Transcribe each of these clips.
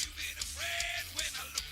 You've been a friend when I look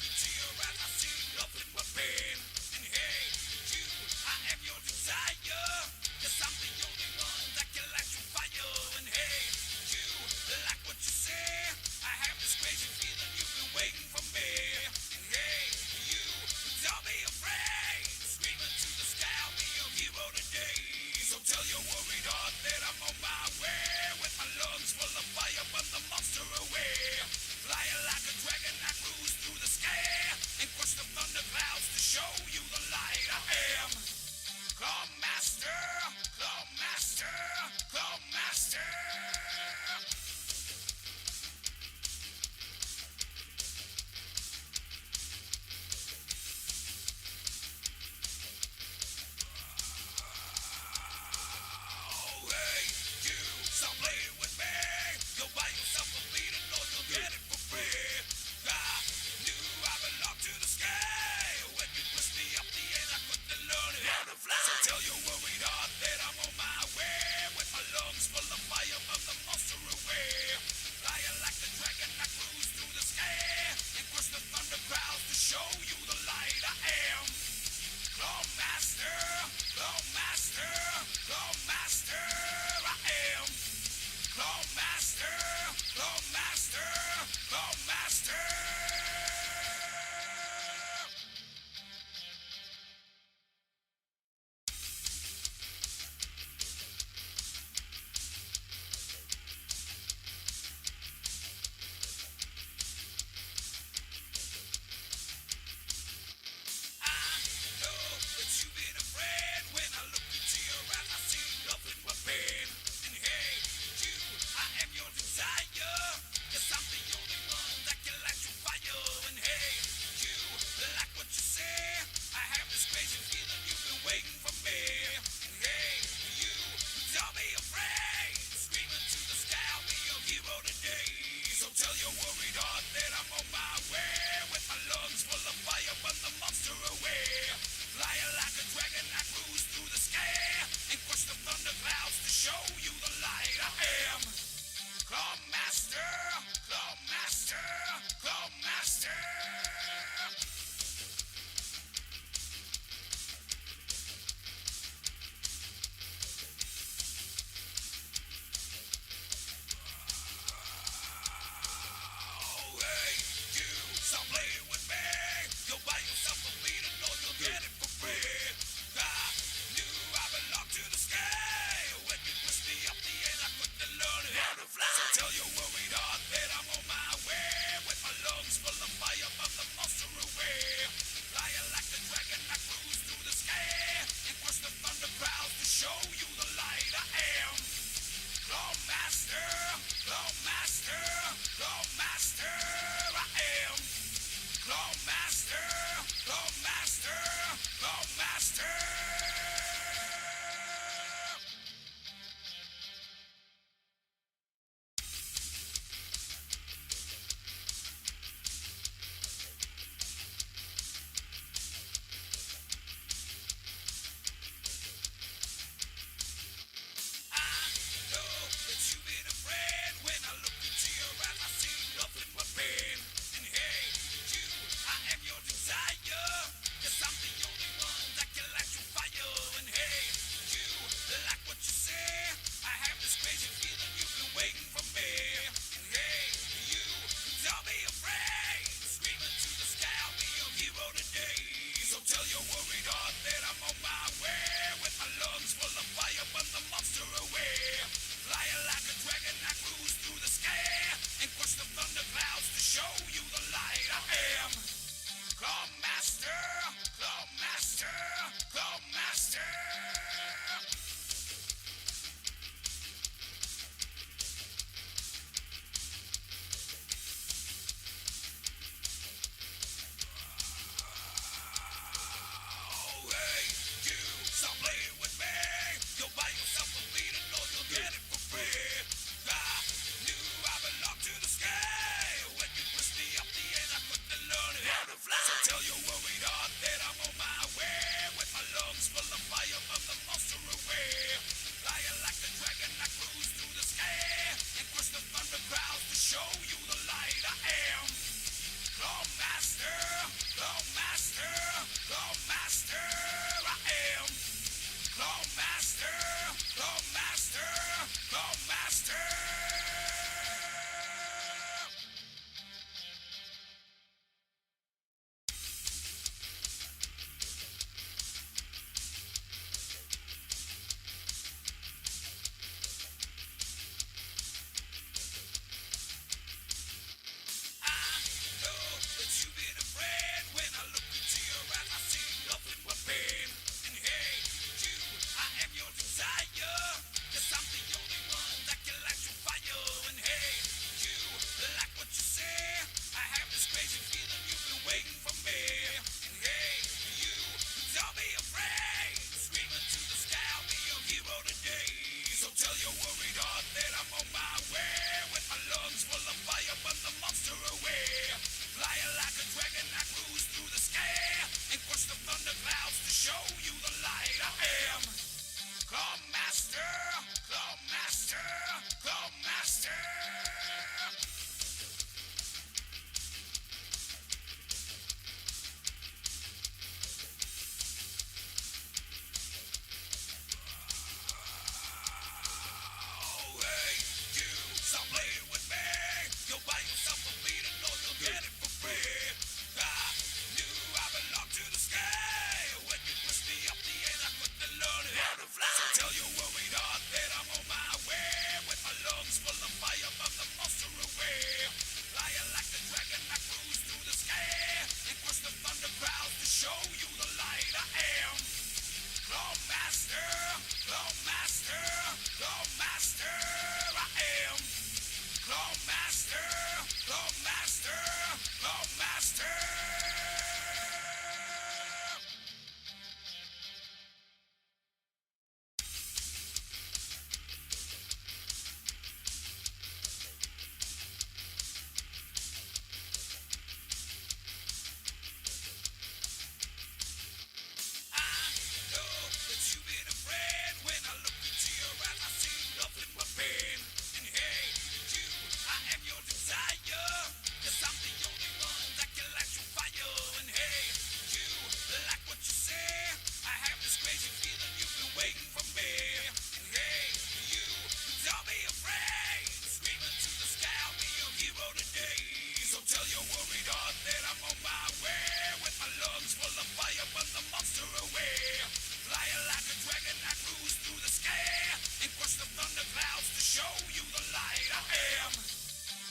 on that I'm on my way. With my lungs full of fire, burn the monster away. Flying like a dragon, I cruise through the sky and crush the thunder clouds to show you the light. I am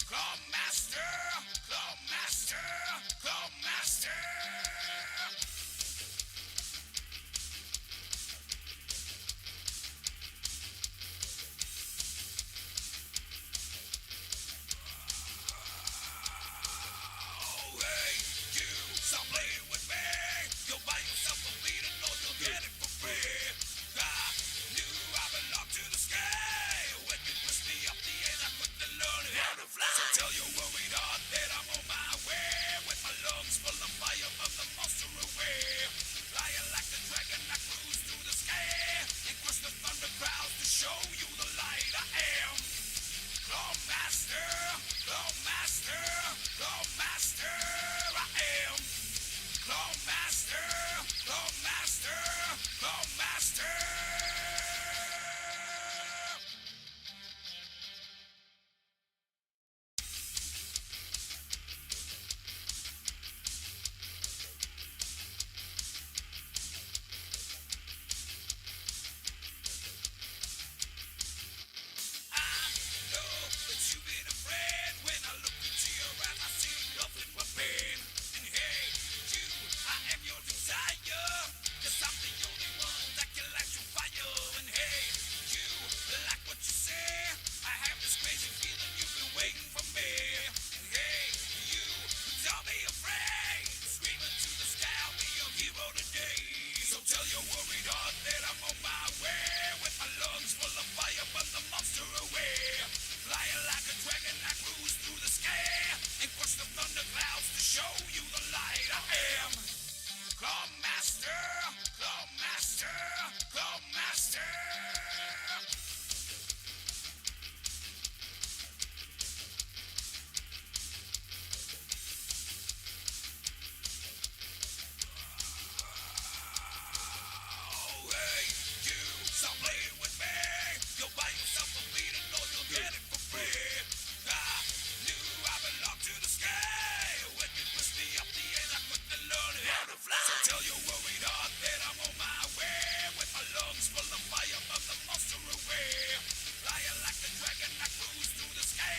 Claw Master, Claw Master, Claw Master. Stop playing with me. You'll buy yourself a beating or you'll get it for free. I knew I belonged to the sky. When you pushed me up the air, I couldn't learn how to fly. So tell your worried heart that I'm on my way. With my lungs full of fire, burn the monster away. Flying like a dragon, I cruise through the sky and crush the thunder clouds to show you the light. I am Claw Master, Claw Master, Claw Master. I am Claw Master, Claw Master, Claw Master. I know that you've been afraid. When I look into your eyes, I see nothing but pain. And hey, you, I am your desire. Cause I'm the only one that can light your fire. And hey, you, like what you say. I have this crazy feeling you've been waiting for me. And hey, you, don't be afraid. Screaming to the sky, I'll be your hero today. So tell your worried heart that I'm on my way. With my lungs full of fire, burn the monster away. Flying like a dragon, I cruise through the sky and crush the thunder clouds to show you the light. I am Claw Master, Claw Master, Claw Master. Oh, hey, you, stop playing with me. You'll buy yourself a beating or you'll get it for free. I knew I belonged to the sky. When you pushed me up the air, I couldn't learn how to fly. So tell your worried heart that I'm on my way. With my lungs full of fire, burn the monster away. Flying like a dragon, I cruise through the sky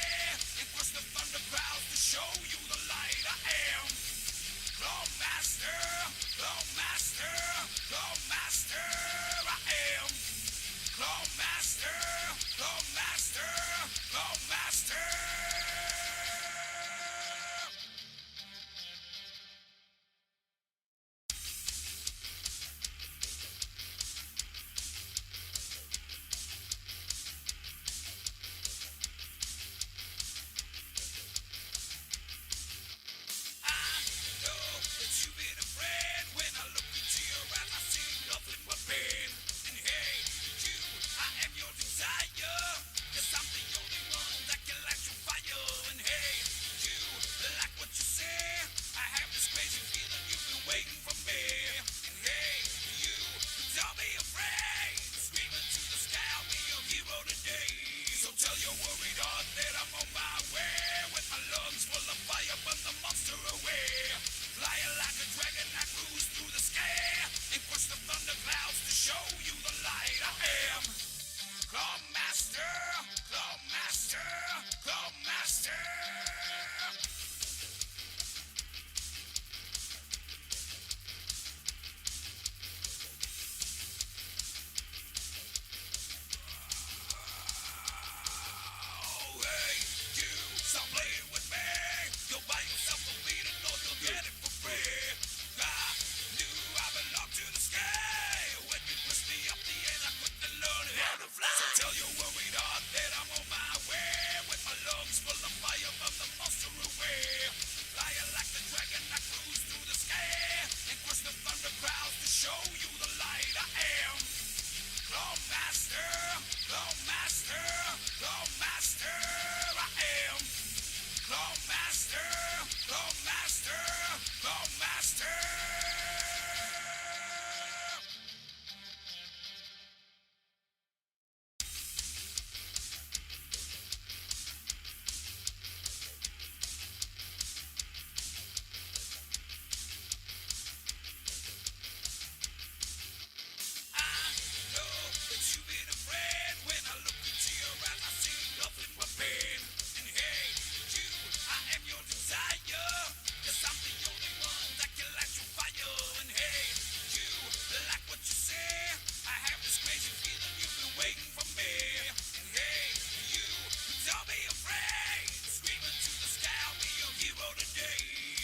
and crush the thunder clouds to show you the light. I am Claw Master, Claw Master, Claw Master. I am Claw Master, Claw Master, Claw Master. I know that you've been afraid.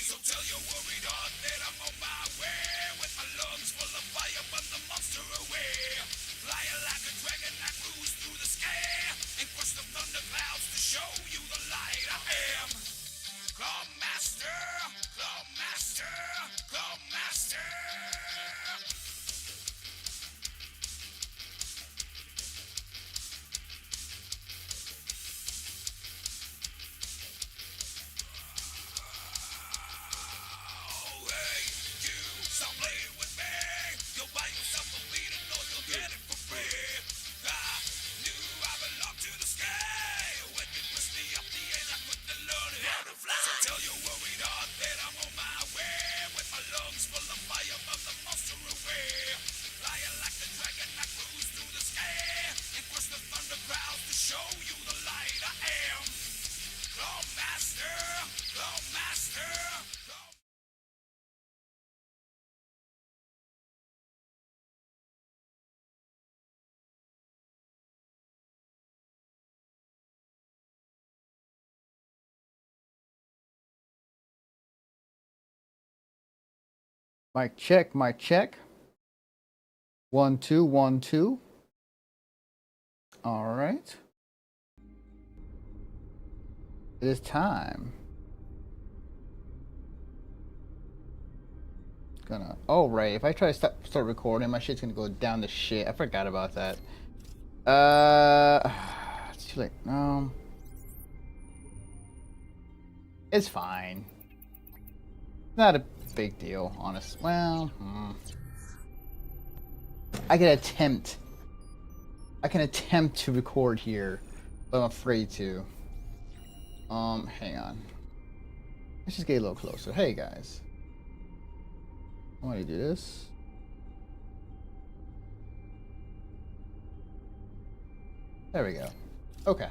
So tell your worried heart that I'm on my way, with my lungs full of fire, burn the monster away. Flying like a dragon, I cruise through the sky and crush the thunder clouds to show you the light. I am Claw Master, Claw Master, Claw Master. Stop playing with me. You'll buy yourself a beating or you'll get it for free. I knew I belonged to the sky. When you pushed me up the edge, I couldn't learn how to fly. So tell your worried heart that I'm on my way, with my lungs full of fire, burn the monster away. Flying like a dragon, I cruise through the sky and crush the thunder clouds to show you the light. I am Claw Master, Claw Master, Claw. Mic check, mic check. 1 2 1 2. All right. It is time. Gonna. Oh right. If I try to start recording, my shit's gonna go down to shit. I forgot about that. It's too late. It's fine. Not a big deal, honest. Well, I can attempt to record here, but I'm afraid to. Hang on. Let's just get a little closer. Hey guys. I want to do this. There we go. Okay.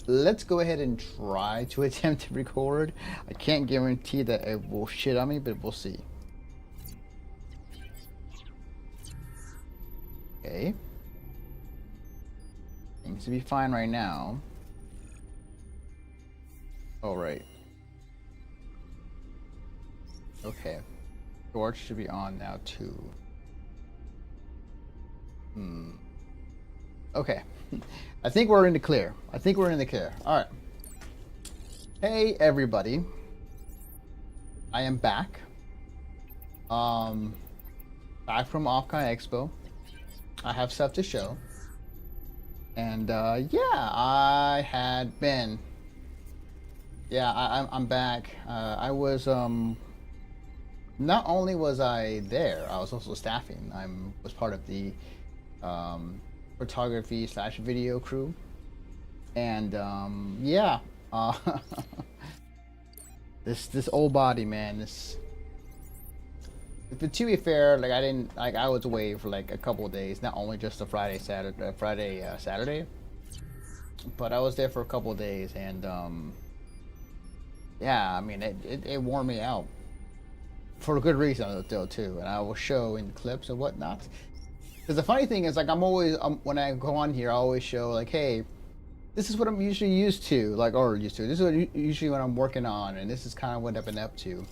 Let's go ahead and try to attempt to record. I can't guarantee that it will shit on me, but we'll see. Okay. Seems to be fine right now. All right. Okay. George should be on now too. Okay. I think we're in the clear. All right. Hey everybody. I am back. Back from Offkai Expo. I have stuff to show. And yeah, I had been. Yeah, I'm back. I was not only was I there, I was also staffing. I was part of the photography / video crew, and yeah, this old body, man. This, but to be fair, like I was away for like a couple of days, not only just a Saturday, but I was there for a couple of days, and yeah, I mean it wore me out for a good reason though too, and I will show in clips and whatnot. Because the funny thing is, like, I'm always when I go on here, I always show like, hey, this is what I'm usually used to, like, or used to. This is what usually what I'm working on, and this is kind of what I've been up to.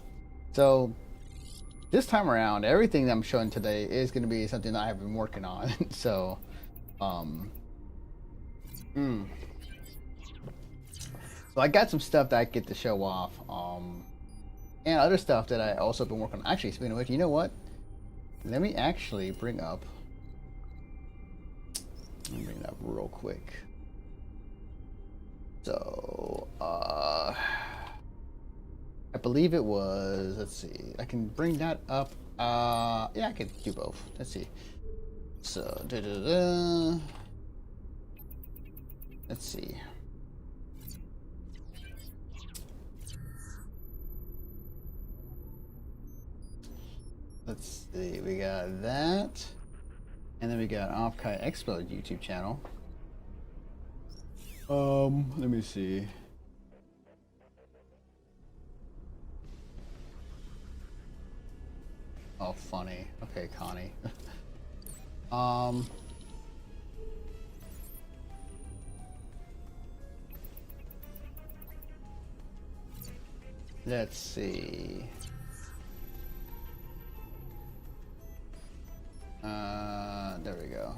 So this time around, everything that I'm showing today is going to be something that I've been working on. So, so I got some stuff that I get to show off, and other stuff that I also been working on. Actually, speaking of which, you know what? Let me actually bring up. Let me bring it up real quick. So, I believe it was. Let's see. I can bring that up. Yeah, I can do both. Let's see. So, let's see. Let's see. We got that, and then we got Offkai Expo YouTube channel. Let me see. Oh, funny. Okay, Connie. Let's see. There we go.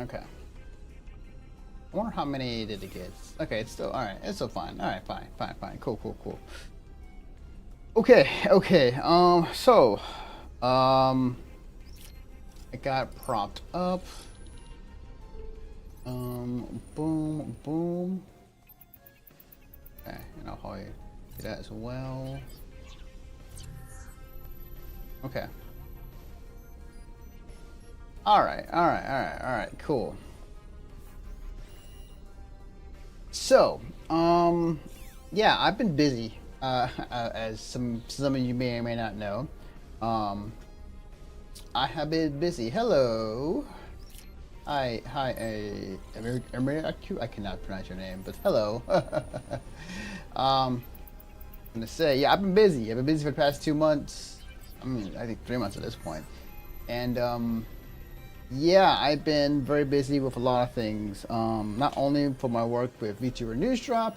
Okay. I wonder how many did it get? Okay, it's still alright. It's still fine. Alright, fine. Cool. Okay. It got propped up. Boom. Okay, and I'll probably do that as well. Okay. Alright, cool. So, yeah, I've been busy, as some of you may or may not know. I have been busy. Hello. Hi, I cannot pronounce your name, but hello. I'm gonna say, yeah, I've been busy. I've been busy for the past 2 months. I mean, I think 3 months at this point. And, yeah, I've been very busy with a lot of things. Not only for my work with VTuber News Drop,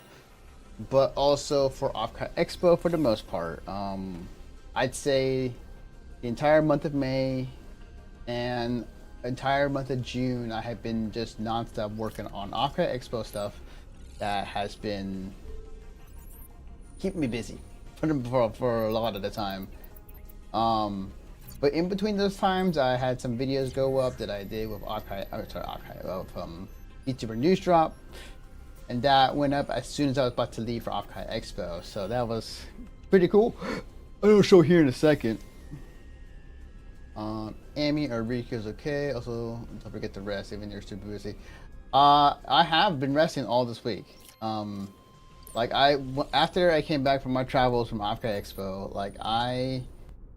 but also for Offkai Expo for the most part. I'd say the entire month of May and entire month of June, I have been just nonstop working on Offkai Expo stuff that has been keeping me busy for a lot of the time. But in between those times, I had some videos go up that I did with VTuber News Drop, and that went up as soon as I was about to leave for Offkai Expo. So that was pretty cool. I'll show here in a second. Amy or Rika's okay. Also, don't forget to rest even you're super busy. I have been resting all this week. After I came back from my travels from Offkai Expo, I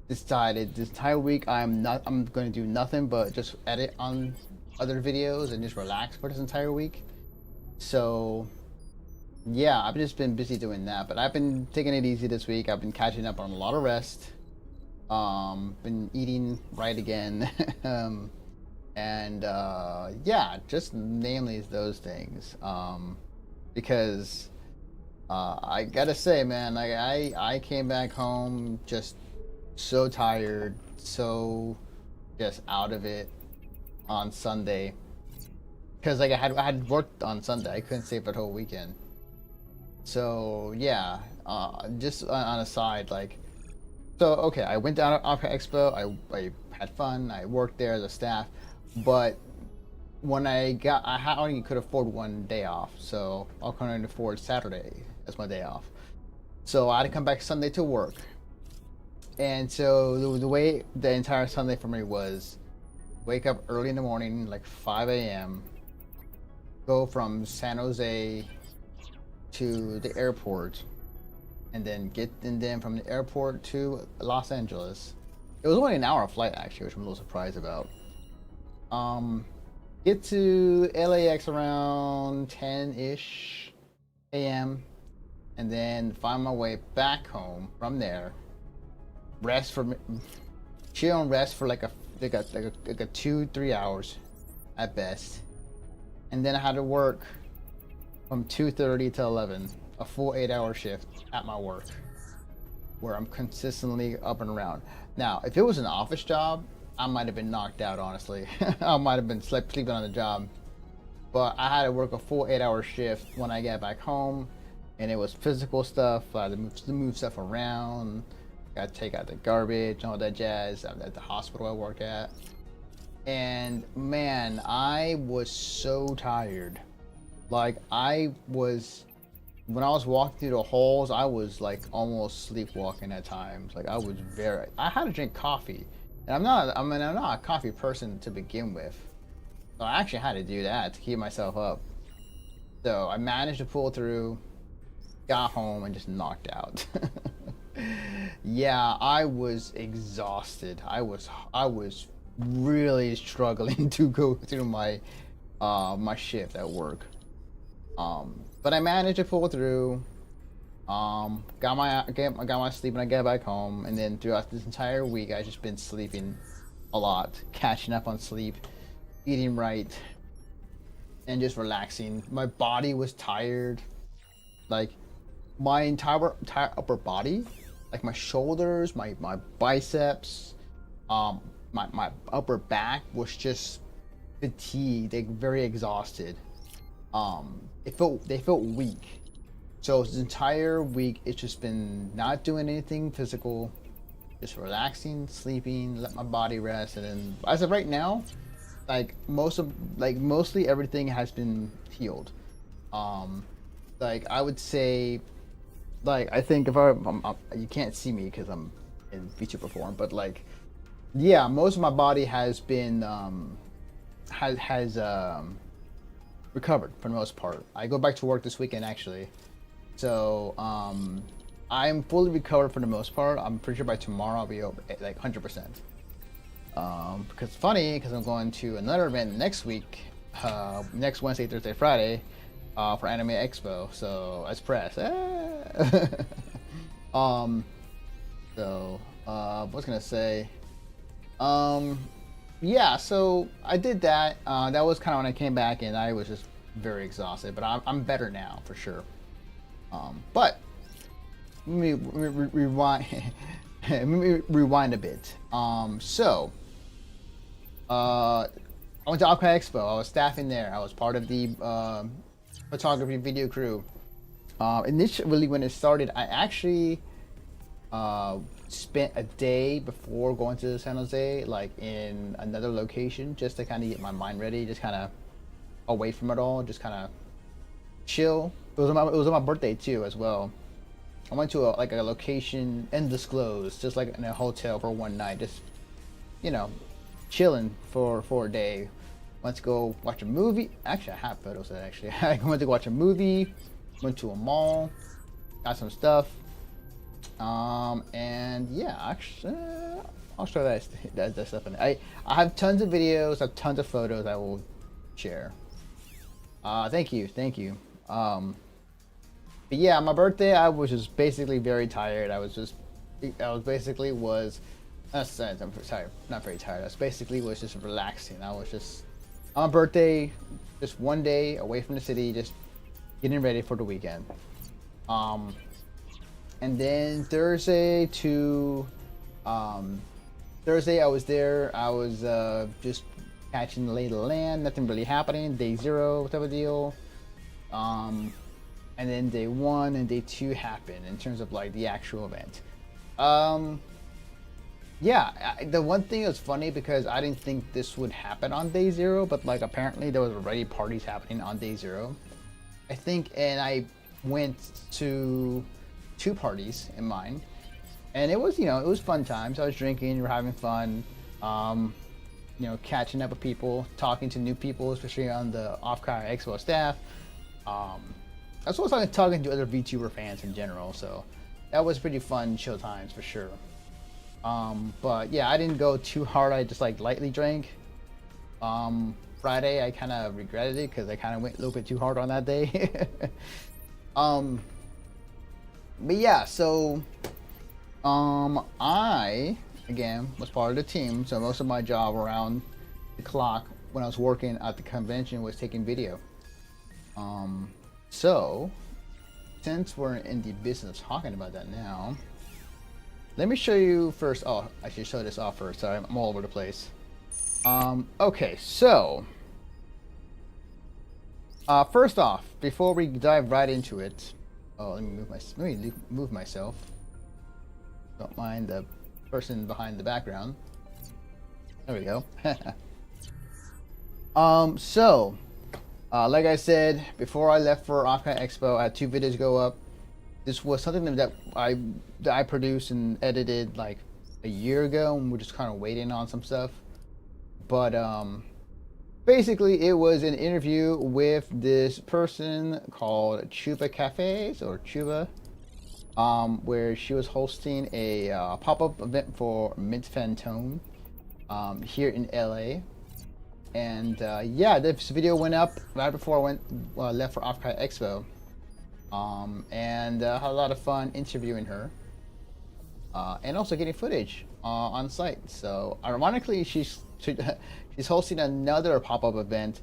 decided this entire week I'm going to do nothing but just edit on other videos and just relax for this entire week. So yeah, I've just been busy doing that, but I've been taking it easy this week. I've been catching up on a lot of rest. Been eating right again. Yeah, just mainly those things. Because I gotta say, man, I came back home just so tired, so just out of it on Sunday, because I had worked on Sunday. I couldn't stay for the whole weekend. So yeah, just on a side, okay, I went down to Offkai Expo. I had fun. I worked there as a staff, but when I only could afford 1 day off, so I couldn't afford Saturday as my day off. So I had to come back Sunday to work. And so the way the entire Sunday for me was wake up early in the morning, 5 a.m., go from San Jose to the airport, and then from the airport to Los Angeles. It was only an hour flight actually, which I'm a little surprised about. Get to LAX around 10-ish a.m. and then find my way back home from there. Chill and rest for like a 2-3 hours at best, and then I had to work from 2:30 to 11, a full 8-hour shift at my work, where I'm consistently up and around. Now, if it was an office job, I might have been knocked out, honestly. I might have been sleeping on the job, but I had to work a full 8-hour shift when I got back home, and it was physical stuff. I had to move stuff around. Got to take out the garbage and all that jazz at the hospital I work at. And man, I was so tired. When I was walking through the halls, I was almost sleepwalking at times. I had to drink coffee. And I'm not a coffee person to begin with. So I actually had to do that to keep myself up. So I managed to pull through, got home, and just knocked out. Yeah, I was exhausted. I was really struggling to go through my shift at work. But I managed to pull through. Got my sleep when I got back home, and then throughout this entire week, I've just been sleeping a lot, catching up on sleep, eating right, and just relaxing. My body was tired. my entire upper body, like my shoulders, my biceps, my upper back was just fatigued, like very exhausted. They felt weak. So this entire week, it's just been not doing anything physical, just relaxing, sleeping, let my body rest, and then as of right now, mostly everything has been healed. Um, like I would say, like I think if you can't see me because I'm in vtuber form, but like yeah, most of my body has been has recovered for the most part. I go back to work this weekend actually, so I'm fully recovered for the most part. I'm pretty sure by tomorrow I'll be like 100%. Because it's funny because I'm going to another event next week, next Wednesday, Thursday, Friday, for Anime Expo. So as press. What was gonna say? Yeah. So I did that. That was kind of when I came back, and I was just very exhausted. But I'm better now for sure. But let me rewind. Let me rewind a bit. I went to Offkai Expo. I was staffing there. I was part of the photography video crew. Initially, when it started, I actually spent a day before going to San Jose, like in another location, just to kind of get my mind ready, just kind of away from it all, just kind of chill. It was on my birthday too, as well. I went to a location undisclosed, just like in a hotel for one night, just chilling for a day. Went to go watch a movie. Actually, I have photos of that. Actually, I went to watch a movie. Went to a mall. Got some stuff. And yeah, actually, I'll show that stuff in there. I have tons of videos. I have tons of photos. I will share. Thank you. But yeah, my birthday, I was just basically very tired. I'm tired. Not very tired. I was just relaxing. I was just on my birthday, just one day away from the city, just getting ready for the weekend. And then Thursday I was there. I was just catching the lay of the land. Nothing really happening. Day 0 type of deal. And then day 1 and day 2 happened in terms of like the actual event. The one thing that was funny because I didn't think this would happen on day 0, but like apparently there was already parties happening on day 0. I think, and I went to 2 parties in mine, and it was it was fun times. I was drinking, we were having fun, catching up with people, talking to new people, especially on the Offkai Expo staff. As well as talking to other VTuber fans in general, so that was pretty fun chill times for sure. But yeah, I didn't go too hard. I just like lightly drank. Friday I kind of regretted it because I kind of went a little bit too hard on that day. But yeah, so I again was part of the team, so most of my job around the clock when I was working at the convention was taking video. So since we're in the business of talking about that now, let me show you first. Oh, I should show this off first. Sorry, I'm all over the place. Okay, so first off, before we dive right into it, let me move myself. Don't mind the person behind the background. There we go. Like I said, before I left for Offkai Expo, I had 2 videos go up. This was something that I produced and edited like a year ago, and we're just kind of waiting on some stuff. But basically, it was an interview with this person called Chuba Cafes or Chuba, where she was hosting a pop-up event for Mint Phantom here in LA. And yeah, this video went up right before I left for Offkai Expo. And had a lot of fun interviewing her, and also getting footage on site. So ironically, she's hosting another pop-up event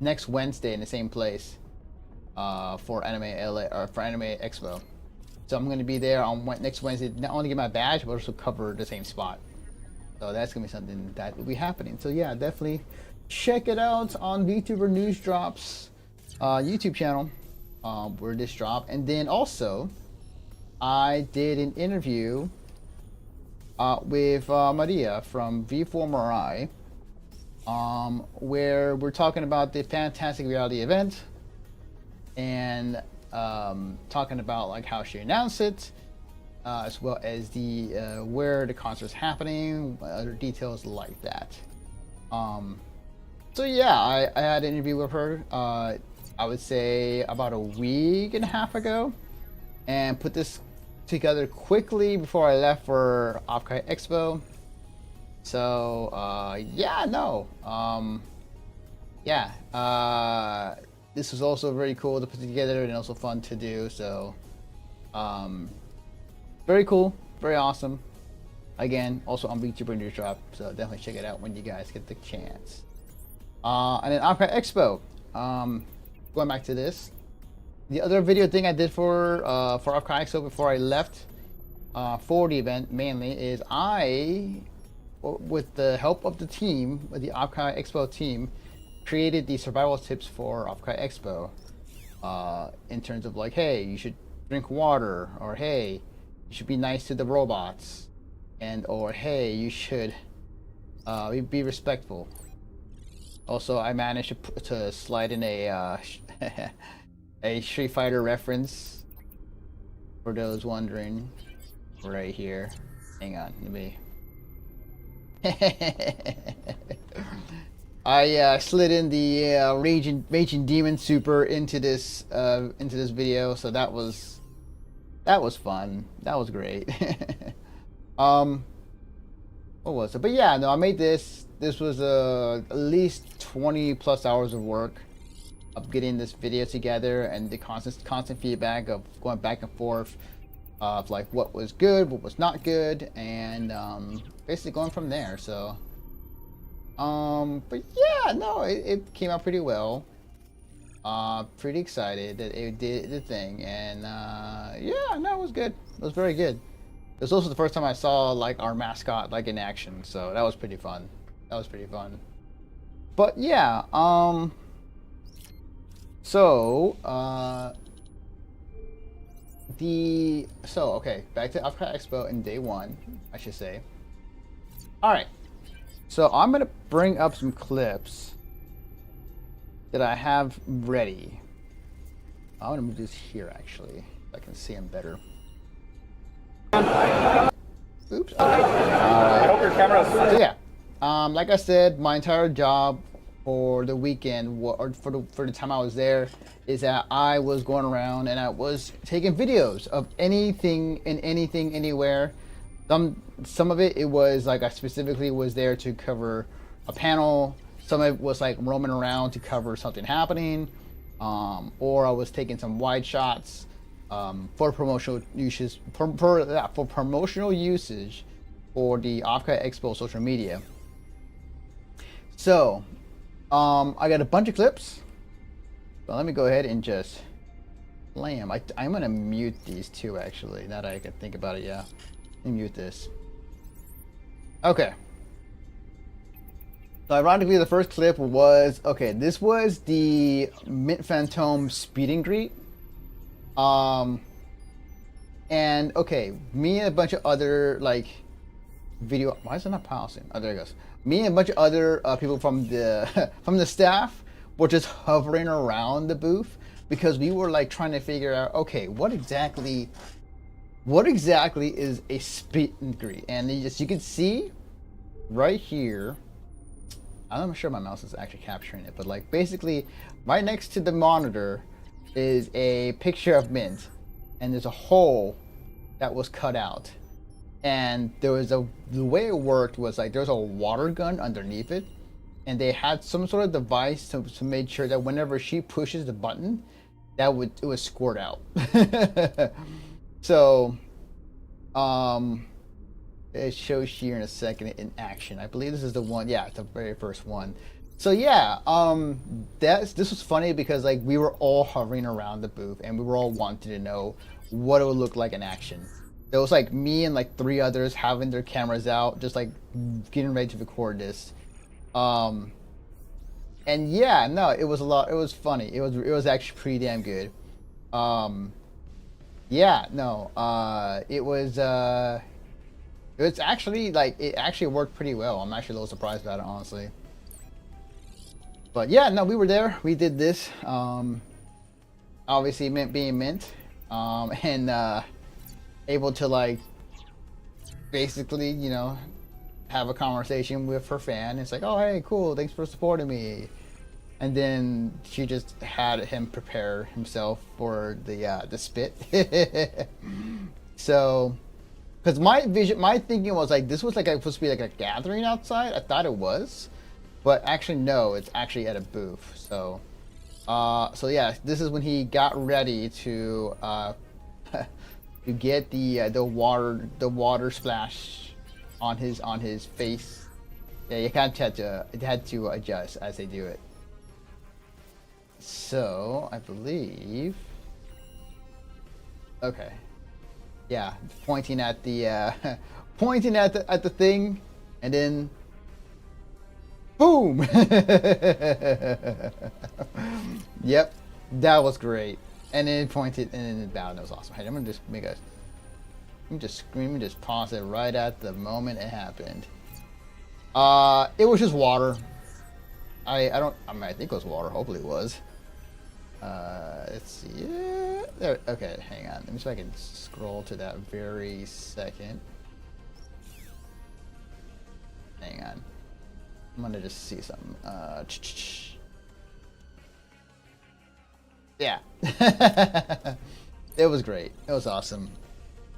next Wednesday in the same place. for Anime LA or for Anime Expo. So I'm going to be there on next Wednesday, not only get my badge, but also cover the same spot. So that's going to be something that will be happening. So yeah, definitely check it out on VTuber News Drops YouTube channel where this dropped. And then also, I did an interview with Maria from V4MRI, where we're talking about the Fantastic Reality event and talking about like how she announced it, as well as the where the concert's happening, other details like that. So yeah, I had an interview with her. I would say about a week and a half ago, and put this together quickly before I left for Offkai Expo. So yeah, no, yeah. This was also very cool to put together and also fun to do. So, very cool, very awesome. Again, also on VTuber News Drop, so definitely check it out when you guys get the chance. And then Offkai Expo. Going back to this, the other video thing I did for Offkai Expo before I left for the event mainly is I, with the help of the team, with the Offkai Expo team, created the survival tips for Offkai Expo, in terms of like, hey, you should drink water, or hey, you should be nice to the robots, and or hey, you should be respectful. Also, I managed to slide in a a Street Fighter reference for those wondering, right here. Hang on, let me. I slid in the raging demon super into this video, so that was fun. That was great. What was it? But yeah, no, I made this. This was at least 20 plus hours of work of getting this video together, and the constant feedback of going back and forth of like what was good, what was not good, and basically going from there. So. But yeah, no, it came out pretty well. Pretty excited that it did the thing, and yeah, no, it was good. It was very good. It was also the first time I saw like our mascot like in action, so that was pretty fun. That was pretty fun. But yeah, so okay, back to Offkai Expo in day one, I should say. All right. So I'm gonna bring up some clips that I have ready. I'm gonna move this here actually, so I can see them better. Oops. Okay. I hope your camera's. So yeah, like I said, my entire job for the weekend, or for the time I was there, is that I was going around and I was taking videos of anything and anything anywhere. Some of it was like I specifically was there to cover a panel. Some of it was like roaming around to cover something happening, or I was taking some wide shots for promotional uses for promotional usage for the Offkai Expo social media. So I got a bunch of clips. So let me go ahead and just play them. I'm gonna mute these two actually. Now that I can think about it, yeah. Let me mute this. Okay. So ironically, the first clip was, okay, this was the Mint Phantom speed and greet. And okay, me and a bunch of other like video. Why is it not pausing? Oh, there it goes. Me and a bunch of other people from the from the staff were just hovering around the booth because we were like trying to figure out, okay, what exactly is a speed and greet? And you can see right here. I'm not sure my mouse is actually capturing it, but like basically right next to the monitor is a picture of Mint, and there's a hole that was cut out, and there was the way it worked was like there's a water gun underneath it, and they had some sort of device to make sure that whenever she pushes the button, it would squirt out. So it shows here in a second in action. I believe this is the one. Yeah, it's the very first one. So yeah, this was funny because like we were all hovering around the booth and we were all wanting to know what it would look like in action. There was like me and like three others having their cameras out, just like getting ready to record this. Um, and yeah, no, it was a lot. It was funny. It was actually pretty damn good. Um, yeah, no, it was actually like it actually worked pretty well. I'm actually a little surprised about it, honestly. But yeah, no, we were there. We did this. Obviously, Mint being Mint, and able to like basically, have a conversation with her fan. It's like, oh hey, cool, thanks for supporting me. And then she just had him prepare himself for the spit. So, because my thinking was like this was like supposed to be like a gathering outside. I thought it was, but actually no, it's actually at a booth. So yeah, this is when he got ready to to get the water splash on his face. Yeah, you kind of had to adjust as they do it. So I believe. Okay. Yeah, pointing at the pointing at the thing, and then boom. Yep, that was great. And then it pointed and then it bowed. That was awesome. Hey, I'm gonna just let me just scream and just pause it right at the moment it happened. It was just water. I think it was water. Hopefully it was. Let's see. Yeah. There. Okay, hang on. Let me see if I can scroll to that very second. Hang on. I'm gonna just see something. Yeah. It was great. It was awesome.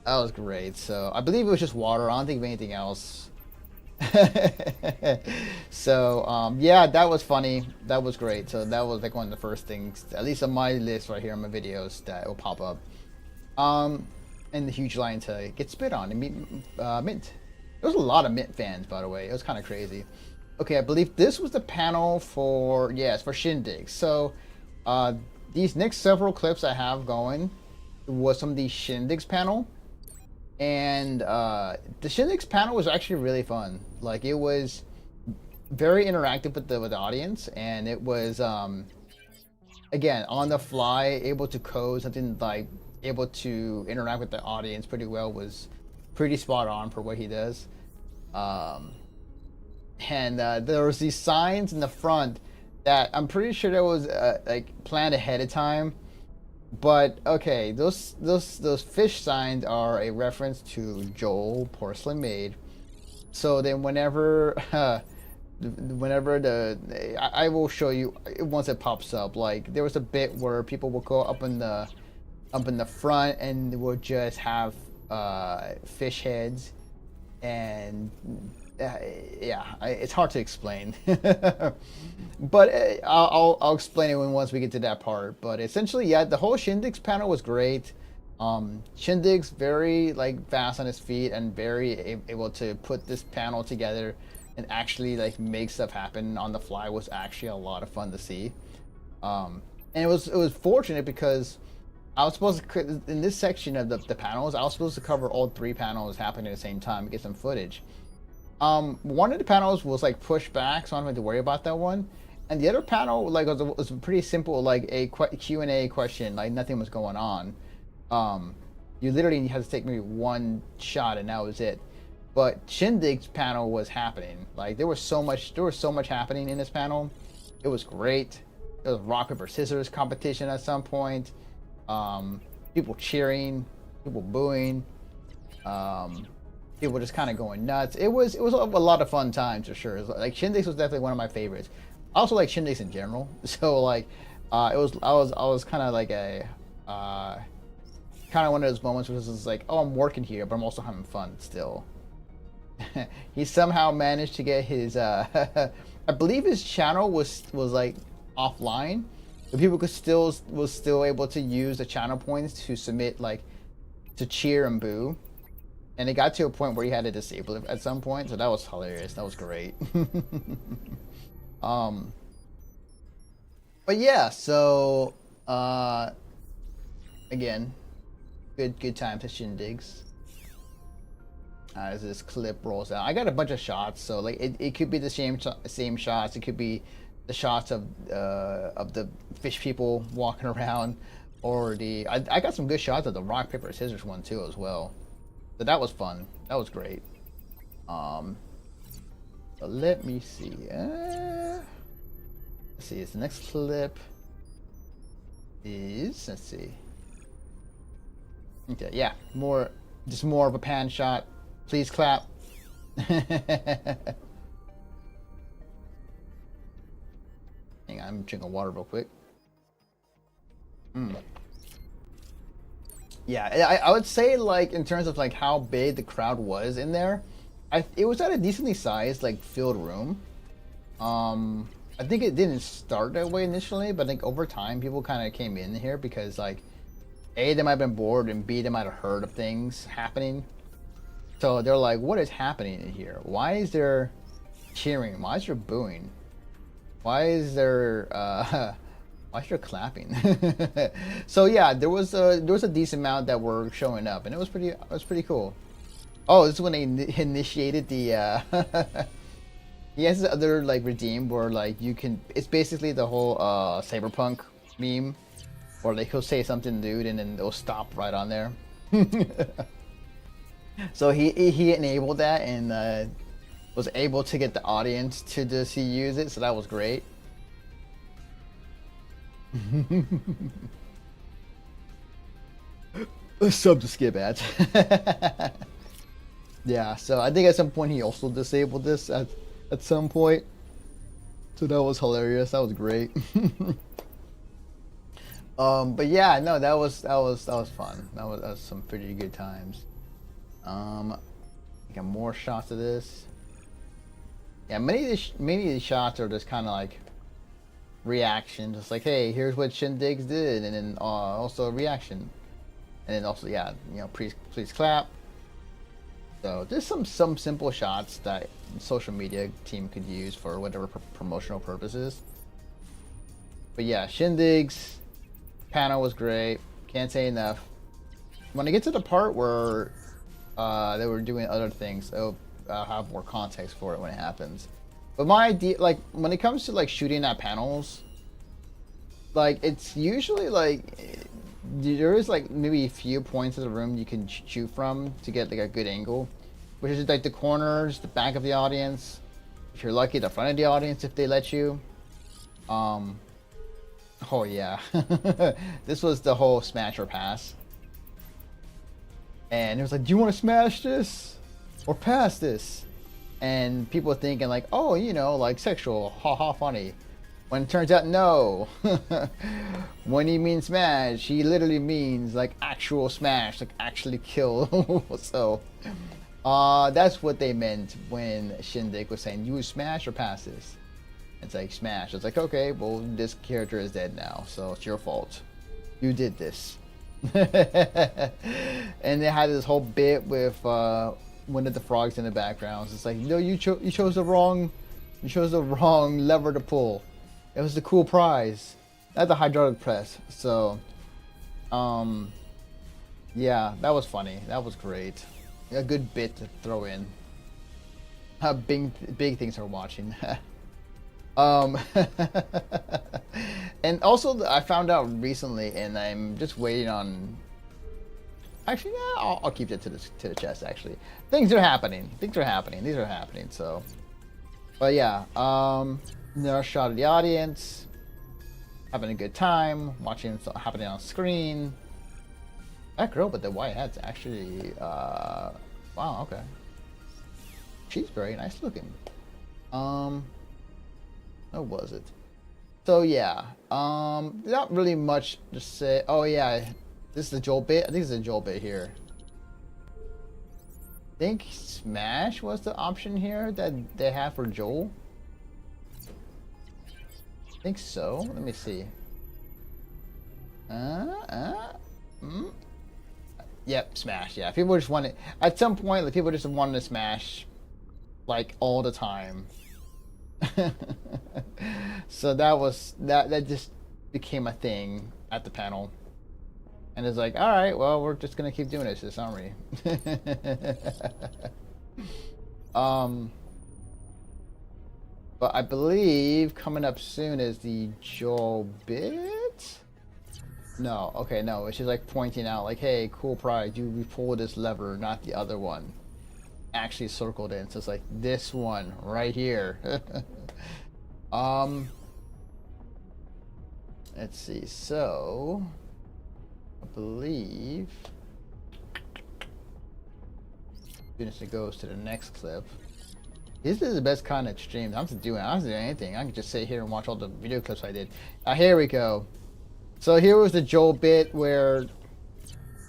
That was great. So I believe it was just water. I don't think of anything else. So yeah, that was funny. That was great. So that was like one of the first things, at least on my list right here on my videos, that will pop up. And the huge line to get spit on and meet Mint. There was a lot of Mint fans, by the way. It was kind of crazy. Okay, I believe this was the panel for for Shindig. So these next several clips I have going was some of the Shindig's panel. And the Shindig's panel was actually really fun. Like, it was very interactive with the audience, and it was again on the fly, able to code something, like able to interact with the audience pretty well. Was pretty spot on for what he does. And there was these signs in the front that I'm pretty sure that was like planned ahead of time. But okay, those fish signs are a reference to Joel Porcelain Maid. So then whenever I will show you once it pops up. Like, there was a bit where people will go up in the front and will just have fish heads, and it's hard to explain. But I'll explain it once we get to that part. But essentially, yeah, the whole Shindig's panel was great. Shindig's very like fast on his feet and very able to put this panel together and actually like make stuff happen on the fly. Was actually a lot of fun to see. And it was fortunate because I was supposed to, in this section of the panels, I was supposed to cover all three panels happening at the same time and get some footage. One of the panels was like pushed back, so I don't have to worry about that one. And the other panel like was pretty simple, like a Q&A question, like nothing was going on. You literally had to take maybe one shot and that was it. But Shindig's panel was happening. Like, there was so much happening in this panel. It was great. There was rock paper scissors competition at some point. People cheering, people booing. People just kind of going nuts. It was a lot of fun times for sure. Like, Shindig's was definitely one of my favorites. I also like Shindig's in general. So like, I was kind of like kind of one of those moments where it's just like, oh, I'm working here, but I'm also having fun still. He somehow managed to get his I believe his channel was like offline, but people was still able to use the channel points to submit, like, to cheer and boo. And it got to a point where he had to disable it at some point, so that was hilarious. That was great. Um, but yeah, so again, good time to shindigs. As this clip rolls out, I got a bunch of shots, so like it could be the same shots. It could be the shots of the fish people walking around, or I got some good shots of the rock paper scissors one too as well. So that was fun. That was great. But let me see. Let's see. The next clip is, let's see. Okay, yeah, just more of a pan shot. Please clap. Hang on, I'm drinking water real quick. Yeah, I would say, like, in terms of like how big the crowd was in there, it was at a decently sized, like, filled room. I think it didn't start that way initially, but I think over time people kind of came in here because, like, A, they might have been bored, and B, they might have heard of things happening. So they're like, what is happening in here? Why is there cheering? Why is there booing? Why is there why is there clapping? So yeah, there was a decent amount that were showing up, and it was pretty cool. Oh, this is when they initiated the he has this other, like, redeem where, like, you can, it's basically the whole cyberpunk meme, or like he'll say something, dude, and then it'll stop right on there. So he enabled that and was able to get the audience to just use it, so that was great. Sub to skip ads. Yeah, so I think at some point he also disabled this at some point. So that was hilarious. That was great. But yeah, no, that was fun. That was some pretty good times. Got more shots of this. Yeah, many of these shots are just kind of like reaction, just like, hey, here's what shindigs did, and then also a reaction, and then also, yeah, you know, please clap. So there's some simple shots that the social media team could use for whatever promotional purposes. But yeah, shindigs, panel was great. Can't say enough. When I get to the part where they were doing other things, I'll have more context for it when it happens. But my idea, like, when it comes to, like, shooting at panels, like, it's usually like there is, like, maybe a few points of the room you can shoot from to get, like, a good angle, which is like the corners, the back of the audience, if you're lucky, the front of the audience if they let you. Oh yeah, this was the whole smash or pass, and it was like, do you want to smash this or pass this? And people thinking like, oh, you know, like sexual, ha funny. When it turns out, no. When he means smash, he literally means like actual smash, like actually kill. So, that's what they meant when Shindig was saying, you smash or pass this. It's like, smash. It's like, okay, well, this character is dead now, so it's your fault. You did this. And they had this whole bit with one of the frogs in the background. It's like, no, you chose the wrong lever to pull. It was the cool prize, not the hydraulic press. So, yeah, that was funny. That was great. A good bit to throw in. How big things are watching. And also, I found out recently, and I'm just waiting on. Actually, yeah, I'll keep that to the chest. Actually, things are happening. These are happening. So, but yeah, another shot of the audience having a good time, watching it happening on screen. That girl with the white hat's actually, wow, okay. She's very nice looking. What was it? So yeah, not really much to say. Oh yeah, this is the Joel bit. I think it's a Joel bit here. I think Smash was the option here that they have for Joel. I think so. Let me see. Yep, Smash. Yeah, people just want it. At some point, like, people just wanted to Smash, like, all the time. So that was that just became a thing at the panel. And it's like, all right, well, we're just gonna keep doing this, aren't we? um, but I believe coming up soon is the Joel bit. No, okay, no, it's just like pointing out, like, hey, cool pride, you pull this lever, not the other one. Actually circled in, so it's like this one right here. Let's see. So, I believe as it goes to the next clip. This is the best kind of stream. I'm not doing anything. I can just sit here and watch all the video clips I did. Here we go. So here was the Joel bit where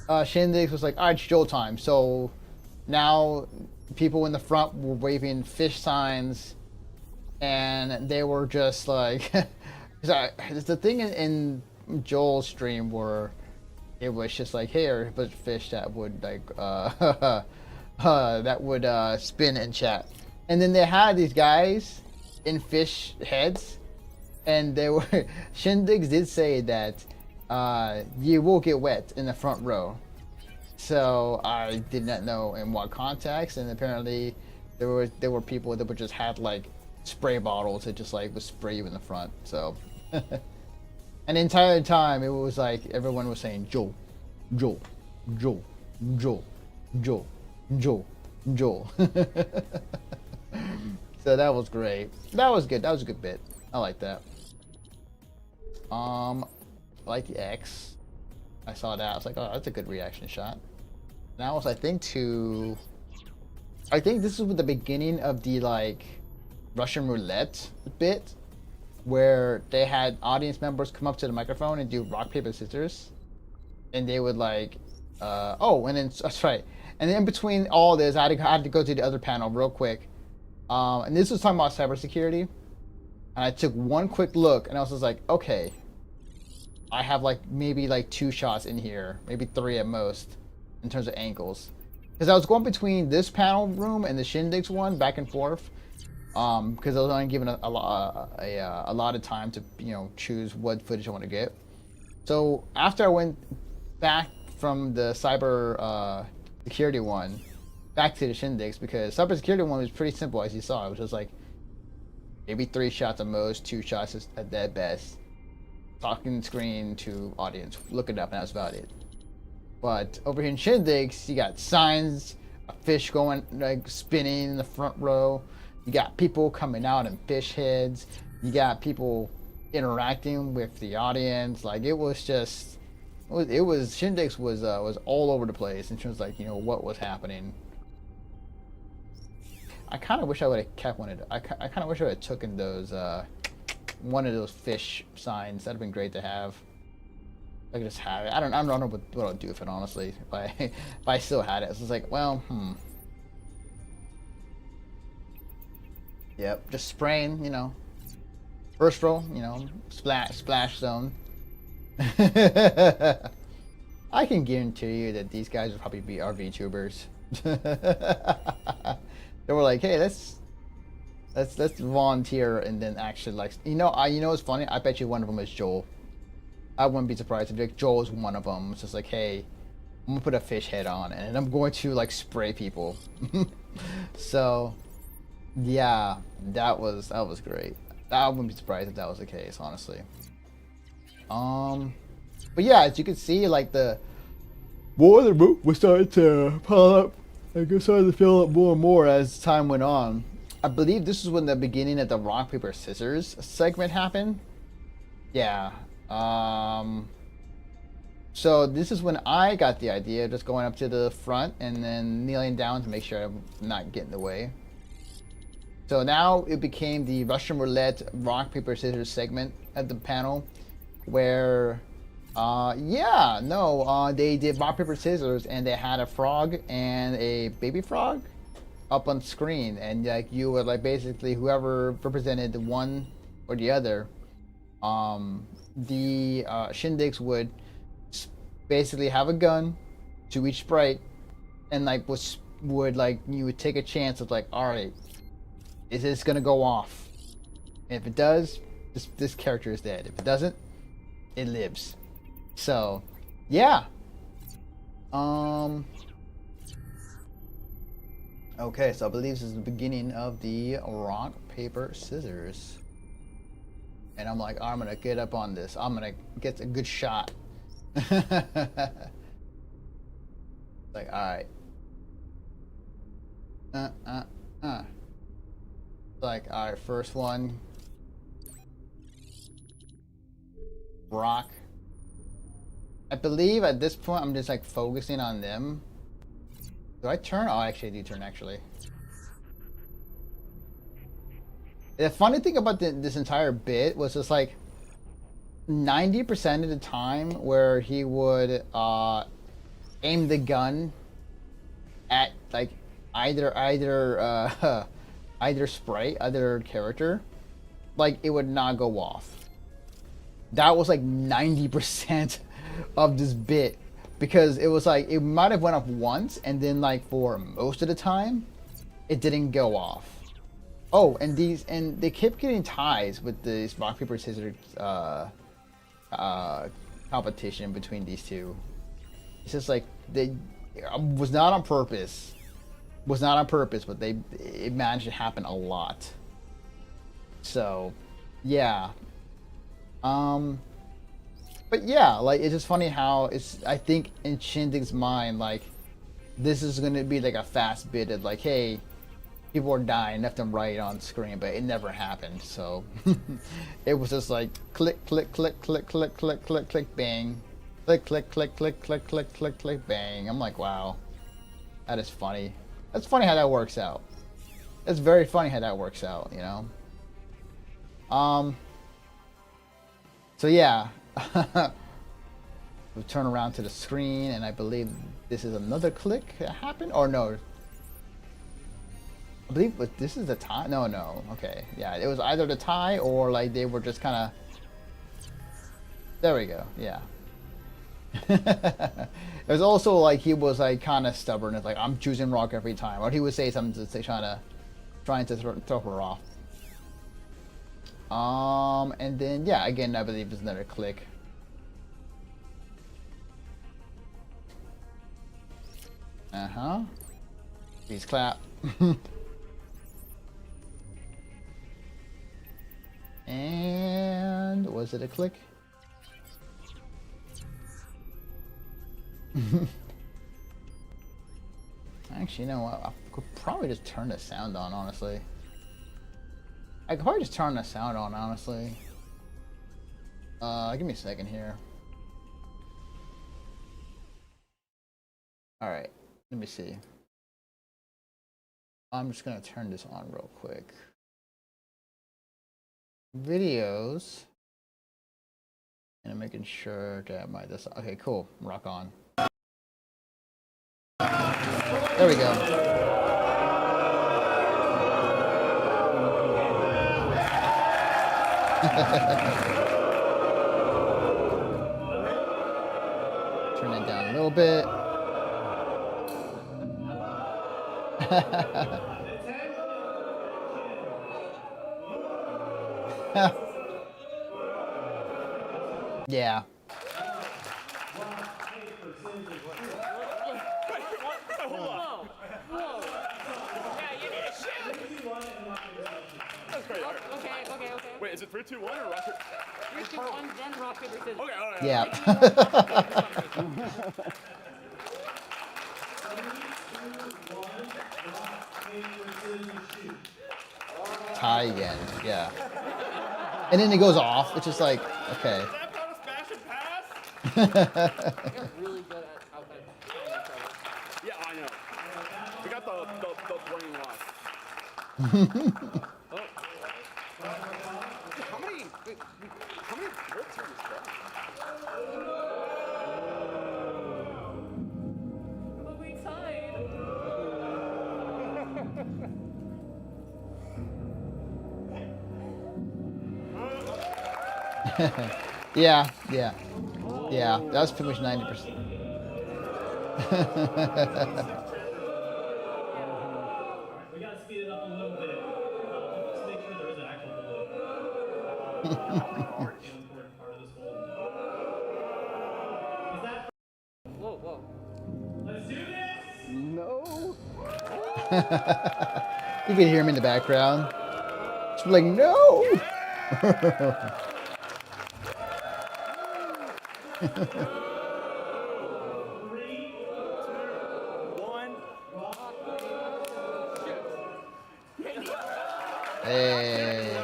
Shindex was like, all right, it's Joel time. So now people in the front were waving fish signs, and they were just like, it's the thing in Joel's stream where it was just like, hey, there's a bunch of fish that would like that would spin and chat, and then they had these guys in fish heads, and they were Shindex did say that you will get wet in the front row. So I did not know in what context, and apparently there were people that would just had like spray bottles that just like would spray you in the front. So and the entire time it was like everyone was saying Joel, Joel, Joel, Joel, Joel, Joel, Joel. So that was great. That was good. That was a good bit. I like that. I like the X. I saw that. I was like, oh, that's a good reaction shot. Now was I think this was the beginning of the like Russian roulette bit, where they had audience members come up to the microphone and do rock paper scissors, and they would like, and then that's right. And then in between all this, I had to go to the other panel real quick, and this was talking about cybersecurity, and I took one quick look, and I was just like, okay, I have like maybe like 2 shots in here, maybe 3 at most, in terms of angles, because I was going between this panel room and the Shindex one back and forth, because I was only given a lot of time to choose what footage I want to get. So after I went back from the cyber security one back to the Shindex, because cyber security one was pretty simple, as you saw. It was just like maybe 3 shots at most, 2 shots at best, talking screen to audience, look it up, and that was about it. But over here in Shindex, you got signs, a fish going like spinning in the front row. You got people coming out in fish heads. You got people interacting with the audience. Like it was Shindex was all over the place in terms of like what was happening. I kind of wish I would have kept one of. I kind of wish I would have taken those one of those fish signs. That'd have been great to have. I could just have it. I don't know what I'll do with it, honestly. If I still had it, so it's like, well, Yep, just spraying, first row, splash zone. I can guarantee you that these guys would probably be our VTubers. They were like, hey, let's volunteer and then actually like, what's funny? I bet you one of them is Joel. I wouldn't be surprised if Joel is one of them. It's just like, hey, I'm gonna put a fish head on and I'm going to like spray people. So, yeah, that was great. I wouldn't be surprised if that was the case, honestly. But yeah, as you can see, like the boiler room was starting to pile up. Like it started to fill up more and more as time went on. I believe this is when the beginning of the rock paper scissors segment happened. Yeah. So this is when I got the idea of just going up to the front and then kneeling down to make sure I'm not getting in the way. So now it became the Russian roulette rock paper scissors segment at the panel, where they did rock paper scissors and they had a frog and a baby frog up on screen, and like you would like basically whoever represented the one or the other, the Shindex would basically have a gun to each sprite, and like would like you would take a chance of like, all right, is this gonna go off? If it does, this character is dead. If it doesn't, it lives. So, yeah. Okay, so I believe this is the beginning of the rock, paper, scissors. And I'm like, I'm gonna get up on this. I'm gonna get a good shot. Like, alright. Like, alright, first one. Rock. I believe at this point I'm just like focusing on them. Do I turn? Oh, actually I do turn actually. The funny thing about this entire bit was just like 90% of the time where he would aim the gun at like either sprite, either character, like it would not go off. That was like 90% of this bit, because it was like it might have went off once, and then like for most of the time it didn't go off. Oh, and they kept getting ties with this rock paper scissors competition between these two. It's just like they was not on purpose, but it managed to happen a lot. So, yeah. But yeah, like it's just funny how it's. I think in Shindig's mind, like this is gonna be like a fast bit of like, hey, people are dying left and right on screen, but it never happened. So it was just like click, click, click, click, click, click, click, click, bang, click, click, click, click, click, click, click, click, bang. I'm like, wow, that is funny. That's funny how that works out. It's very funny how that works out, you know. So yeah, we turn around to the screen, and I believe this is another click that happened, or no? I believe this is the tie. No. Okay, yeah, it was either the tie or like they were just kind of. There we go. Yeah. It was also like he was like kind of stubborn. It's like I'm choosing rock every time, or he would say something to say trying to throw her off. And then yeah, again, I believe there's another click. Please clap. And was it a click? Actually, you know what? I could probably just turn the sound on, honestly. Give me a second here. Alright, let me see. I'm just gonna turn this on real quick. Videos. And I'm making sure that this. Okay, cool. Rock on. There we go. Turn it down a little bit. Yeah. Okay. Wait, is it 3, 2, 1 or rock? 3, 2, 1, then rock, paper, scissors. Okay, all right. Yeah. Tie again. Yeah. And then it goes off. It's just like, okay. That not a smash and pass? You're really good at outside each other. Yeah, I know. We got the running loss. Oh. How many words are this guy? But we tied. Yeah. That was pretty much 90%. We gotta speed it up a little bit. Just make sure there is an actual bullet. Whoa, whoa. Let's do this. No. You can hear him in the background. Just like, no. Hey.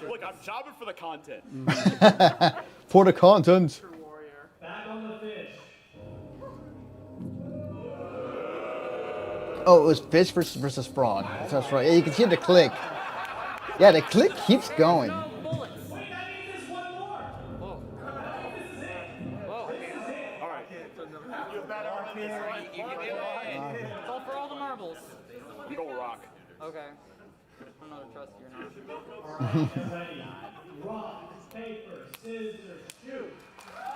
Look, I'm jobbing for the content. For the content. Back on the fish. Oh, it was fish versus frog. That's right. Yeah, you can hear the click. Yeah, the click keeps going. No bullets. Wait, that means there's one more. Whoa. This is it. Whoa. All right. You better on this one. It's all for all the marbles. Go rock. Okay. I don't know to trust you or Ready. Rock, paper, scissors, shoot.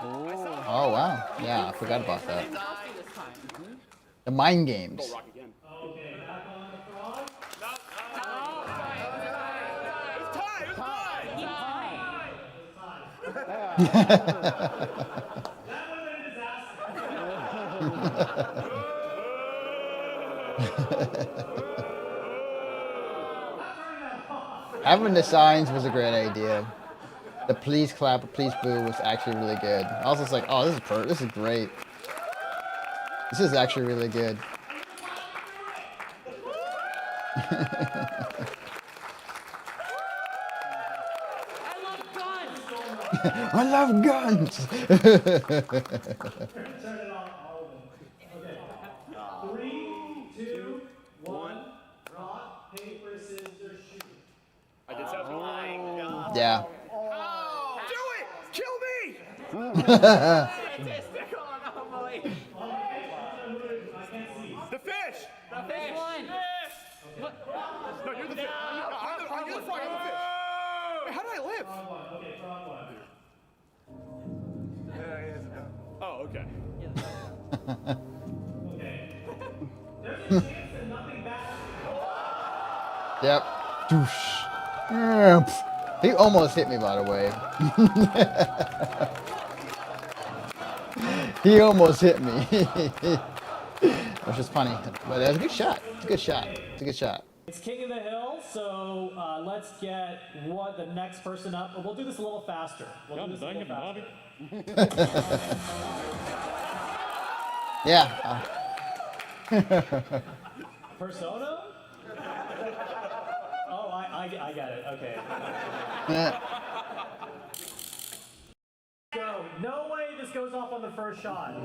Oh, wow. Yeah, I forgot about that. not. Trust you this time. The mind games. Go rock again. No. Okay, back on the frog. It's Tie. It's tie. That would have been a disaster. Having the signs was a great idea. The please clap or please boo was actually really good. I was just like, oh, this is great. This is actually really good. I love guns. I love guns. Turn it off, all of them. Okay. 3, 2, 1. Rock, paper, scissors, shoot. I did something. Yeah. Do it! Kill me! I can't see. The fish! Fish one. What? No, you're the fish. No, I'm the frog. I'm the fish. Wait, how did I live? Frog one. Okay, frog one. Oh, okay. Okay. There's a chance that nothing bad. Yep. Doosh. He almost hit me, by the way. He almost hit me. Which is funny. But it was a good shot. It's a good shot. It's a good shot. It's King of the Hill, so let's get the next person up. We'll do this a little faster. We'll do this a little faster. Yeah. Persona? Oh, I get it. Okay. Go. No way this goes off on the first shot.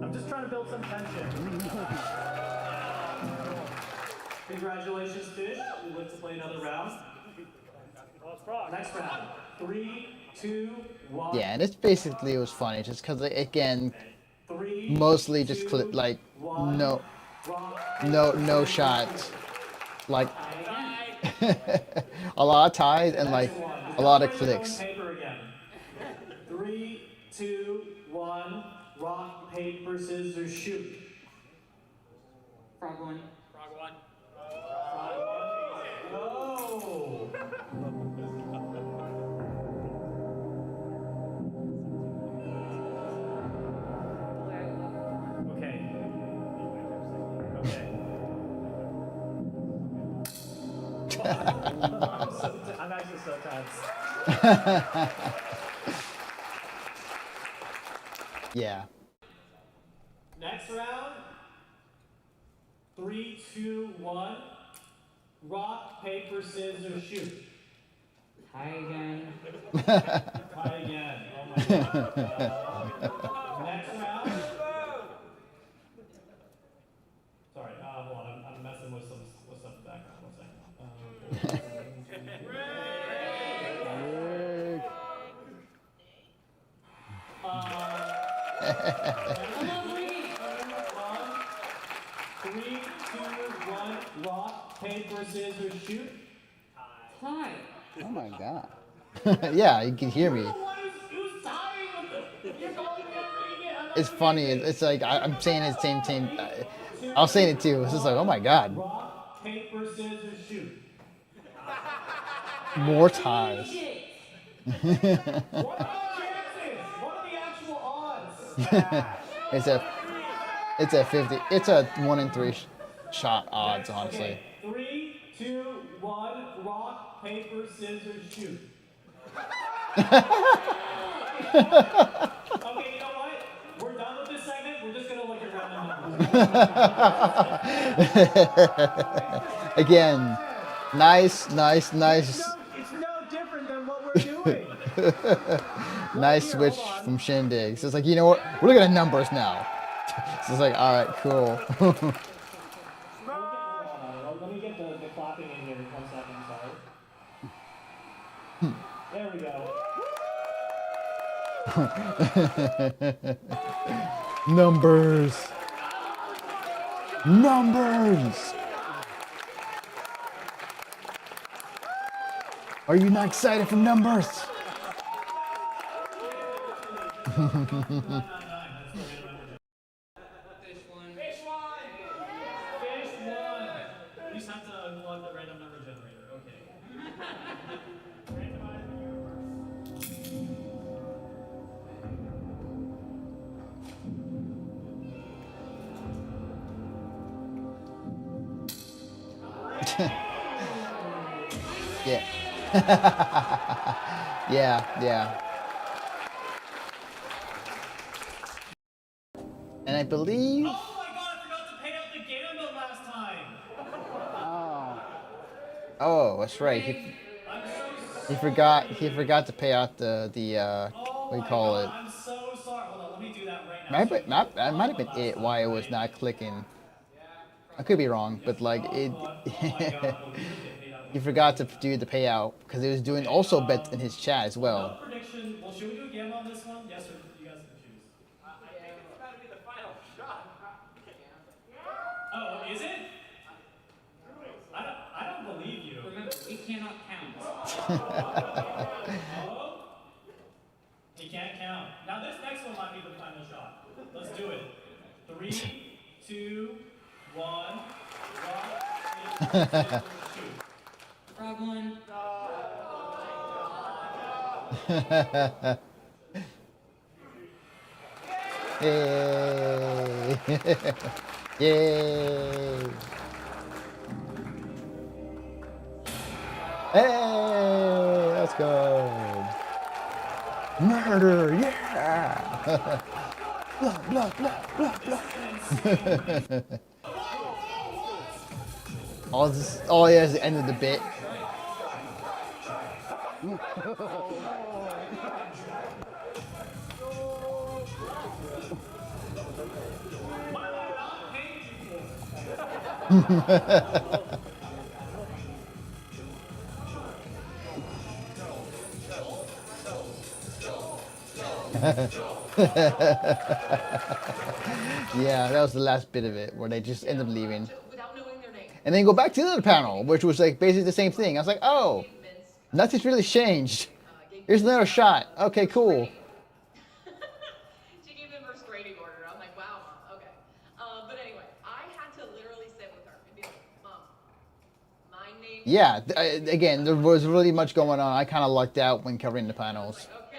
I'm just trying to build some tension. Congratulations, Fish. We look to play another round. Next round. 3, 2, 1. Yeah, and this basically was funny just because, again, 3, mostly just like no shots, like a lot of ties and like a lot of clicks. Paper again. 3, 2, 1. Rock, paper, scissors, shoot. Frog one. Frog one. No. Okay. I'm actually so tense. Yeah. Next round. 3, 2, 1. Rock, paper, scissors, shoot. Tie again. Try again. Oh my god. Next round. Sorry, hold on. I'm messing with some background. 1 second. Three, 2, 1. Rock, paper, scissors, shoot. Tie. Oh my god. Yeah, you can hear me. Who's tying with the? You're calling me it's funny. It's like I'm saying it same thing. I was saying it too. It's just like, oh my god, Rock, paper, scissors, shoot. more ties. What are the chances? What are the actual odds? It's a 50. It's a 1 in 3 shot odds, honestly. Okay, 3, 2, 1. Rock, paper, scissors, shoot. Okay, you know what? We're done with this segment. We're just gonna look at random numbers. Again, nice. It's no different than what we're doing. Nice switch from Shindig. So it's like, you know what? We're looking at numbers now. So it's like, all right, cool. Let me get the clapping in here. 1 second, sorry. There we go. Numbers. Are you not excited for numbers? Fish one. You just have to unlock the random number generator. Okay. Yeah. Yeah. And I believe. Oh my god, I forgot to pay out the gamble last time. Oh, that's right. I'm so He forgot to pay out the what do you call it? I'm so sorry. Hold on, let me do that right now. That might have been it. Why it was not clicking. I could be wrong, but like it. He forgot to do the payout because he was doing also bets in his chat as well. Prediction. Well, should we do a gamble on this one? Yes, or you guys can choose. I think it's got to be the final shot. Oh, is it? I don't believe you. Remember, we cannot count. Oh? He can't count. Now this next one might be the final shot. Let's do it. 3, 2, 1. Rock, paper, scissors, shoot. Frog one. Yay! Yay! Hey, let's go! Murder, yeah! Blah. All he has the end of the bit. Yeah, that was the last bit of it where they just end up leaving. Without knowing their name. And then go back to the other panel, which was like basically the same thing. I was like, oh, nothing's really changed. Here's another shot. Okay, cool. She gave the first grading order. I'm like, wow, Mom, okay. But anyway, I had to literally sit with her and be like, Mom, my name. Yeah, again, there was really much going on. I kind of lucked out when covering the panels. Okay.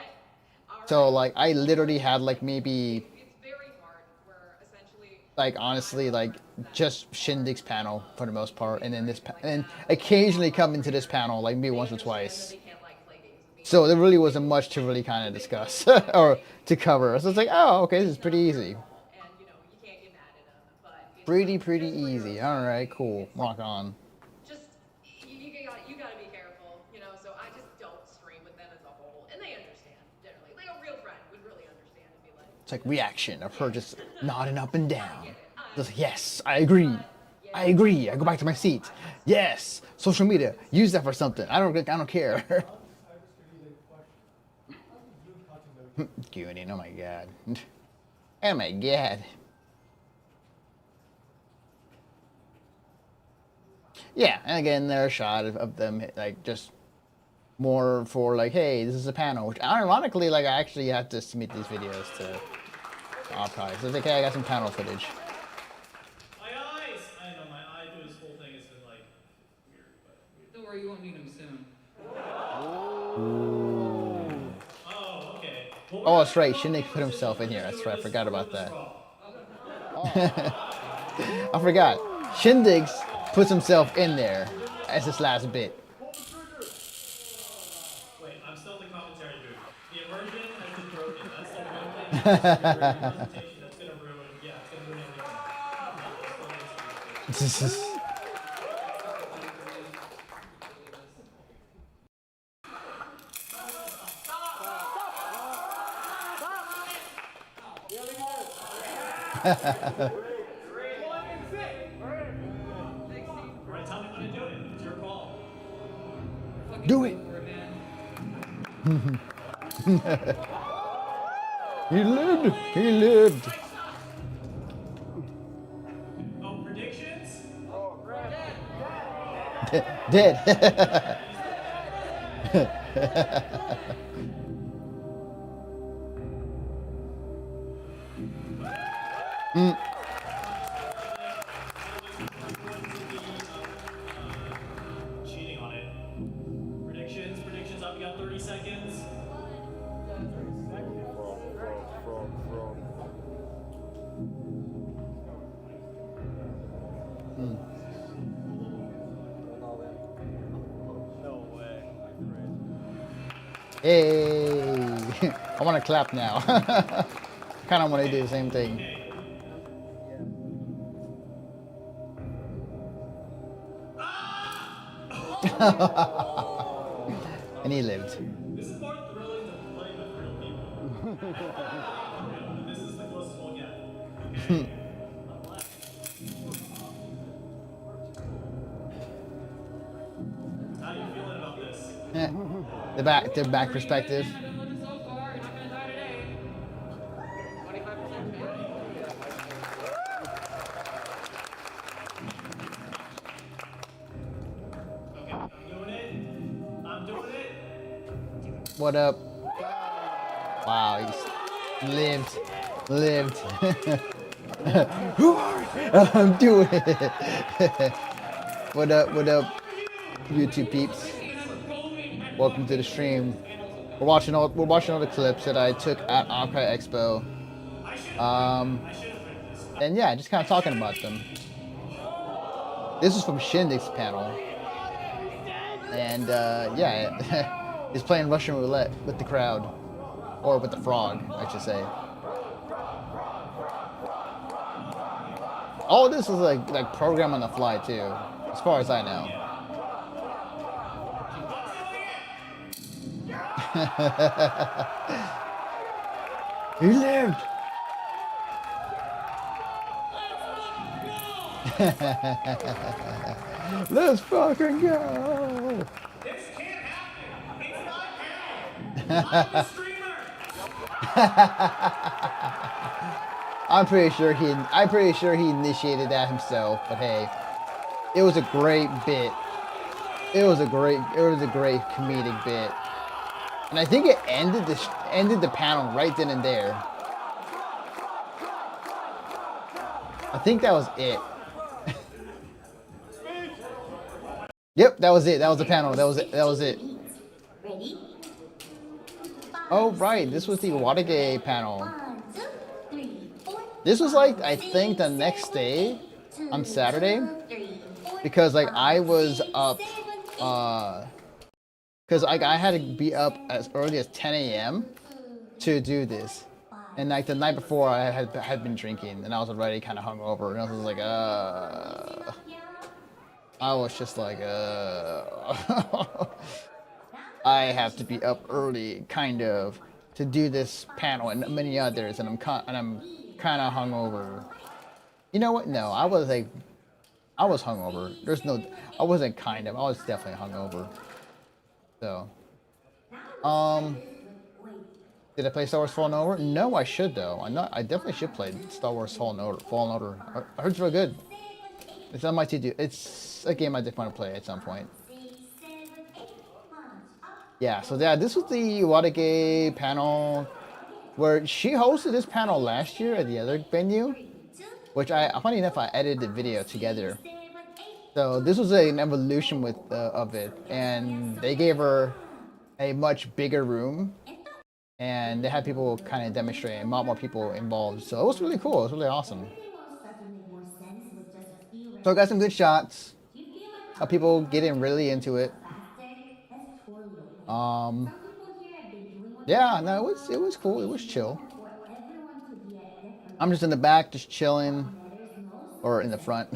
All right. So like, I literally had like maybe, It's very hard. Where essentially. like honestly, like just Shindig's panel for the most part, and then this, and then occasionally come into this panel like maybe once or twice. They can't like play games with me. So there really wasn't much to really kind of discuss or to cover. So it's like, oh, okay, this is pretty easy. And you know, you can't get mad at them. But it's Pretty just where easy. you're- All right, cool. Rock on. Just you gotta be careful, you know. So I just don't stream with them as a whole, and they understand generally. Like a real friend would really understand and be like, It's like reaction of her just nodding up and down. Just like, yes, I agree. I go back to my seat. Yes, social media. Use that for something. I don't care. Gooning. Oh my god. Oh my god. Yeah, and again, there's a shot of them like just more for like, hey, this is a panel. Which ironically, like I actually had to submit these videos to Offkai. So it's like, hey, I got some panel footage. My eyes! I know my eye through this whole thing has been like weird, but Don't worry, you won't need them soon. oh, okay. Well, Oh, that's right. Shindig put himself in here. That's right. I forgot about that. I forgot. Shindig puts himself in there as his last bit. Wait, I'm still in the commentary booth. The immersion has been broken. That's the one thing that's gonna ruin your presentation. That's gonna ruin. Yeah, it's gonna ruin everything. Alright, tell me when to do it. It's your call. Do it. He lived. He lived. Oh, predictions? Dead. Cheating on it. Predictions up. You got 30 seconds. Hey. I want to clap now. Kind of want to do the same thing. And he lived. This is more thrilling than playing with real people. This is the closest we'll get. Okay. How are you feeling about this? The back perspective. I've been looking so far. You're not gonna die today. 25% Okay, I'm doing it. I'm doing it. What up? Wow, he's lived. Who are you? I'm doing it. What up, YouTube peeps? Welcome to the stream. We're watching all the clips that I took at Offkai Expo. And yeah, just kind of talking about them. This is from Shindig's panel. And yeah, he's playing Russian roulette with the crowd. Or with the frog, I should say. All this is like program on the fly too, as far as I know. He lived. Let's fucking go. This can't happen. It's my panel. I'm the streamer. I'm pretty sure he initiated that himself, but hey, it was a great bit. It was a great comedic bit. And I think it ended the panel right then and there. I think that was it. Yep, that was it. That was the panel. That was it. Oh right, this was the Watergate panel. This was like, I think, the next day on Saturday, because like I was up, because like I had to be up as early as 10 a.m. to do this, and like the night before I had been drinking, and I was already kind of hungover, and I was like, I was just like, I have to be up early, kind of, to do this panel and many others, and I'm kind of hungover. You know what? No, I was hungover. I wasn't kind of. I was definitely hungover. So, did I play Star Wars Fallen Order? No, I should though. I definitely should play Star Wars Fallen Order. I heard it's real good. It's on my to-do. It's a game I definitely want to play at some point. Yeah, so yeah, this was the Watergate panel where she hosted this panel last year at the other venue, which funny enough, I edited the video together. So this was an evolution with of it, and they gave her a much bigger room, and they had people kind of demonstrating, a lot more people involved. So it was really cool. It was really awesome. So I got some good shots of people getting really into it. Yeah, no, it was cool. It was chill. I'm just in the back, just chilling, or in the front,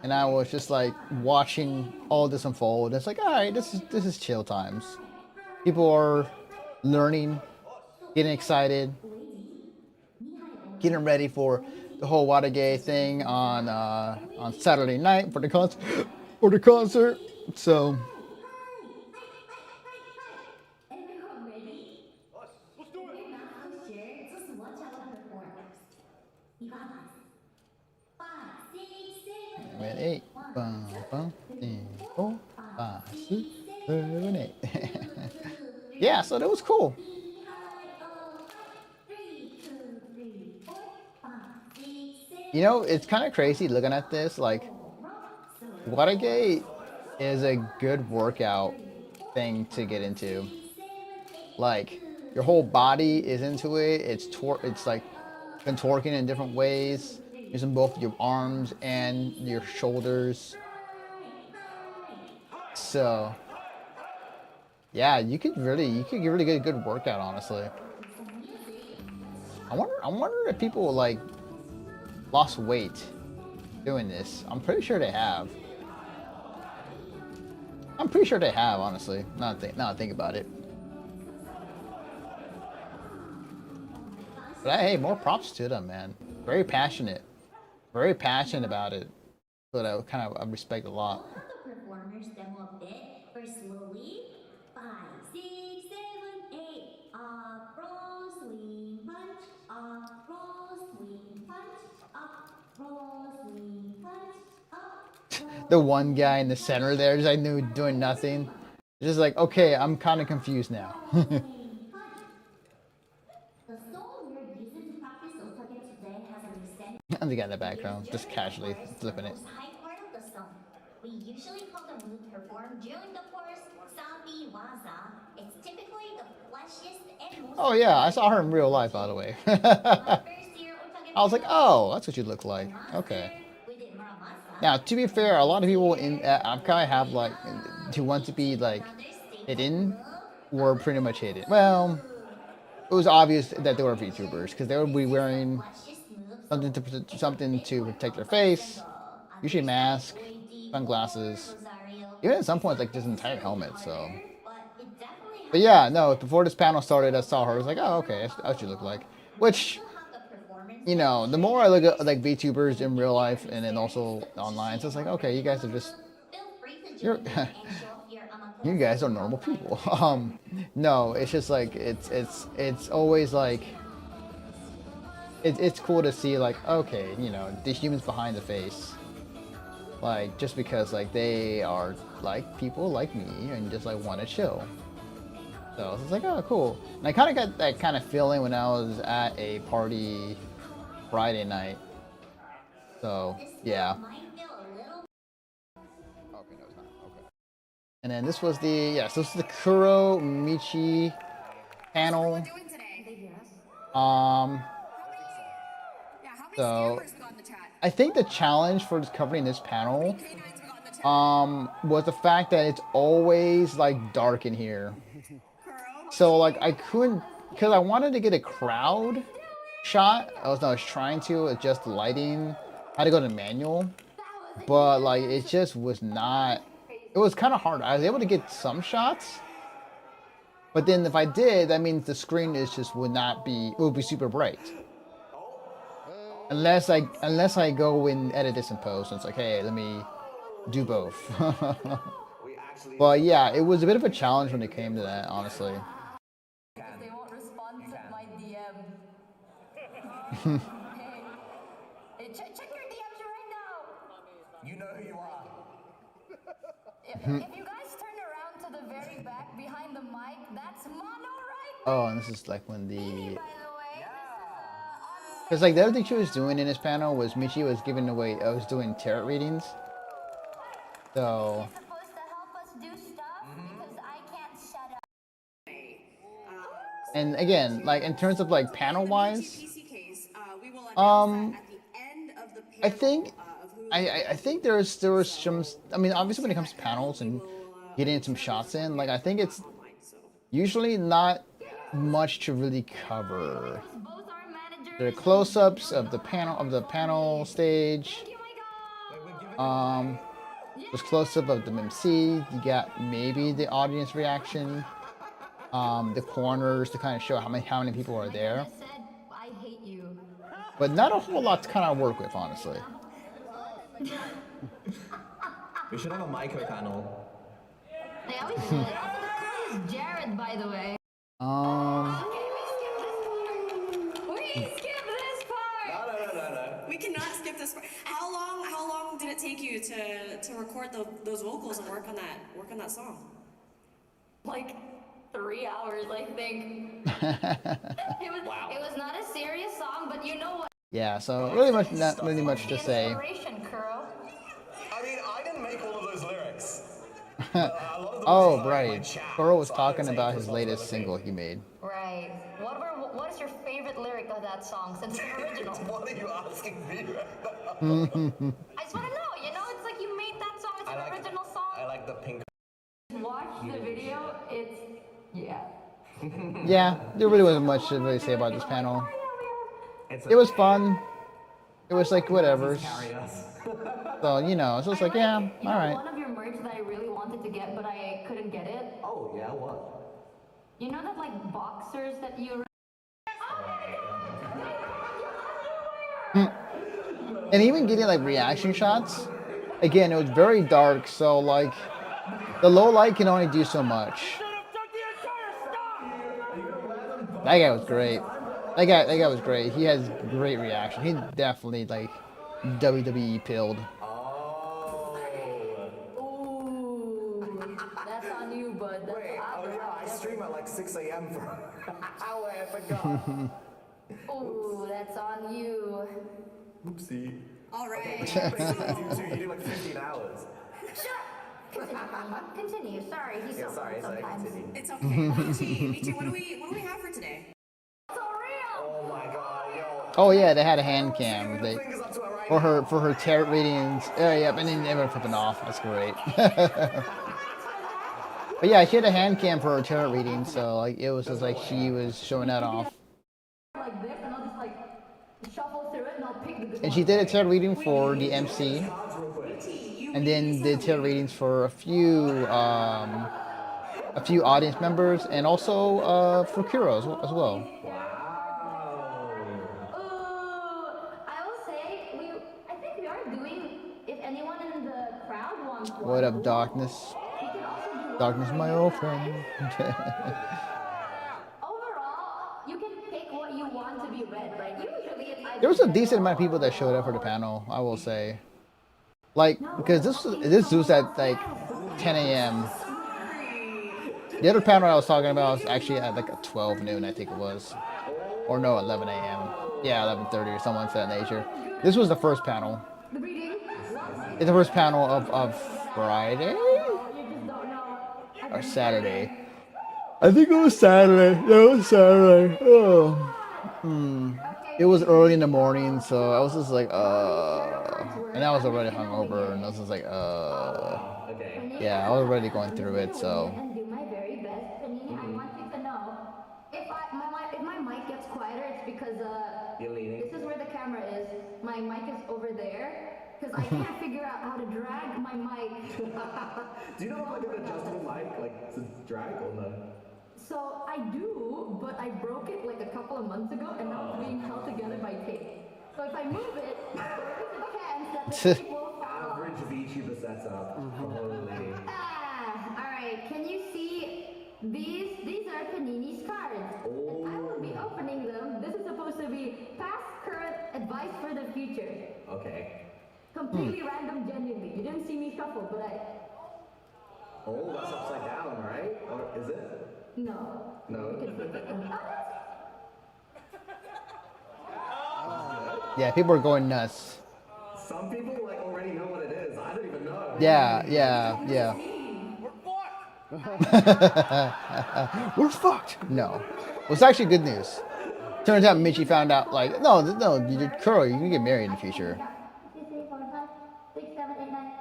and I was just like watching all this unfold. It's like, all right, this is chill times. People are learning, getting excited, getting ready for the whole Watergate thing on Saturday night for the concert. For the concert. So Everyone ready? Let's do it. If you're not so sure, just watch our performers. You got this. 5, 6, 7, 8. 8, 5, 5, 4, 5, 6, 7, 8. Yeah, so that was cool. You know, it's kind of crazy looking at this. Like, Watergate is a good workout thing to get into. Like, your whole body is into it. It's like contorting in different ways, using both your arms and your shoulders. So, yeah, you could really get a good workout, honestly. I wonder if people like lost weight doing this. I'm pretty sure they have. Honestly. Now I think about it. But hey, more props to them, man. Very passionate about it. So that I respect a lot. Let the performers demo a bit first slowly. 5, 6, 7, 8. Up, roll, swing, punch. Up, roll, swing, punch. Up, roll, swing, punch. Up. The one guy in the center there, just I knew doing nothing. Just like, okay, I'm kind of confused now. The song we're using to practice Offkai today has an extended. And the guy in the background, just casually flipping it. Most high part of the song. We usually call the move performed during the chorus Sabi Waza. It's typically the flashiest and most. Oh yeah, I saw her in real life, by the way. I was like, oh, that's what you look like. Okay. Now, to be fair, a lot of people in Offkai have like, who want to be like hidden, were pretty much hidden. Well, it was obvious that they were VTubers because they would be wearing something to protect their face, usually mask, sunglasses, even at some points like just an entire helmet. So, but yeah, no. Before this panel started, I saw her. I was like, oh, okay, that's what you look like. Which, you know, the more I look at like VTubers in real life and then also online, so it's like, okay, you guys are just you guys are normal people. No, it's just like it's always like it's cool to see like, okay, you know, the humans behind the face, like just because like they are like people like me and just like want to chill. So it's like, oh, cool. And I kind of got that kind of feeling when I was at a party Friday night. So yeah. Okay, no, it's not. Okay. And then this was this is the Kuro Michi panel. So I think the challenge for covering this panel was the fact that it's always like dark in here. So like I couldn't, because I wanted to get a crowd shot. I was trying to adjust the lighting. I had to go to manual, but like it just was not. It was kind of hard. I was able to get some shots, but then if I did, that means the screen it would be super bright. Unless I go and edit this in post, and it's like, hey, let me do both. But yeah, it was a bit of a challenge when it came to that, honestly. They won't respond to my DM. Hey, check your DMs right now. You know who you are. If you guys turn around to the very back behind the mic, that's Mono right Oh, and this is like when the By the way, because like the other thing she was doing in this panel was Michi was giving away. I was doing tarot readings. So this is supposed to help us do stuff because I can't shut up. and again, like in terms of like panel wise, PC case, we will announce um, that at the end of the panel, I think of who I think there was some. I mean, obviously when it comes to panels and getting some shots in, like I think it's online. So usually not much to really cover. Both our managers. The close-ups of the panel stage. Thank you, my God. There's close-up of the MC. You got maybe the audience reaction. The corners to kind of show how many people are there. I said I hate you. But not a whole lot to kind of work with, honestly. We should have a micro panel. They always do it. Also, the crew is Jared, by the way. Okay, we skip this part. we cannot skip this part. How long did it take you to record those vocals and work on that song? Like 3 hours, I think. It was not a serious song, but you know what? Yeah, so really much not really much to say. Inspiration, Kuro. I mean, I didn't make all of those lyrics. Oh, right. Kuro was talking about his latest single he made. Right. What is your favorite lyric of that song since the original? What are you asking me right now? I just want to know. You know, it's like you made that song. It's an original song. I like the pink. Watch the video. It's Yeah, there really wasn't much to really say about this panel. It was fun. It was like whatever. So you know, it's just like yeah, all right. One of your merch that I really wanted to get, but I couldn't get it. Oh, yeah, what? You know that like boxers that you. And even getting like reaction shots. Again, it was very dark, so like the low light can only do so much. That guy was great. That guy was great. He has great reaction. He definitely like WWE pilled. Ooh, that's on you, bud. That's Wait, oh yeah, I stream at like 6 a.m. for an hour, I forgot. Ooh, that's on you. Oopsie. All right. You do like 15 hours. Continue. Sorry, he's so Sorry, sometimes. continue. It's okay. Michi, what do we have for today? So real. Oh my god, yo. Oh yeah, they had a hand cam. They Fingers up to it right for her tarot readings. Yep, and then they were flipping off. That's great. But yeah, she had a hand cam for her tarot reading, so like it was just like she was showing that off. Like this, and I'll just like shuffle through it, and I'll pick the good And she did a tarot reading for the MC, and then did tarot readings for a few audience members, and also for Kuro as well. I will say, I think we are doing, if anyone in the crowd wants one. What up, darkness? We can also do Darkness, my old friend. Overall, you can pick what you want to be read, right? Usually it's either There was a decent amount of people that showed up for the panel, I will say. Like, because this was at like 10 a.m. The other panel I was talking about was actually at like 12 noon, I think it was. Or no, 11 a.m. Yeah, 11:30 or something of that nature. This was the first panel. the reading. It's the first panel of Friday? You just don't know. Or Saturday. I think it was Saturday. Yeah, it was Saturday. Oh. It was early in the morning, so I was just like, and I was already hungover, and I was just like, yeah, I was already going through it, so. And do my very best. Panini, I want you to know, if my mic gets quieter, it's because this is where the camera is. My mic is over there. Because I can't figure out how to drag my mic. Do you know like an adjustable mic, like to drag or no? So I do, but I broke it like a couple of months ago, and now it's being held together by tape. So if I move it, there is a chance that the tape will fall off. Average VTuber setup. Holy. Alright, can you see these are Panini's cards. And I will be opening them. This is supposed to be past, current, advice for the future. Okay. Completely random, genuinely. You didn't see me shuffle, but Oh, that's upside down, right? Or is it? No. No. We can flip it. Yeah, people are going nuts. Some people like already know what it is. I don't even know. Yeah, yeah, yeah. We're fucked. No, well, it's actually good news. Turns out Michi found out like no, you did Kuro. You can get married in the future. 2, 3, 4, 5, 6, 7, 8, 9,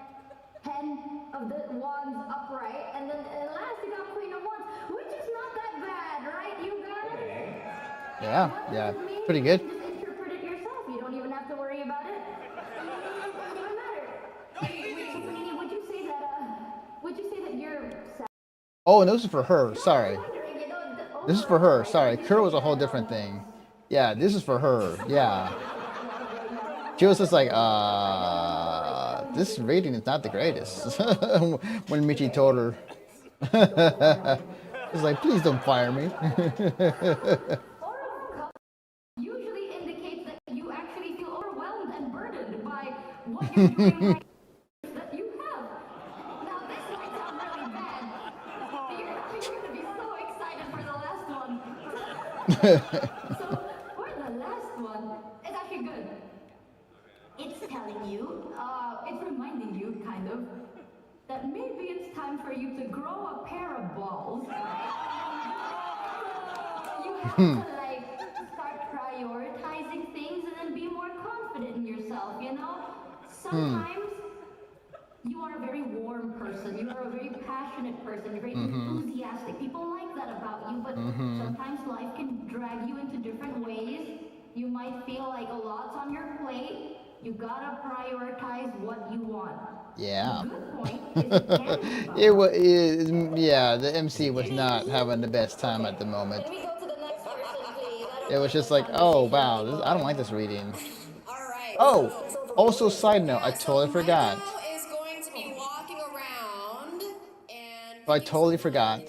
10 of the wands upright, and then last you got Queen of Wands, which is not that bad, right, you guys? Yeah, What yeah, does it mean? pretty You good. can just interpret it yourself. You don't even have to worry about it. It doesn't even matter. So, Panini, would you say that you're sad? Oh, and this is for her. Sorry, Wondering, you know, this is for her. overall, Sorry, right? Kuro was a whole different thing. Yeah, this is for her. Yeah, she was just like, this rating is not the greatest. When Michi told her, she's like, please don't fire me. Usually indicates that you actually feel overwhelmed and burdened by what you're doing right that you have. Now this might sound really bad. You're gonna be so excited for the last one. So for the last one, it's actually good. It's telling you, it's reminding you kind of that maybe it's time for you to grow a pair of balls. You have to like start prioritizing things and then be more confident in yourself, you know? Sometimes you are a very warm person, you are a very passionate person, you're very enthusiastic. People like that about you, but sometimes life can drag you into different ways. You might feel like a lot's on your plate. You gotta prioritize what you want. Yeah. The good point is it can be It was, yeah, the MC was not having the best time at the moment. Can we go to the next person, please? I don't It was just like, oh wow, I don't like this reading. All right. Oh, also side note, I totally forgot. Michael is going to be walking around and I totally forgot.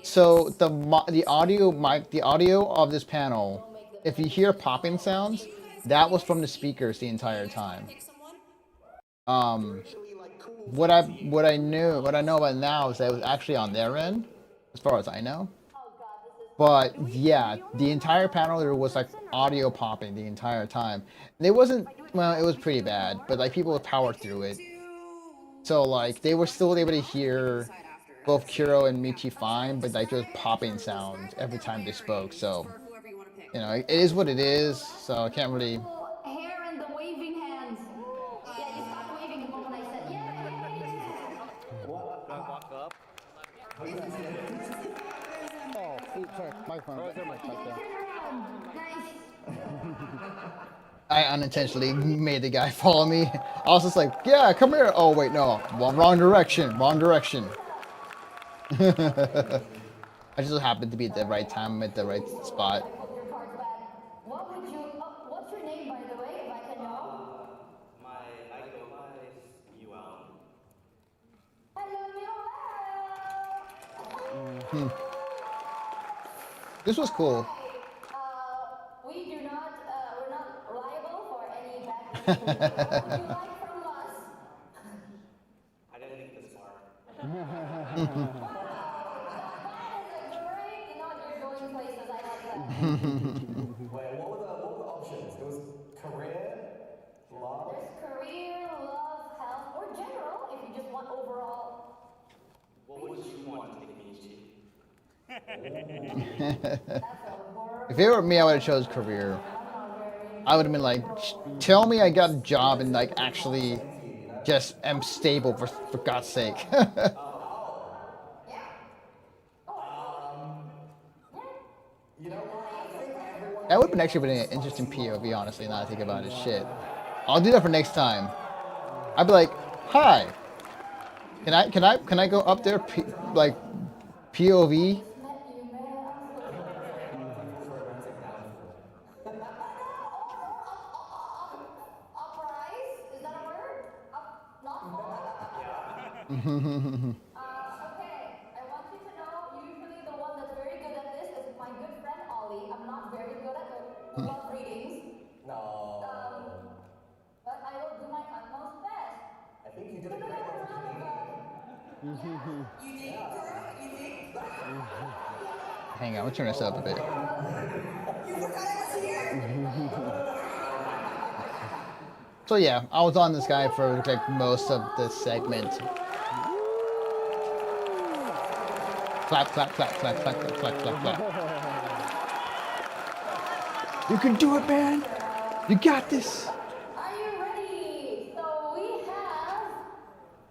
So the audio mic, the audio of this panel, if you hear popping sounds, that was from the speakers the entire time. What I know about now is that it was actually on their end, as far as I know. But yeah, the entire panel there was like audio popping the entire time. And it wasn't, well, it was pretty bad, but like people powered through it. So like they were still able to hear both Kuro and Michi fine, but like there was popping sounds every time they spoke. So you know, it is what it is. So I can't really. Hair and the waving hands. Yeah, you stopped waving the moment I said, yeah. Oh, sorry, microphone. Nice. I unintentionally made the guy follow me. I was just like, yeah, come here. Oh wait, no, wrong direction. Wrong direction. I just happened to be at the right time at the right spot. What's your name, by the way, if I can know? I go by UL. Hello, This was cool. we do not, we're not liable for any bad behavior. What would you like from us? I didn't think this far. That is a great, you know, you're going places, I like that. Wait, what were the options? It was career, love. There's career, love, health, or general, if you just want overall. What would you want to take me to? If it were me, I would have chose career. I would have been like, tell me I got a job and like actually just am stable for God's sake. That would have been actually been an interesting POV, honestly, now that I think about it. Shit. I'll do that for next time. I'd be like, hi. Can I go up there like POV? Uprise? Is that a word? Okay, I want you to know, usually the one that's very good at this is my good friend Ollie. I'm not very good at the love readings. No. But I will do my utmost best. I think you did a great one for me. You think, girl? You think? Hang on, I'll turn this up a bit. So yeah, I was on this guy for like most of this segment. Clap, clap, clap, clap, clap, clap, clap, clap, clap. You can do it, man. You got this. Are you ready? So we have.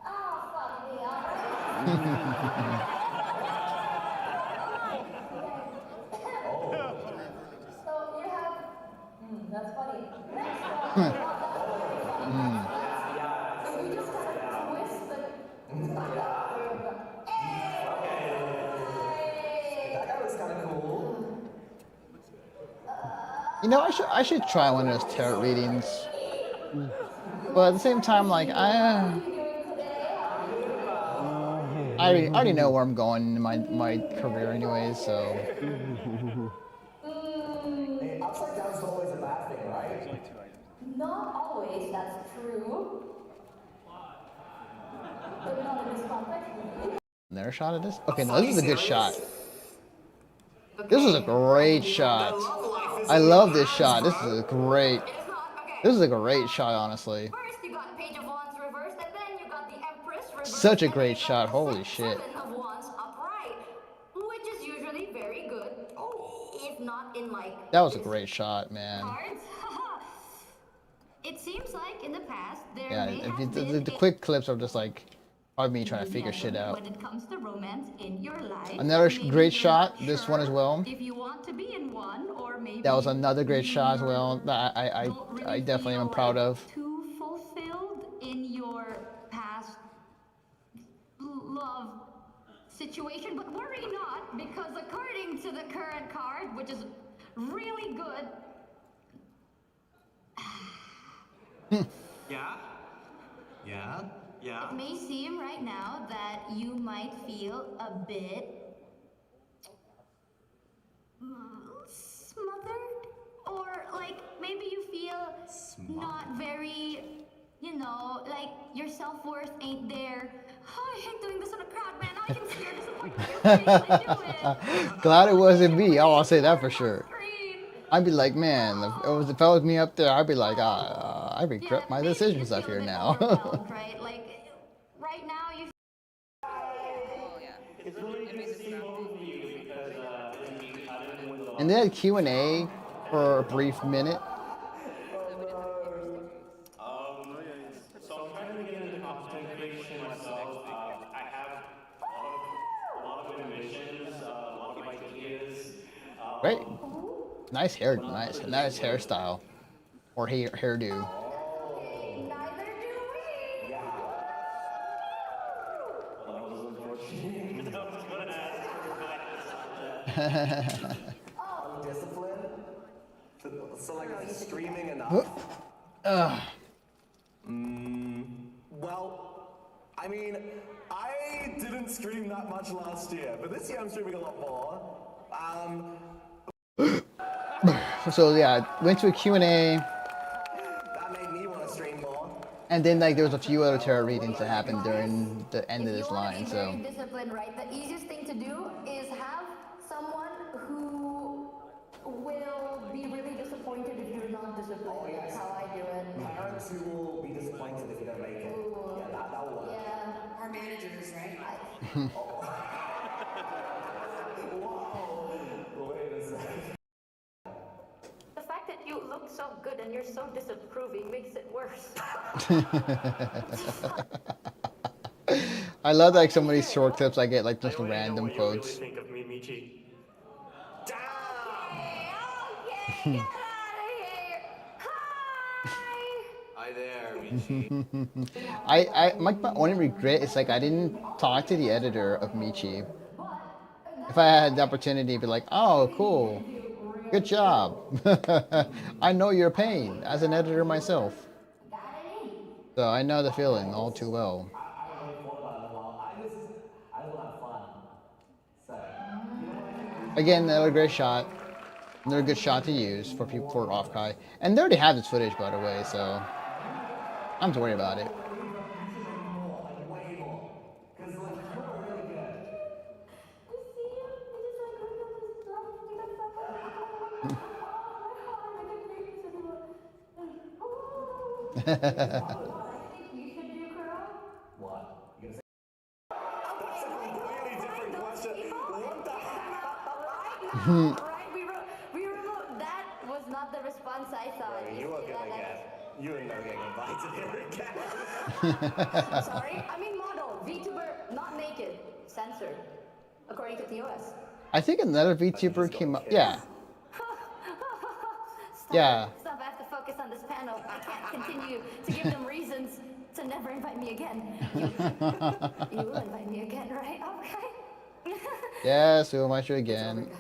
Oh, fuck me, alright. So you have. That's funny. Next one. So we just kind of twist the. That guy was kind of cool. You know, I should try one of those tarot readings. But at the same time, like I already know where I'm going in my career anyways, so. Hey, upside down's always a bad thing, right? Not always, that's true. But not in this context. Another shot of this? Okay, no, this is a good shot. This is a great shot. I love this shot. This is a great. This is a great shot, honestly. First, you got Page of Wands reversed, and then you got the Empress reversed. Such a great shot. Holy shit. Seven of Wands upright, which is usually very good, if not in like. That was a great shot, man. Cards. It seems like in the past there Yeah, may if have you, been the quick clips are just like of me trying to figure shit out. when it comes to romance in your life. Another maybe great you're shot. not This sure one as well. If you want to be in one, or maybe That was another great shot as well. That I definitely am proud of. Too fulfilled in your past love situation, but worry not, because according to the current card, which is really good. Yeah? Yeah? Yeah? It may seem right now that you might feel a bit smothered, or like maybe you feel not very, you know, like your self-worth ain't there. Oh, I hate doing this in a crowd, man. I can see you're disappointed. You do it. Glad it wasn't me. I'll say that for sure. I'd be like, man, if it was me up there, I'd be like, I regret my decisions up here now. Right? Like, right now you. It's really good to see both of you because I didn't win the And they had Q&A for a brief minute. So I'm trying to get into content creation myself. I have a lot of ambitions, a lot of ideas. Great. Nice hairstyle. Or hairdo. Neither do we. Well, that was unfortunate. I was going to ask for Discipline? So like, is streaming enough? Well, I mean, I didn't stream that much last year, but this year I'm streaming a lot more. So yeah, went to a Q&A. That made me want to stream more. And then like there was a few other tarot readings that happened during the end of this line, so. If you want to be very disciplined, right? The easiest thing to do is have someone who will be really disappointed if you're not disciplined. Oh, yes. That's how I do it. Parents who will be disappointed if you don't make it. Yeah, that will work. Yeah. Our managers, right? Wait a second. The fact that you look so good and you're so disapproving makes it worse. I love like some of these short clips I get like just random what quotes. you really think of me, Michi. Okay, get out of here. Hi. Hi there, Michi. My only regret is like I didn't talk to the editor of Michi. If I had the opportunity to be like, oh cool, good job. I know your pain as an editor myself. So I know the feeling all too well. Again, another great shot. Another good shot to use for people for Offkai. And they already have this footage, by the way, so I don't have to worry about it. What? You gonna say? That's a completely different question. What the heck? Right? We wrote. That was not the response I thought. You were gonna get. You were never getting invited here again. Sorry? I mean model, VTuber, not naked, censored, according to TOS. I think another VTuber came up. Yeah. Yeah. Stop, I have to focus on this panel. I can't continue to give them reasons to never invite me again. You will invite me again, right? Okay. Yes, we'll invite you again.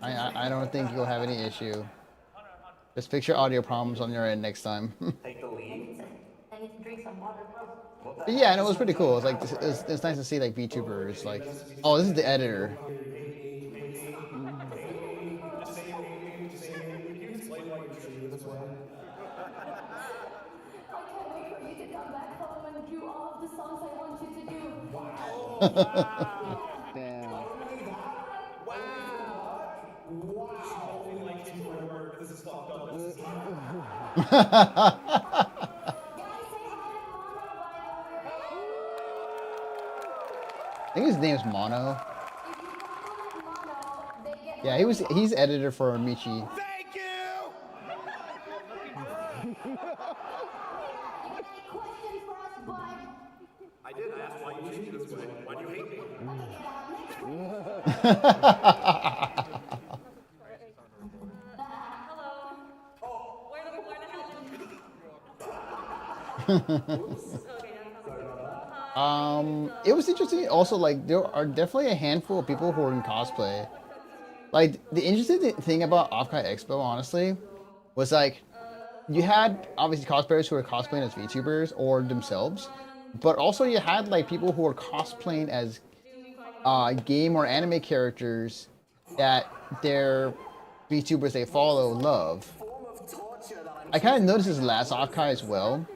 I don't think you'll have any issue. Just fix your audio problems on your end next time. Take the lead. I need to drink some water, bro. But yeah, and it was pretty cool. It's like it's nice to see like VTubers like, oh, this is the editor. I can't wait for you to come back home and do all of the songs I want you to do. Damn. I think his name's Mono. Yeah, he's editor for Michi. Thank you! I did ask why you treat me this way. Why do you hate me? Hello. Oh. Where the hell did you? It was interesting. Also, like there are definitely a handful of people who are in cosplay. Like the interesting thing about Offkai Expo, honestly, was like you had obviously cosplayers who were cosplaying as VTubers or themselves, but also you had like people who were cosplaying as game or anime characters that their VTubers they follow love. I kind of noticed this last Offkai as well,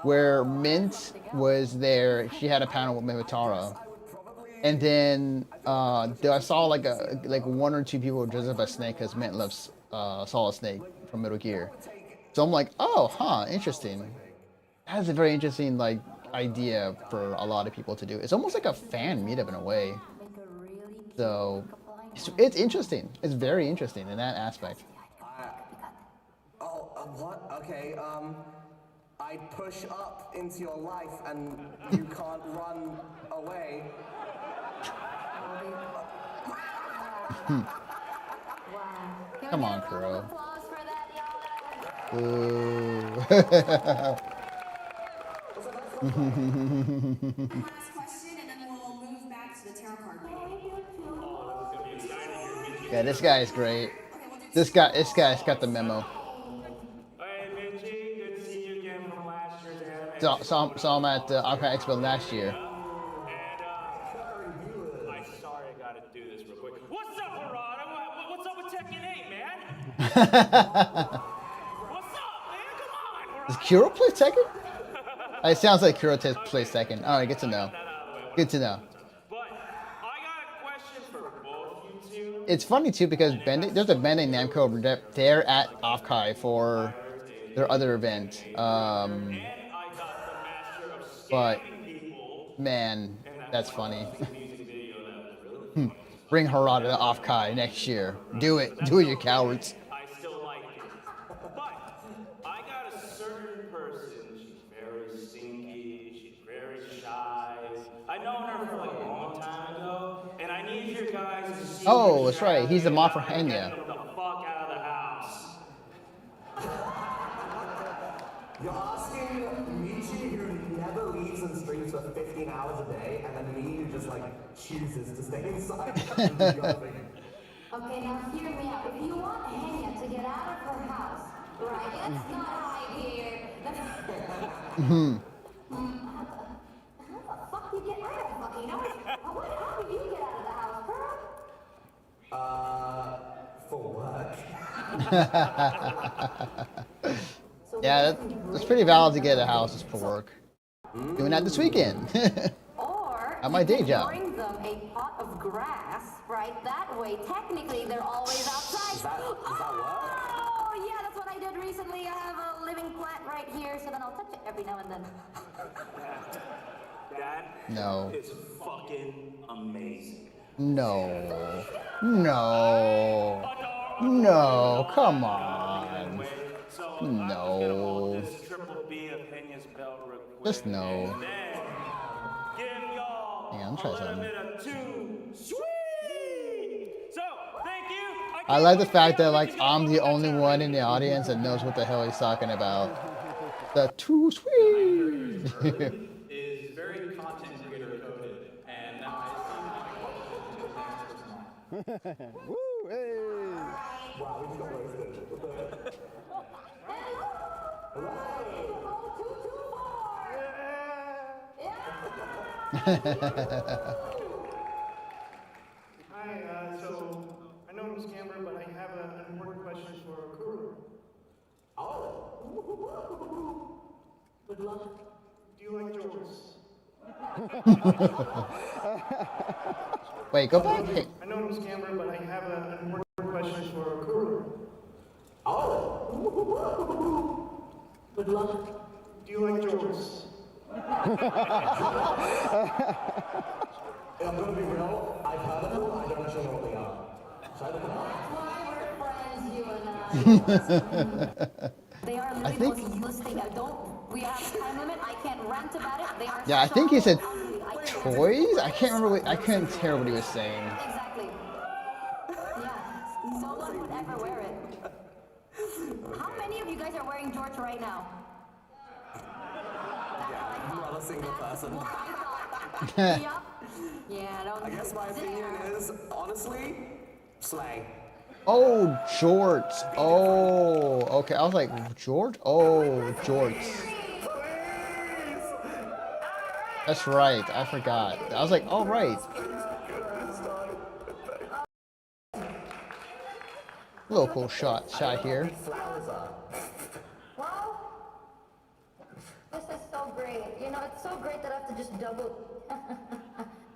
where Mint was there. She had a panel with Mehmetara. And then I saw like one or two people dressed up as Snake because Mint loves Solid Snake from Metal Gear. So I'm like, oh, huh, interesting. That's a very interesting like idea for a lot of people to do. It's almost like a fan meetup in a way. So it's interesting. It's very interesting in that aspect. What? Okay, I push up into your life and you can't run away. Come on, Kuro. Ooh. Last question, and then we'll move back to the tarot card reading. Yeah, this guy is great. This guy's got the memo. Hey, Minji, good to see you again from last year's anime. Saw him at the Offkai Expo last year. And, I'm sorry I gotta do this real quick. What's up, Harada? What's up with Tekken 8, man? What's up, man? Come on, Does Kuro play Tekken? It sounds like Kuro plays Tekken. Alright, good to know. Good to know. But I got a question for both you two. It's funny too because there's a Bandai Namco rep there at Offkai for their other event. But man, that's funny. Bring Harada to Offkai next year. Do it, you cowards. I still like it. But I got a certain person. She's very stinky. She's very shy. I known her for like a long time ago, and I need you guys to see. Oh, that's right. He's the mod for Hanya. Get them the fuck out of the house. You're asking Michi, who never leaves and streams for 15 hours a day, and then me, who just like chooses to stay inside. Okay, now hear me out. If you want Hanya to get out of her house, right? Let's not hide here. How the fuck do you get out of fucking house? How do you get out of the house, girl? For work. Yeah, it's pretty valid to get a house just for work. Doing that this weekend. Or at my day job. bring them a pot of grass pass right that way. Technically, they're always outside. Does that work? Oh, yeah, that's what I did recently. I have a living plant right here, so then I'll touch it every now and then. That No. is fucking amazing. No. No. No. Come on. So No. this triple B opinions belt real quick. Just no. And then give y'all Hang on, a try little something. bit of too sweet. So thank you. I like the fact that like I'm the only one in the audience that knows what the hell he's talking about. The too sweet. Is very content creator coded, and now I Woo! Hey! Wow, we just got roasted. Hi, so I know I'm a scammer, but I have an important question for Kuru. Oh. Good luck. Do you like George? Wait, go back. Hey. I know I'm a scammer, but I have an important question for Kuru. Oh. Good luck. Do you like George? I'm gonna be real, I've heard of them, I don't actually know what they are. Should I look them up? That's why we're friends, you and I. They are literally think- the most useless thing. We have time limit. I can't rant about it. They are Yeah, I think he said ugly. I can't- toys? I can't remember what, I couldn't hear what he was saying. Exactly. Yeah, no one would ever wear it. How many of you guys are wearing George right now? I'm not a single person. Yep. Yeah, don't. I guess my opinion is, honestly, slay. Oh, jorts. Oh, okay. I was like, George? Oh, jorts. That's right. I forgot. I was like, all right. Little cool shot here. Well, this is so great. You know, it's so great that I have to just double.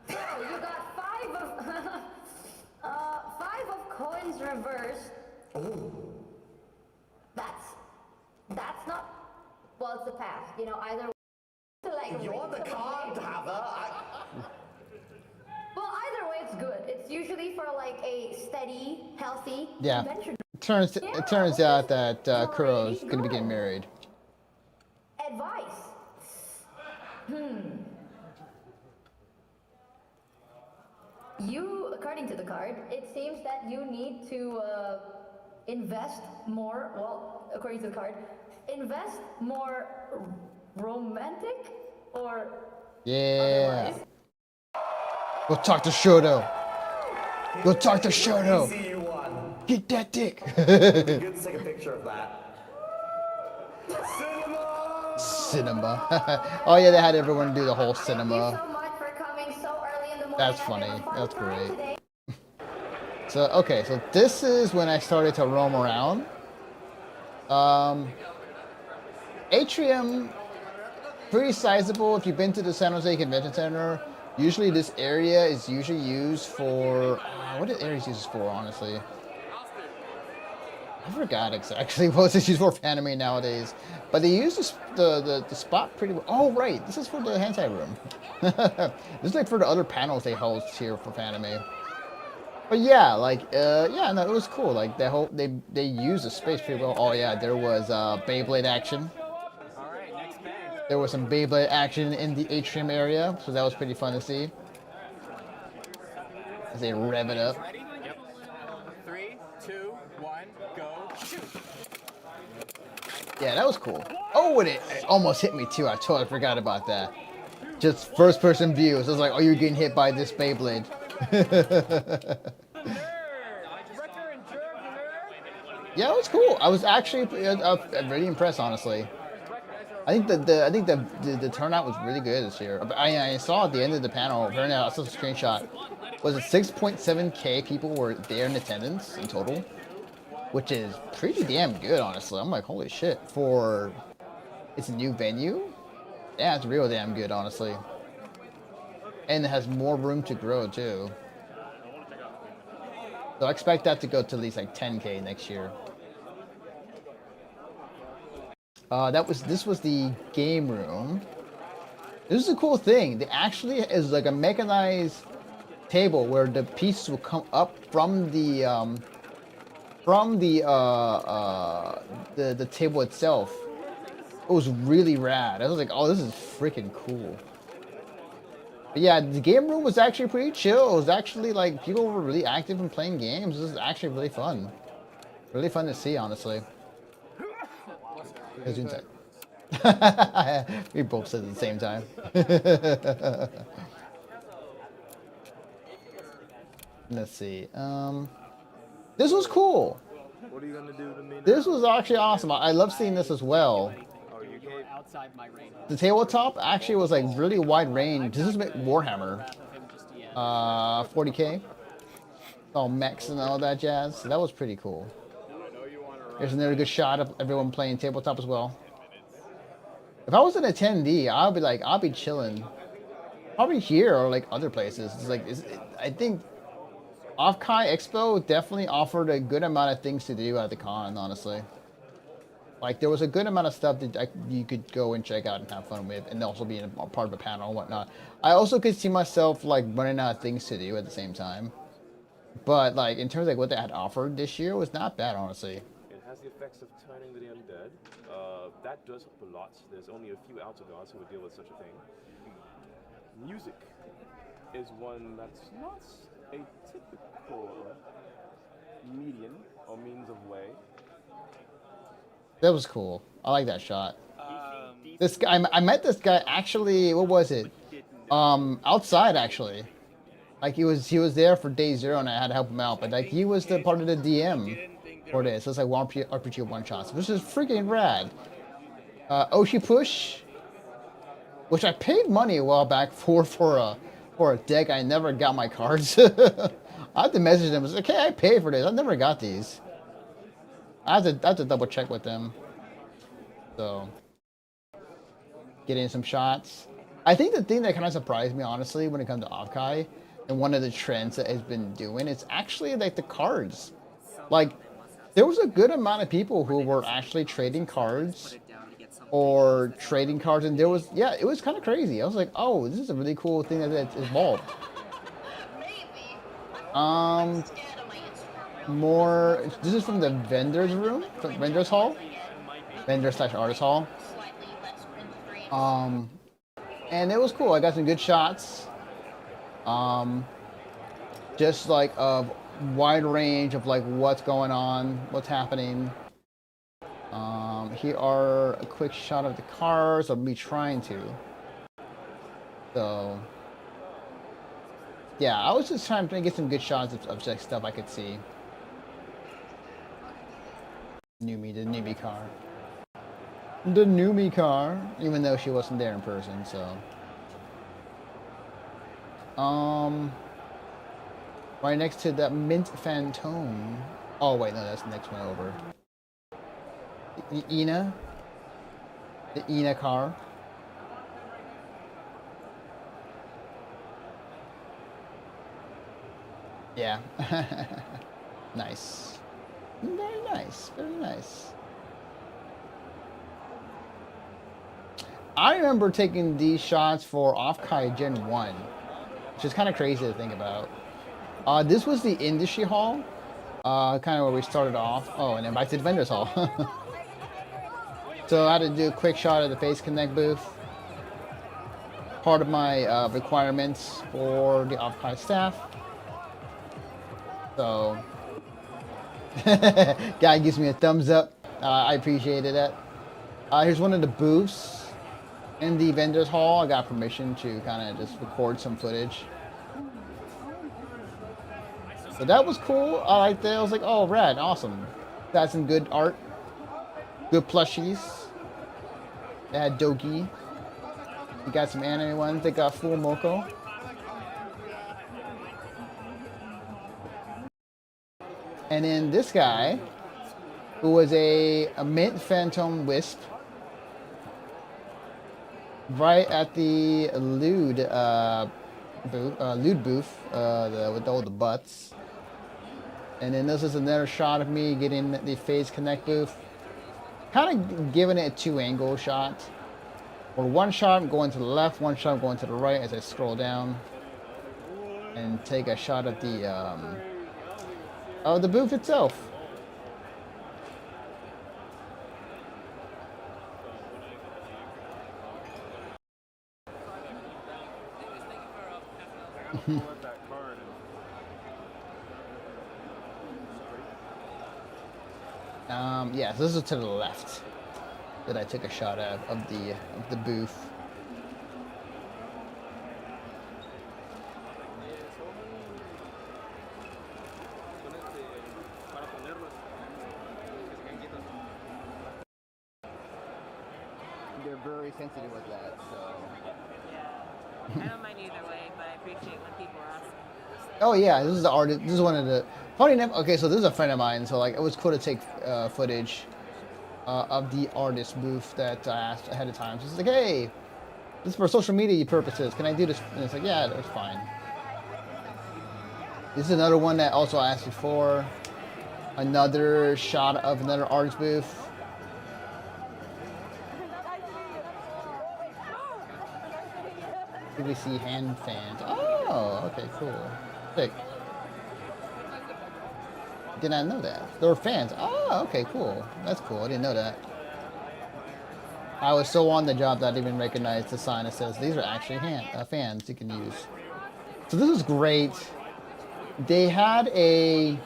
So you got five of coins reversed. That's not. Well, it's a pass. You know, either. Like You're the card haver. Well, either way, it's good. It's usually for like a steady, healthy Yeah. adventure. It turns out that Kuro's gonna be getting married. Advice. You, according to the card, it seems that you need to invest more. Well, according to the card, invest more romantic or Yeah. otherwise. Go talk to Shoto. Go talk to Shoto. Easy you won. Get that dick. Good to take a picture of that. Cinema. Oh yeah, they had everyone do the whole Thank you cinema. so much for coming so early in the morning. That's after funny. a fun That's time great. today. So okay, so this is when I started to roam around. Atrium, pretty sizable. If you've been to the San Jose Convention Center, usually this area is usually used for what is areas used for? Honestly, I forgot exactly what it's used for anime nowadays. But they use the spot pretty well. Oh right, this is for the hentai room. This is like for the other panels they host here for anime. But yeah, like yeah, no, it was cool. Like they used the space pretty well. Oh yeah, there was Beyblade action. There was some Beyblade action in the atrium area, so that was pretty fun to see. As they rev it up. Ready? Yep. 3, 2, 1, go, shoot! Yeah, that was cool. Oh, and it almost hit me too. I totally forgot about that. Just first person view. So I was like, oh, you're getting hit by this Beyblade. Yeah, it was cool. I was actually really impressed, honestly. I think the turnout was really good this year. I saw at the end of the panel, I saw the screenshot. Was it 6.7K people were there in attendance in total? Which is pretty damn good, honestly. I'm like, holy shit. For it's a new venue? Yeah, it's real damn good, honestly. And it has more room to grow, too. So I expect that to go to at least like 10K next year. This was the game room. This is a cool thing. They actually is like a mechanized table where the pieces will come up from the table itself. It was really rad. I was like, oh, this is freaking cool. But yeah, the game room was actually pretty chill. It was actually like people were really active in playing games. This is actually really fun. Really fun to see, honestly. We both said at the same time. Let's see. This was cool. What are you gonna do to me now? This was actually awesome. I love seeing this as well. The tabletop actually was like really wide range. This is Warhammer. 40K. All mechs and all that jazz. So that was pretty cool. Here's another good shot of everyone playing tabletop as well. If I was an attendee, I'll be chilling. Probably here or like other places. It's like I think Offkai Expo definitely offered a good amount of things to do at the con, honestly. Like, there was a good amount of stuff that you could go and check out and have fun with, and also being a part of a panel and whatnot. I also could see myself, like, running out of things to do at the same time. But, like, in terms of like, what they had offered this year was not bad, honestly. It has the effects of turning the undead. That does help a lot. There's only a few outer gods who would deal with such a thing. Music is one that's not a typical median or means of way. That was cool. I like that shot. This guy, I met this guy actually. What was it? Outside actually. Like he was there for day 0, and I had to help him out. But like he was the part of the DM for this. So it's like RPG one shots, which is freaking rad. Oshi Push, which I paid money a while back for a deck. I never got my cards. I had to message them. I was like, hey, I paid for this. I never got these. I have to double check with them. So, getting some shots. I think the thing that kind of surprised me, honestly, when it comes to Offkai, and one of the trends that has been doing, it's actually like the cards. Like, there was a good amount of people who were actually trading cards, or trading cards, and there was, yeah, it was kind of crazy. I was like, oh, this is a really cool thing that's involved. More. This is from the vendors room, from vendors hall, vendor/artist hall. And it was cool. I got some good shots. Just like a wide range of like what's going on, what's happening. Here are a quick shot of the cars. I'll be trying to. So. Yeah, I was just trying to get some good shots of stuff I could see. The newbie car. The newbie car, even though she wasn't there in person, so. Right next to that Mint Phantom. Oh wait, no, that's the next one over. The Ina. The Ina car. Yeah. Nice. Very nice. Very nice. I remember taking these shots for Offkai Gen 1, which is kind of crazy to think about. This was the industry hall, kind of where we started off. Oh, and then back to the vendors hall. So I had to do a quick shot of the Face Connect booth. Part of my requirements for the Offkai staff. So, guy gives me a thumbs up. I appreciated that. Here's one of the booths in the vendors hall. I got permission to kind of just record some footage. So that was cool. I liked that. I was like, oh, rad, awesome. Got some good art, good plushies. They had Dogi. We got some anime ones. They got Full Moko. And then this guy, who was a Mint Phantom Wisp, right at the lewd booth, with all the butts. And then this is another shot of me getting the phase connect booth. Kind of giving it a 2-angle shot. Or one shot going to the left, one shot going to the right as I scroll down. And take a shot of the booth itself. Yeah, so this is to the left that I took a shot of the booth. They're very sensitive with that, so. Yeah. I don't mind either way, but I appreciate when people ask. Oh yeah, this is the artist. This is one of the funny enough. Okay, so this is a friend of mine. So like, it was cool to take footage of the artist booth that I asked ahead of time. So it's like, hey, this is for social media purposes. Can I do this? And it's like, yeah, that's fine. This is another one that also I asked before. Another shot of another artist booth. We see hand fans. Oh, okay, cool. Sick. Did not know that. There were fans. Oh, okay, cool. That's cool. I didn't know that. I was so on the job that I didn't even recognize the sign that says these are actually fans you can use. So this is great. They had a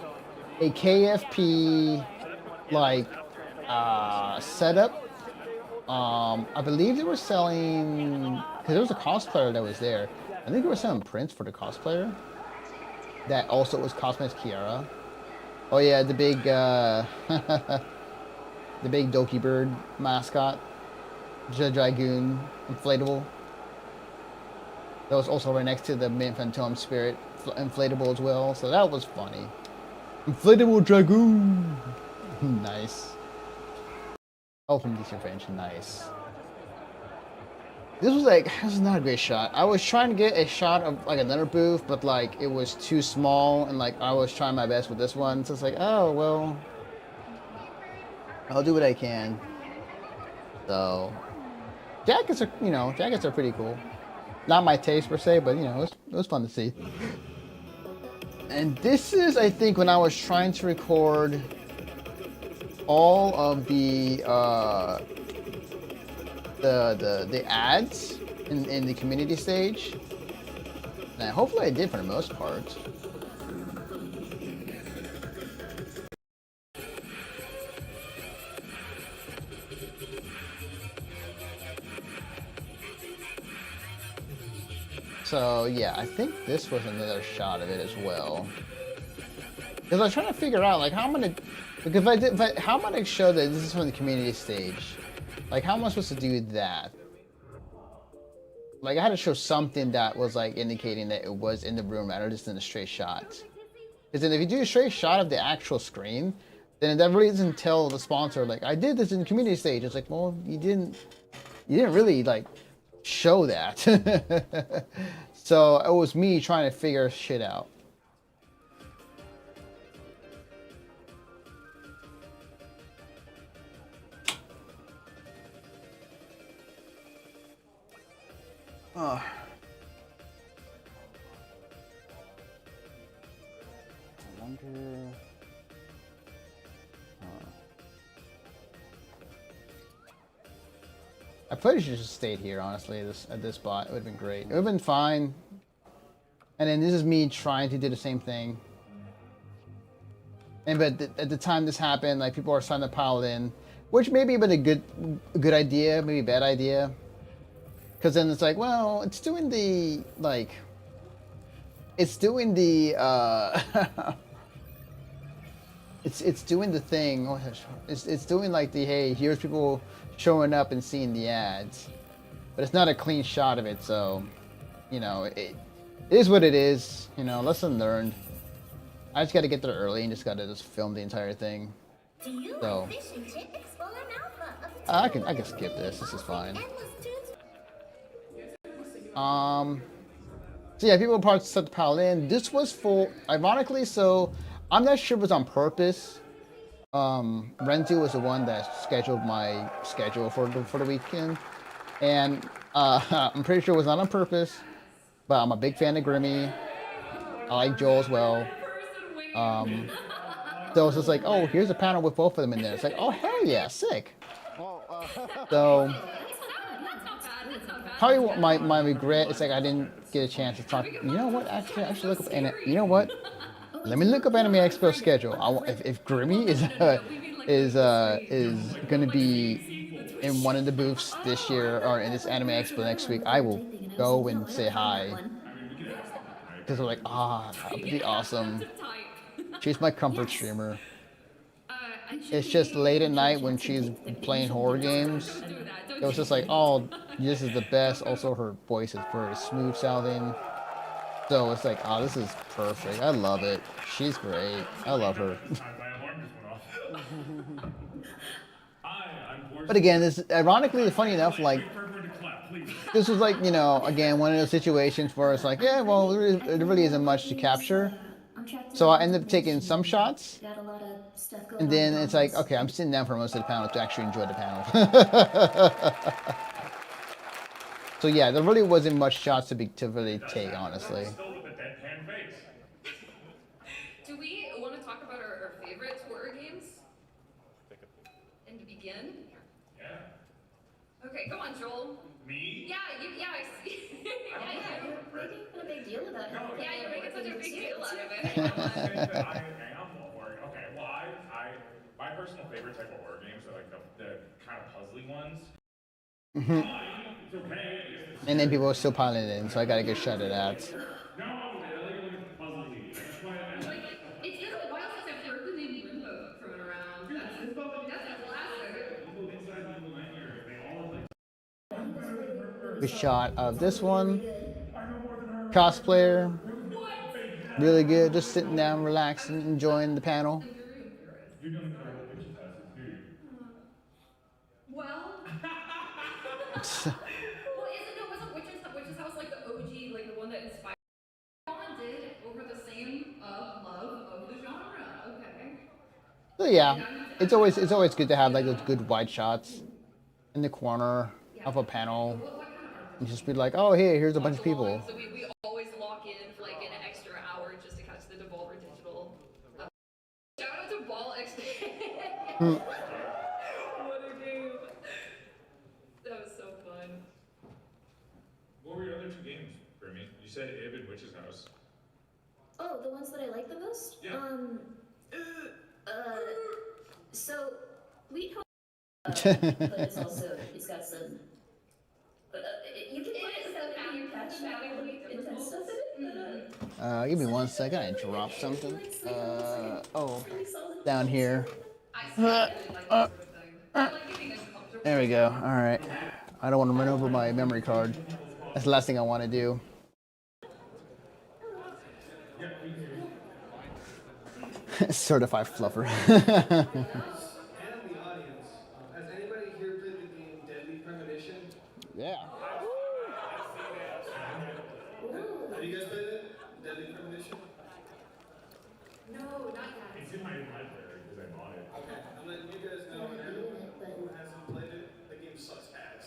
KFP like setup. I believe they were selling, because there was a cosplayer that was there. I think they were selling prints for the cosplayer. That also was cosplaying as Kiara. Oh yeah, the big the big Doki Bird mascot, the Dragoon inflatable. That was also right next to the Mint Phantom Spirit inflatable as well. So that was funny. Inflatable Dragoon. Nice. Oh, from DC French, nice. This was not a great shot. I was trying to get a shot of like another booth, but like it was too small, and like I was trying my best with this one. So it's like, oh well, I'll do what I can. So jackets are pretty cool. Not my taste per se, but it was fun to see. And this is, I think, when I was trying to record all of the ads in the community stage. And hopefully I did for the most part. So yeah, I think this was another shot of it as well. Because I was trying to figure out like how I'm gonna, because how am I gonna show that this is from the community stage? Like how am I supposed to do that? Like I had to show something that was like indicating that it was in the room rather than just in a straight shot. Because then if you do a straight shot of the actual screen, then that really doesn't tell the sponsor like I did this in the community stage. It's like, well, you didn't really like show that. So it was me trying to figure shit out. Oh. I wonder. I probably should have just stayed here, honestly, at this spot. It would have been great. It would have been fine. And then this is me trying to do the same thing. And but at the time this happened, like people are starting to pile in, which may be a good idea, maybe a bad idea. Because then it's like, well, it's doing the it's doing the it's doing the thing. It's doing like the hey, here's people showing up and seeing the ads, but it's not a clean shot of it. So, it is what it is. Lesson learned. I just got to get there early and just got to film the entire thing. So I can skip this. This is fine. So yeah, people probably start to pile in. This was full. Ironically, so I'm not sure if it was on purpose. Renzi was the one that scheduled my schedule for the weekend, and I'm pretty sure it was not on purpose. But I'm a big fan of Grimmy. I like Joel as well. So it's just like, oh, here's a panel with both of them in there. It's like, oh hell yeah, sick. So probably my regret is like I didn't get a chance to talk. You know what? Actually, I should look up you know what? Let me look up Anime Expo schedule. If Grimmy is gonna be in one of the booths this year or in this Anime Expo next week, I will go and say hi. Because I'm like, that would be awesome. She's my comfort streamer. It's just late at night when she's playing horror games. It was just like, oh, this is the best. Also, her voice is very smooth sounding. So it's like, oh, this is perfect. I love it. She's great. I love her. But again, this ironically, funny enough, like this was like, again, one of those situations where it's like, yeah, well, there really isn't much to capture. So I ended up taking some shots. And then it's like, okay, I'm sitting down for most of the panel to actually enjoy the panel. So yeah, there really wasn't much shots to really take, honestly. Do we want to talk about our favorite horror games? And to begin? Yeah. Okay, come on, Joel. Me? Yeah, I see. You're making a big deal about it. Yeah, you're making such a big deal out of it. I am a horror. Okay, well, my personal favorite type of horror games are like the kind of puzzly ones. It's okay. And then people are still piling it in, so I gotta get shut of that. No, I like puzzly. That's why It's been a while since I've heard the name Limbo thrown around. That's a classic. Good shot of this one. Cosplayer. Really good. Just sitting down, relaxing, enjoying the panel. You don't know what Witch's House is, do you? Well, wasn't Witch's House like the OG, like the one that inspired? Bonded over the same love of the genre. Okay. So yeah, it's always good to have like those good wide shots in the corner of a panel, and just be like, oh hey, here's a bunch of people. So we always lock in for like an extra hour just to catch the Devolver Digital. Shout out to Ball X. What a game! That was so fun. What were your other two games, Grimmy? You said Ib and Witch's House. Oh, the ones that I like the most? Yeah. So we hope, but it's got some. You can play it without your catch intense stuff in it. Give me 1 second. I dropped something. Down here. There we go. All right. I don't want to run over my memory card. That's the last thing I want to do. Certified fluffer. And the audience, has anybody here played the game Deadly Premonition? Yeah. Have you guys played it? Deadly Premonition? No, not yet. It's in my library because I bought it. Okay, I'm letting you guys know, and everyone who hasn't played it, the game sucks ass.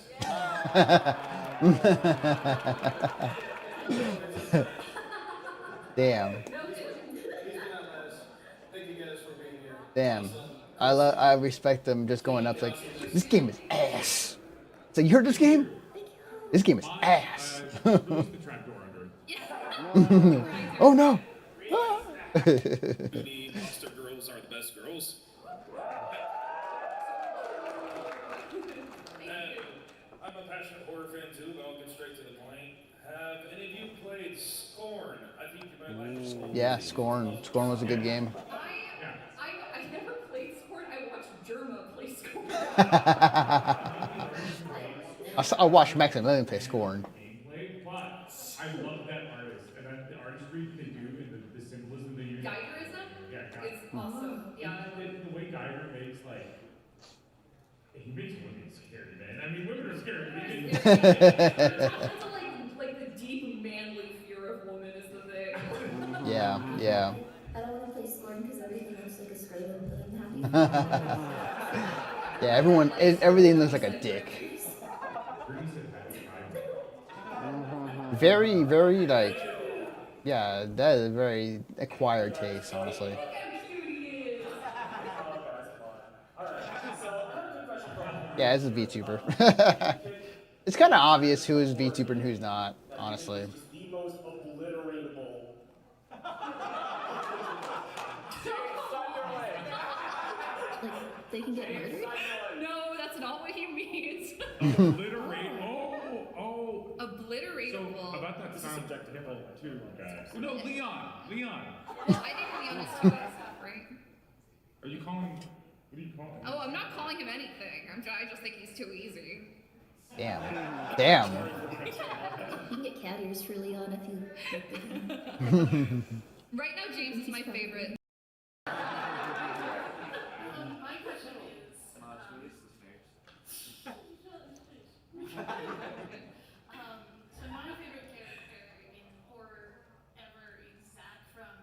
Damn. He's been out last. Thank you guys for being here. Damn. I respect them just going up like, this game is ass. So you heard this game? This game is ass. Oh no. Maybe monster girls are the best girls. I'm a passionate horror fan too, but I'll get straight to the point. Have any of you played Scorn? I think you might like Scorn. Yeah, Scorn. Scorn was a good game. I never played Scorn. I watched Jerma play Scorn. I watched Maximilian play Scorn. But I love that artist and that the artistry that they do and the symbolism they use. Geigerism? Yeah, It's awesome. Yeah. The way Geiger makes he makes women scary, man. I mean, women are scary. Like the deep manly fear of woman is the thing. Yeah. I don't want to play Scorn because everything looks like a scrotum, but I'm happy. Yeah, everything looks like a dick. Very, very like, yeah, that is a very acquired taste, honestly. Look how cute he is. Oh, okay, that's fine. All right. So I have a quick question for all of you. Yeah, it's a VTuber. It's kind of obvious who is VTuber and who's not, honestly. That is the most obliteratable. Like, they can get murdered? No, that's not what he means. Obliterate. Oh. Obliteratable. So about that This is sound subjective too, guys. No, Leon. Well, I think Leon is too easy, right? Are you calling? What are you calling? Oh, I'm not calling him anything. I just think he's too easy. Damn. You can get cat ears for Leon if you. Right now, James is my favorite. My question is. So my favorite character in horror ever is Zack from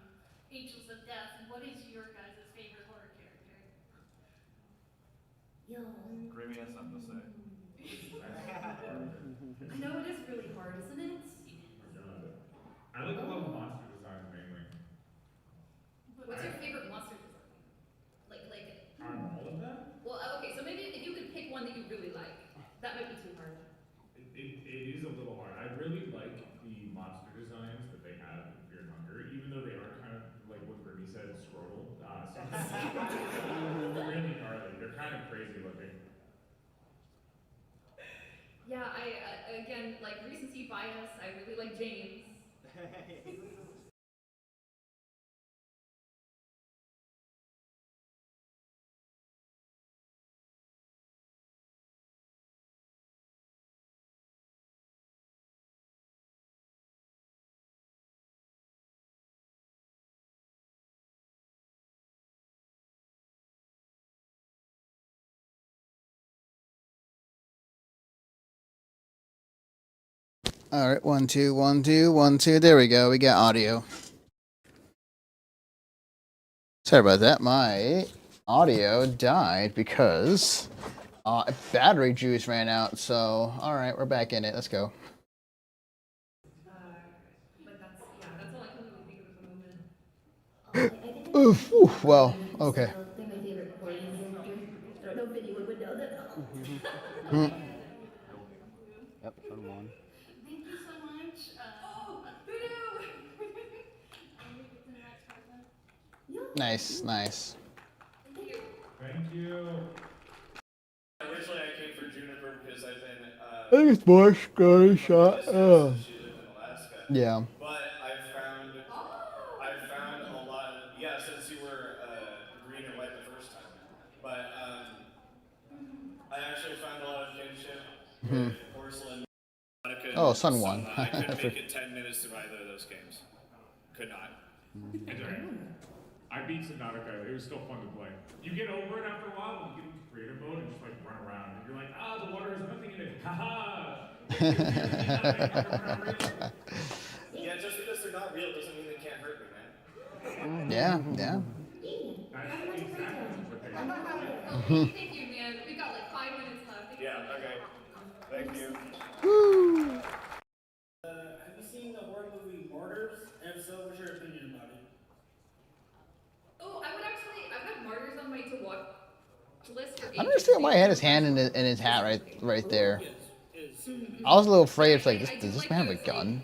Angels of Death. What is your guys' favorite horror character? Yo. Grimmy has something to say. I know it is really hard, isn't it? I like a lot of the monster designs mainly. What's your favorite monster design? All of them? Well, okay, so maybe if you could pick one that you really like. That might be too hard. It is a little hard. I really like the monster designs that they have in Fear and Hunger, even though they are kind of like what Grimmy said, scrotal. Really gnarly. They're kind of crazy looking. Yeah, again, like recency bias, I really like James. All right, 1 2 1 2 1 2. There we go. We got audio. Sorry about that. My audio died because battery juice ran out. So, all right, we're back in it. Let's go. But that's all I can really think of at the moment. Oof, well, okay. They're my favorite horror character. I don't know if anyone would know that. Yep, fun one. Thank you so much. Nice. Thank you. Originally, I came for Juniper because I've been. I think it's more scary shot. She lived in Alaska. Yeah. But I've found a lot. Yeah, since you were green and white the first time. But I actually found a lot of kinship with porcelain. Oh, Sun won. I couldn't make it 10 minutes through either of those games. Could not. It's alright. I beat Subnautica. It was still fun to play. You get over it after a while when you get into creative mode and just like run around. And you're like, the water has nothing in it. Haha. Yeah, just because they're not real doesn't mean they can't hurt me, man. Yeah. Okay, thank you, man. We got like 5 minutes left. Yeah, okay. Thank you. Woo! Have you seen the horror movie Martyrs? If so, what's your opinion about it? Oh, I would have Martyrs on my to watch list for I don't understand why he had his hand in his hat right there. I was a little afraid. It's like, does this man have a gun?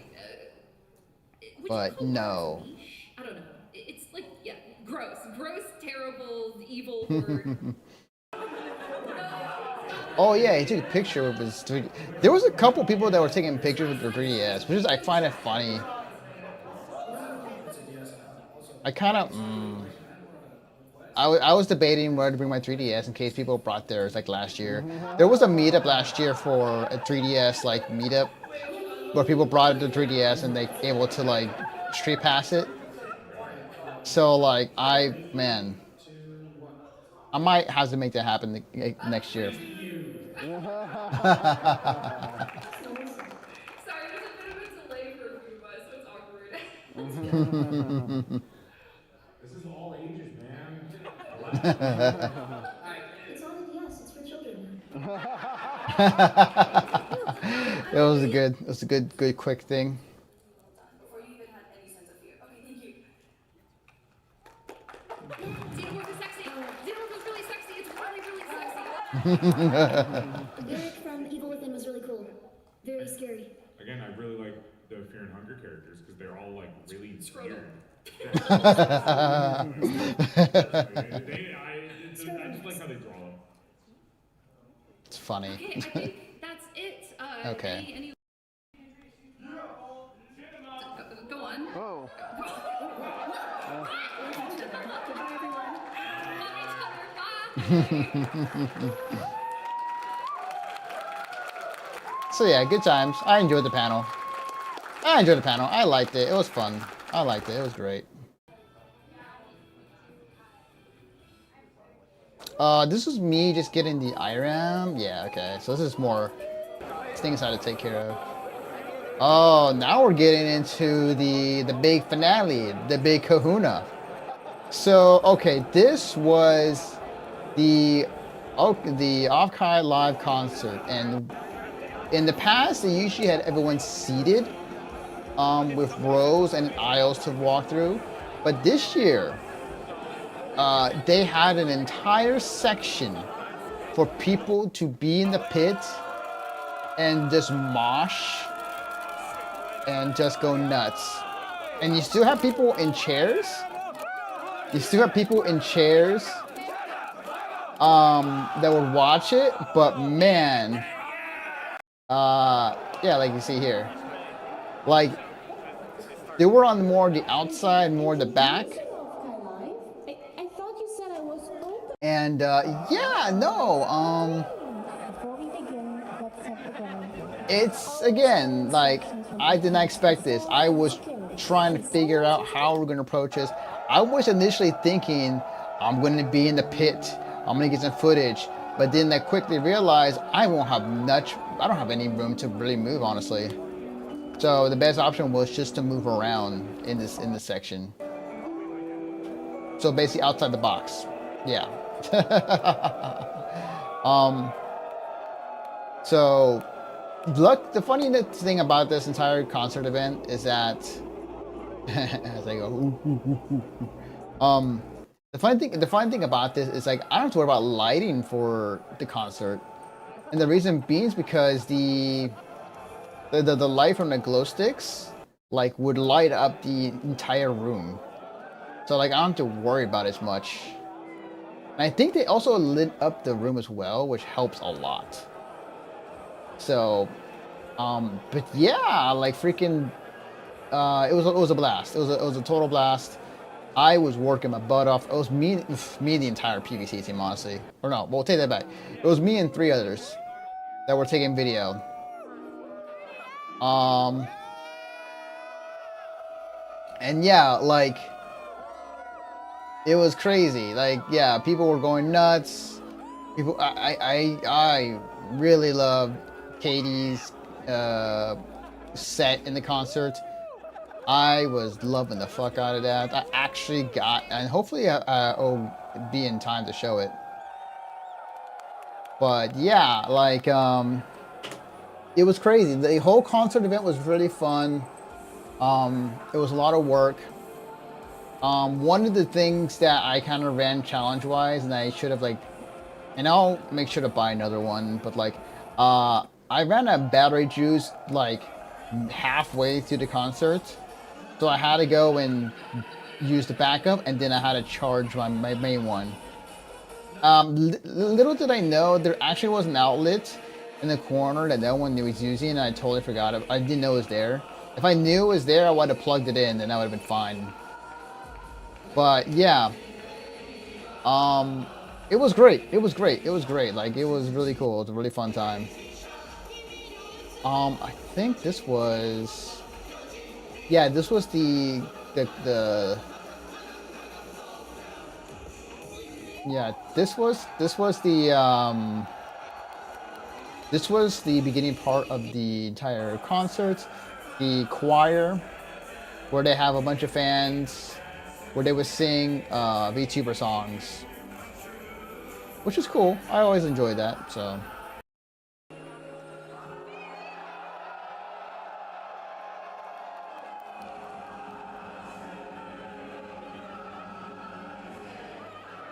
But no. I don't know. It's like, yeah, gross, terrible, evil horror. Oh yeah, he took a picture with his 3D. There was a couple people that were taking pictures with their 3DS, which is I find it funny. I kind of. I was debating where to bring my 3DS in case people brought theirs like last year. There was a meetup last year for a 3DS like meetup where people brought the 3DS and they able to like street pass it. So like I might have to make that happen next year. Sorry, there's a bit of a delay for a few of us, so it's awkward. This is all It's on the DS. It's for children now. It was a good quick thing. Before you even had any sense of fear. Okay, thank you. Xenomorph is sexy. Xenomorph is really sexy. It's really, really sexy. Eric from Evil Within was really cool. Very scary. Again, I really like the Fear and Hunger characters because they're all like really weird. I just like how they draw them. It's funny. Okay, I think that's it. Okay. Any... Go on. Oh. So yeah, good times. I enjoyed the panel. I liked it. It was fun. I liked it. It was great. This was me just getting the IRAM. Yeah, okay. So this is more things I had to take care of. Oh, now we're getting into the big finale, the big kahuna. So, okay, this was the Offkai live concert, and in the past they usually had everyone seated with rows and aisles to walk through, but this year they had an entire section for people to be in the pit and just mosh and just go nuts. And you still have people in chairs. That would watch it, but man, yeah, like you see here, like they were on more the outside, more the back. I thought you said I was open. And yeah, no, Before we begin, let's set the ground. it's again like I did not expect this. I was trying to figure out how we're gonna approach this. I was initially thinking I'm gonna be in the pit, I'm gonna get some footage, but then I quickly realized I don't have any room to really move, honestly. So the best option was just to move around in this section. So basically outside the box. Yeah. So look, the funny thing about this entire concert event is that as I go the funny thing about this is like I don't have to worry about lighting for the concert. And the reason being is because the light from the glow sticks like would light up the entire room. So like I don't have to worry about it as much. And I think they also lit up the room as well, which helps a lot. So but yeah, like freaking it was a blast. It was a total blast. I was working my butt off. It was me and the entire PVC team, honestly. Or no, we'll take that back. It was me and 3 others that were taking video. And yeah, like it was crazy. Like yeah, people were going nuts. People, I really loved Katie's set in the concert. I was loving the fuck out of that. I actually got, and hopefully I'll be in time to show it. But yeah, like it was crazy. The whole concert event was really fun. It was a lot of work. One of the things that I kind of ran challenge-wise, and I should have like, and I'll make sure to buy another one, but like, I ran a battery juice like halfway through the concert. So I had to go and use the backup, and then I had to charge my main one. Little did I know, there actually was an outlet in the corner that no one was using, and I totally forgot it. I didn't know it was there. If I knew it was there, I would have plugged it in, and that would have been fine. But yeah, it was great. It was great. Like it was really cool. It was a really fun time. I think this was. Yeah, this was the yeah, this was the beginning part of the entire concert, the choir, where they have a bunch of fans, where they would sing VTuber songs. which is cool. I always enjoy that. So.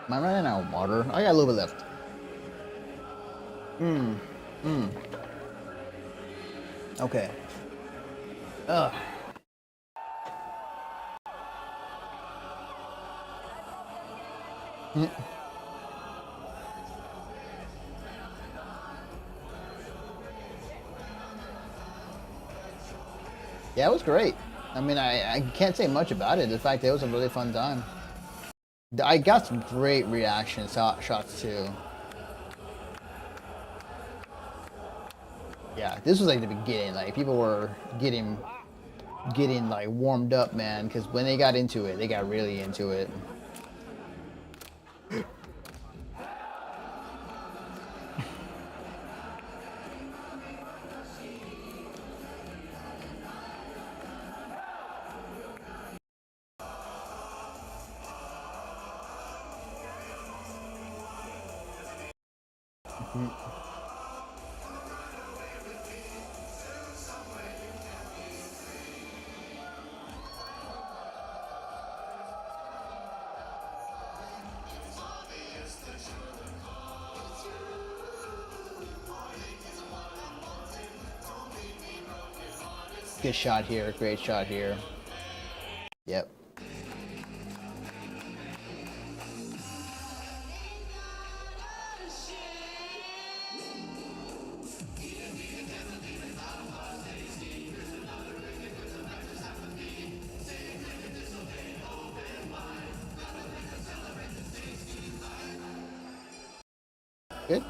Am I running out of water? I got a little bit left. Okay. Ugh. Yeah, it was great. I mean, I can't say much about it. The fact that it was a really fun time. I got some great reaction shots too. Yeah, this was like the beginning. Like people were getting like warmed up, man. Because when they got into it, they got really into it. Good shot here. Great shot here. Yep. Good.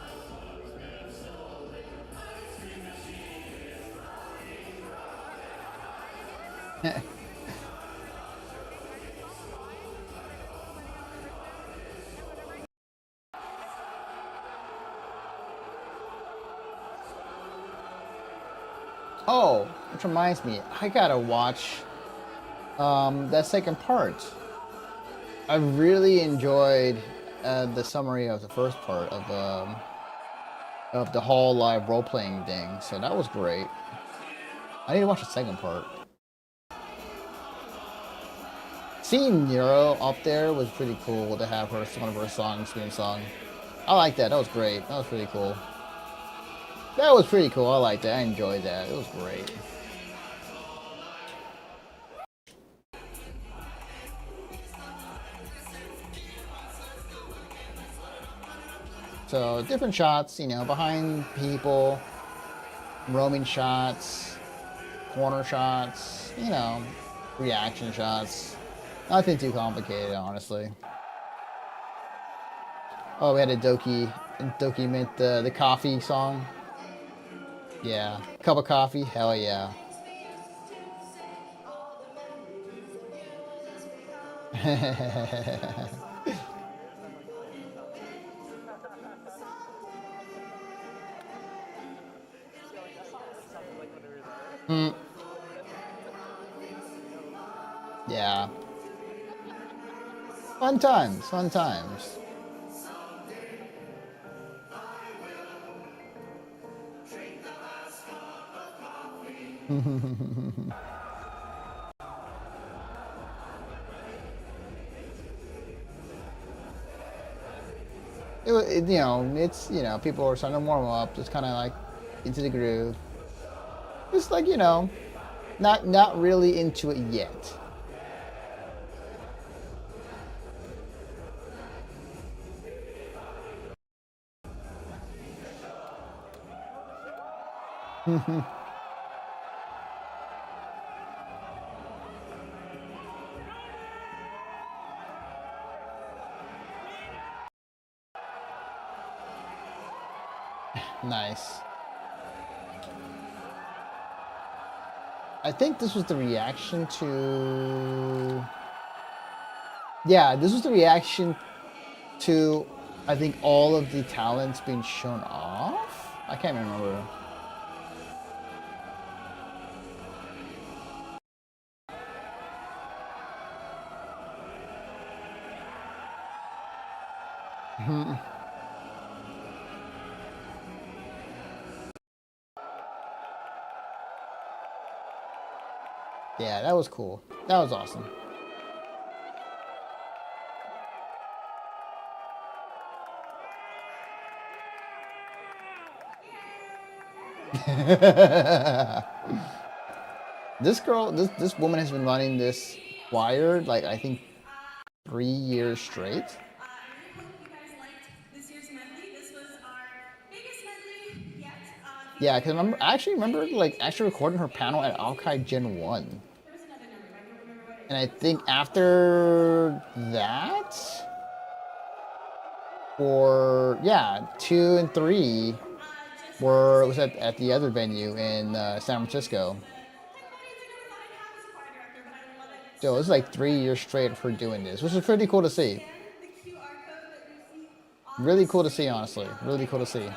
Oh, which reminds me, I gotta watch that second part. I really enjoyed the summary of the first part of the whole live role playing thing, so that was great. I need to watch the second part. Seeing Nero up there was pretty cool to have her one of her songs being sung. I like that. That was great. That was pretty cool. That was pretty cool. I liked that. I enjoyed that. It was great. So different shots, you know, behind people, roaming shots, corner shots, you know, reaction shots. Nothing too complicated, honestly. Oh, we had a document the coffee song. Yeah, cup of coffee. Hell yeah. Yeah. Fun times, fun times. You know, it's, you know, people are starting to warm up, just kind of like into the groove. Just like, you know, not really into it yet. Nice. I think this was the reaction to... Yeah, this was the reaction to, I think, all of the talents being shown off? I can't remember. Yeah, that was cool. That was awesome. This girl, this woman has been running this choir like I think 3 years straight. This year's medley. This was our biggest medley yet. Yeah, because I actually remember like actually recording her panel at Offkai Gen 1. And I think after that, or yeah, 2 and 3 was at the other venue in San Francisco. So it was like 3 years straight of her doing this, which is pretty cool to see. Really cool to see, honestly. Really cool to see.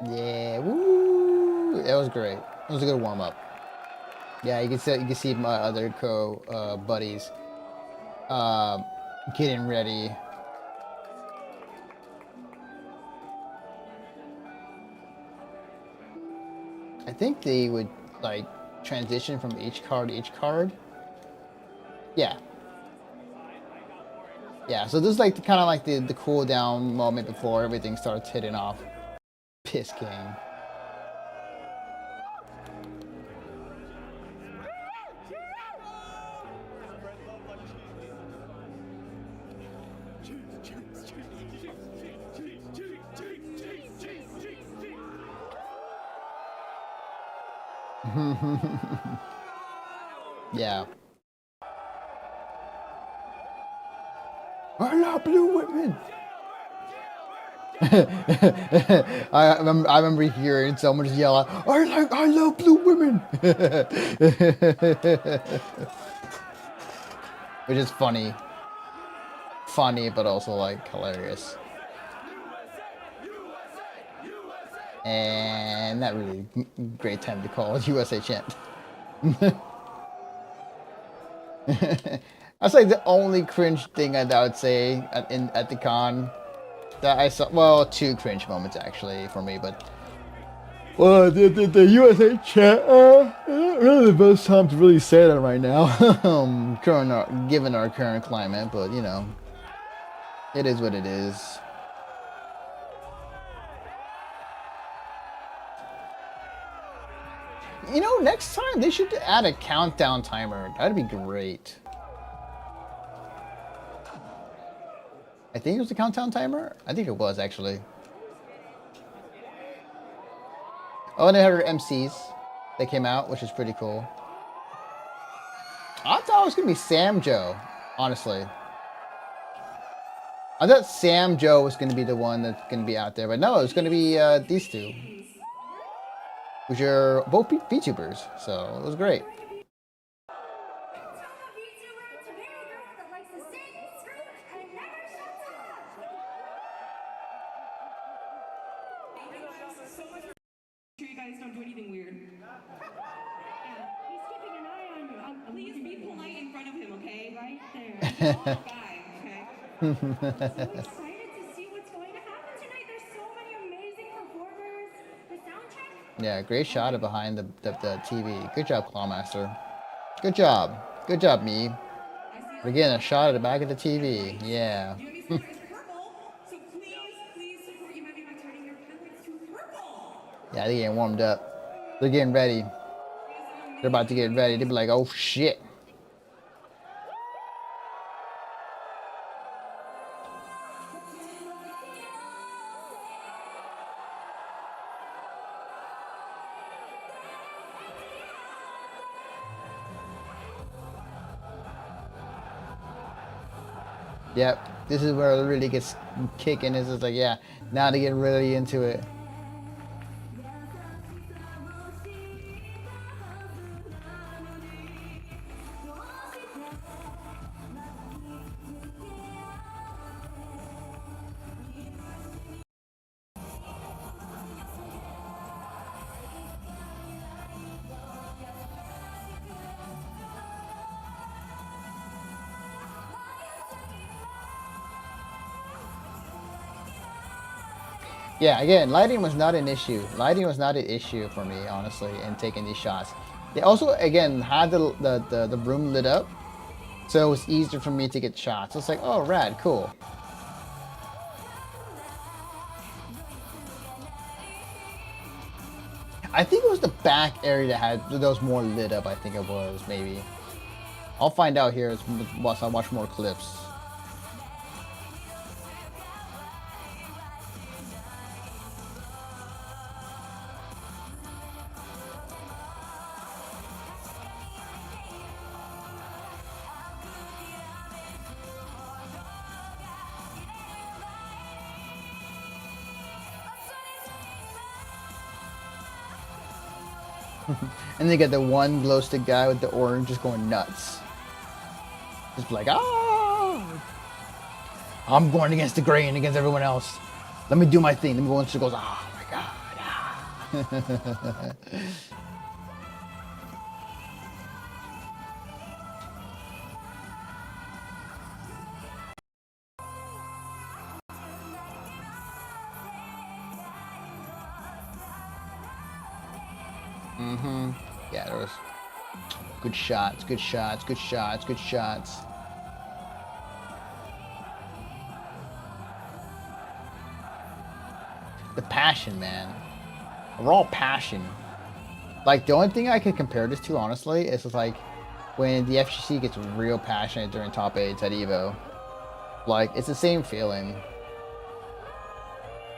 Yeah, woo! That was great. It was a good warm up. Yeah, you can see my other buddies getting ready. I think they would like transition from each card to each card. Yeah. Yeah, so this is like kind of like the cool down moment before everything starts hitting off. Piss game. Yeah. I love blue women. I remember hearing someone just yell out, I love blue women. Which is funny. Funny, but also like hilarious. And not really great time to call USA chant. That's like the only cringe thing that I would say at the con that I saw. Well, 2 cringe moments actually for me, but well, the USA chat. Not really the best time to really say that right now, given our current climate. But you know, it is what it is. You know, next time they should add a countdown timer. That'd be great. I think it was a countdown timer. I think it was actually. Oh, and they had her MCs that came out, which is pretty cool. I thought it was gonna be Sam Joe, honestly. I thought Sam Joe was gonna be the one that's gonna be out there, but no, it's gonna be these two, which are both VTubers. So it was great. Don't do anything weird. Yeah, he's keeping an eye on you. Please be polite in front of him, okay? Right there. He's a little guy, okay? I'm so excited to see what's going to happen tonight. There's so many amazing performers. The soundtrack. Yeah, great shot of behind the TV. Good job, Clawmaster. Good job. Good job, me. But again, a shot at the back of the TV. Yeah. Yeah, they're getting warmed up. They're getting ready. They're about to get ready. They'll be like, oh shit. Yep, this is where it really gets kicking. Is it's like, yeah, now to get really into it. Yeah, again, lighting was not an issue. Lighting was not an issue for me, honestly, in taking these shots. They also, again, had the room lit up, so it was easier for me to get shots. It's like, oh, rad, cool. I think it was the back area that was more lit up. I think it was, maybe. I'll find out here once I watch more clips. And they get the one glow stick guy with the orange just going nuts. Just like, ah! I'm going against the grain, against everyone else. Let me do my thing. Let me go into goes, oh my god. Ah. Yeah, there was good shots, good shots, good shots, good shots. The passion, man. Raw passion. Like, the only thing I can compare this to, honestly, is like when the FGC gets real passionate during top 8s at EVO. Like, it's the same feeling.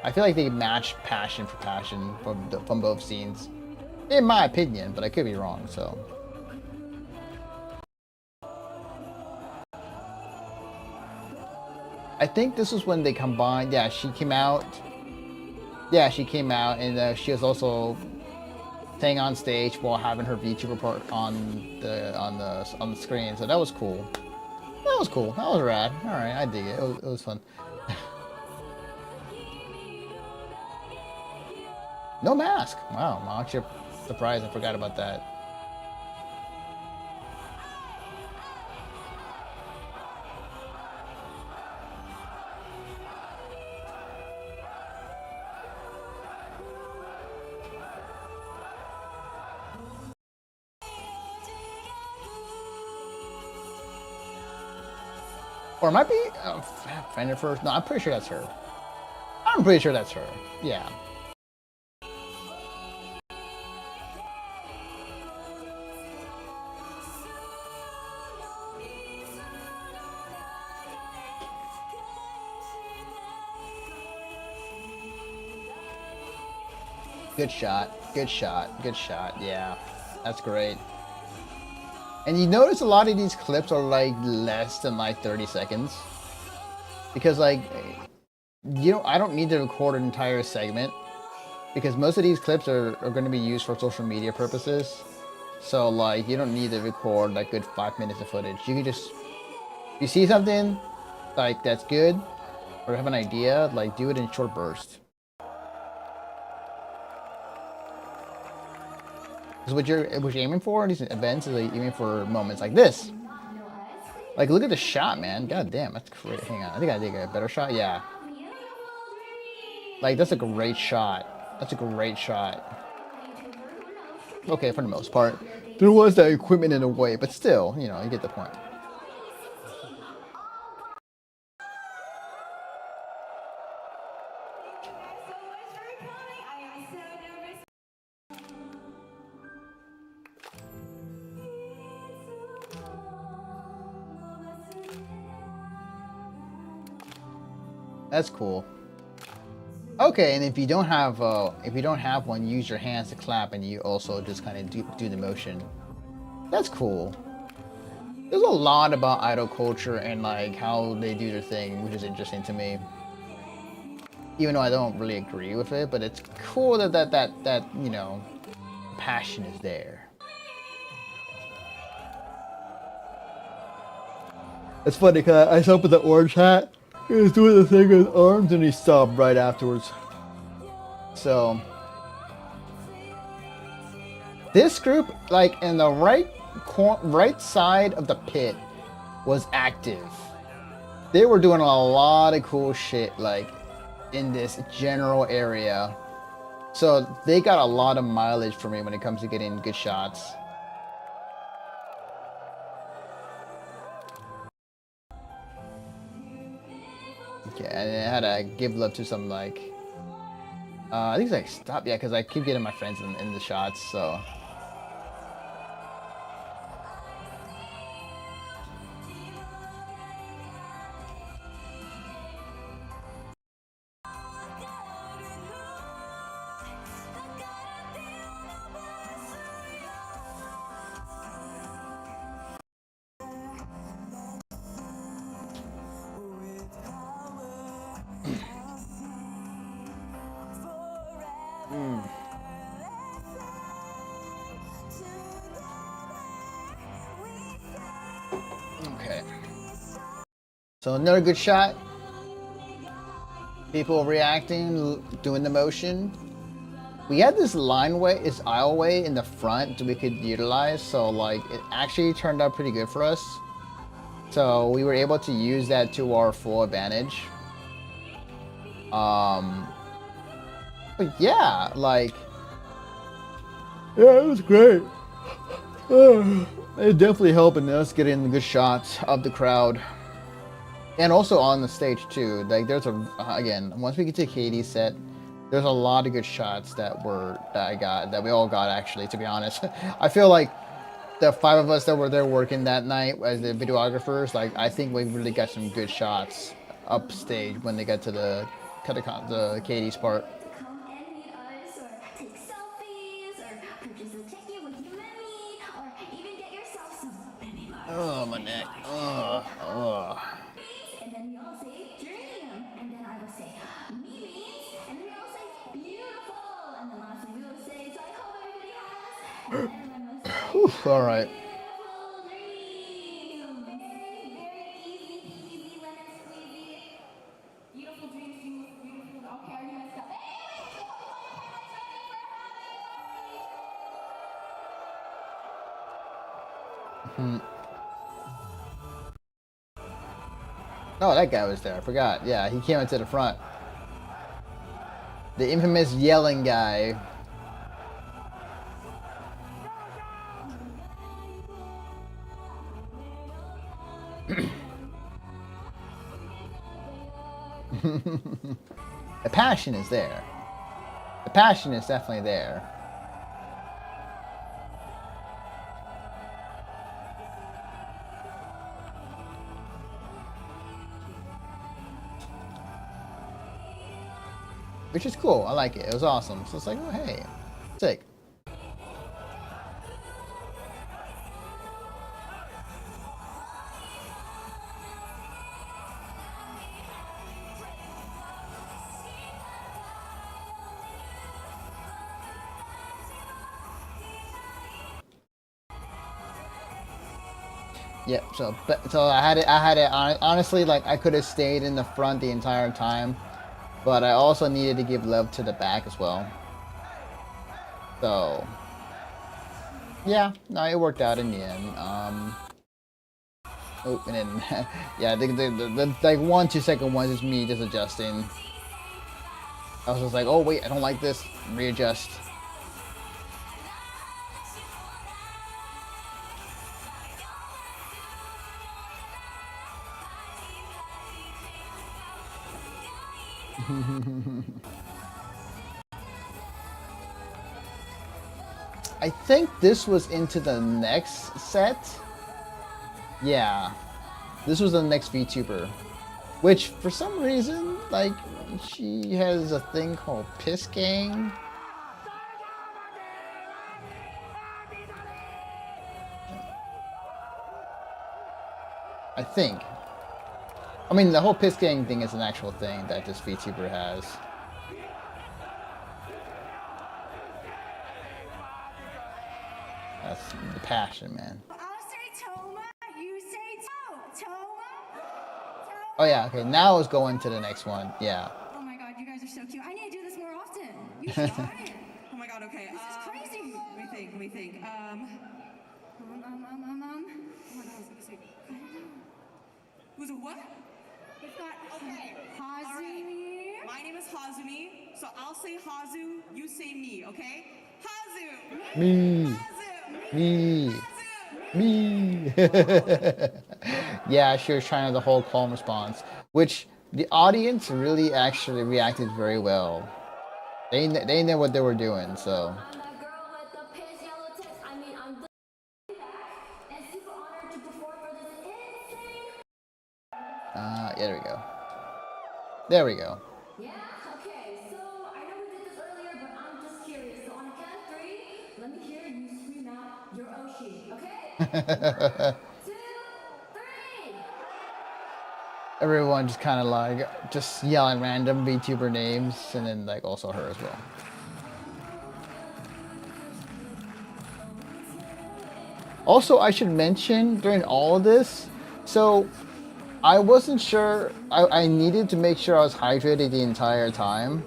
I feel like they match passion for passion from both scenes. In my opinion, but I could be wrong, so. I think this was when they combined, yeah, she came out. Yeah, she came out, and she was also staying on stage while having her VTuber part on the screen, so that was cool. That was cool. That was rad. All right, I dig it. It was fun. No mask. Wow, I'm actually surprised. I forgot about that. Or it might be Fender first. No, I'm pretty sure that's her. I'm pretty sure that's her. Yeah. Good shot. Good shot. Good shot. Yeah. That's great. And you notice a lot of these clips are like less than like 30 seconds. Because like, I don't need to record an entire segment. Because most of these clips are going to be used for social media purposes. So like, you don't need to record like good 5 minutes of footage. You can just, you see something like that's good, or have an idea, like do it in short bursts. Because what you're aiming for in these events is like aiming for moments like this. Like, look at the shot, man. God damn, that's great. Hang on, I think I did get a better shot. Yeah. Like, that's a great shot. That's a great shot. Okay, for the most part. There was that equipment in a way, but still, you get the point. That's cool. Okay, and if you don't have one, use your hands to clap, and you also just kind of do the motion. That's cool. There's a lot about idol culture and like how they do their thing, which is interesting to me. Even though I don't really agree with it, but it's cool that you know, passion is there. It's funny because I saw with the orange hat. He was doing the thing with his arms and he stopped right afterwards. So this group, like in the right side of the pit, was active. They were doing a lot of cool shit, like in this general area. So they got a lot of mileage for me when it comes to getting good shots. Okay, and I had to give love to some like, I think it's like stop, yeah, because I keep getting my friends in the shots, so. Okay. So another good shot. People reacting, doing the motion. We had this this aisleway in the front that we could utilize, so like it actually turned out pretty good for us. So we were able to use that to our full advantage. But yeah, like, yeah, it was great. It definitely helping us getting good shots of the crowd. And also on the stage too. Like there's again, once we get to Katie's set, there's a lot of good shots that we all got actually, to be honest. I feel like the 5 of us that were there working that night as the videographers, like I think we really got some good shots upstage when they got to the Katie's part. Come and meet us, or take selfies, or purchase a ticket with your Mimi, or even get yourself some Mimi Mars. Oh, my neck. And then we all say dream, and then I will say Mimi's, and then we all say beautiful, and then lastly we will say so I hope everybody has, and then everyone will say Oof, all right. beautiful dreams. Very, very easy lemon squeezy. Beautiful dreams, beautiful. Okay, I already messed up. Oh, that guy was there. I forgot. Yeah, he came into the front. The infamous yelling guy. The passion is there. The passion is definitely there. Which is cool. I like it. It was awesome. So it's like, oh, hey, sick. Yep. So I had it. Honestly, like I could have stayed in the front the entire time, but I also needed to give love to the back as well. So yeah, no, it worked out in the end. Oh, and then yeah, the like 1-2 second ones is me just adjusting. I was just like, oh wait, I don't like this. Readjust. I think this was into the next set. Yeah, this was the next VTuber, which for some reason, like, she has a thing called Piss Gang. I think. I mean, the whole piss gang thing is an actual thing that this VTuber has. That's the passion, man. I'll say Toma, you say Toma. Oh yeah, okay, now let's go into the next one. Yeah. Oh my god, you guys are so cute. I need to do this more often. You should try it. Oh my god, okay. This is crazy. Let me think. Oh my god, let me see. I don't know. Who's a what? We've got, okay. Hazumi. My name is Hazumi, so I'll say Hazu, you say me, okay? Hazu. Me. Me. Me. Yeah, she was trying the whole calm response, which the audience really actually reacted very well. They know what they were doing, so. Yeah, there we go. There we go. Yeah, okay, so I know we did this earlier, but I'm just curious. So on a count of 3, let me hear you scream out your Oshi, okay? 1, 2, 3! Everyone just kind of like just yelling random VTuber names, and then like also her as well. Also, I should mention during all of this, so I wasn't sure. I needed to make sure I was hydrated the entire time.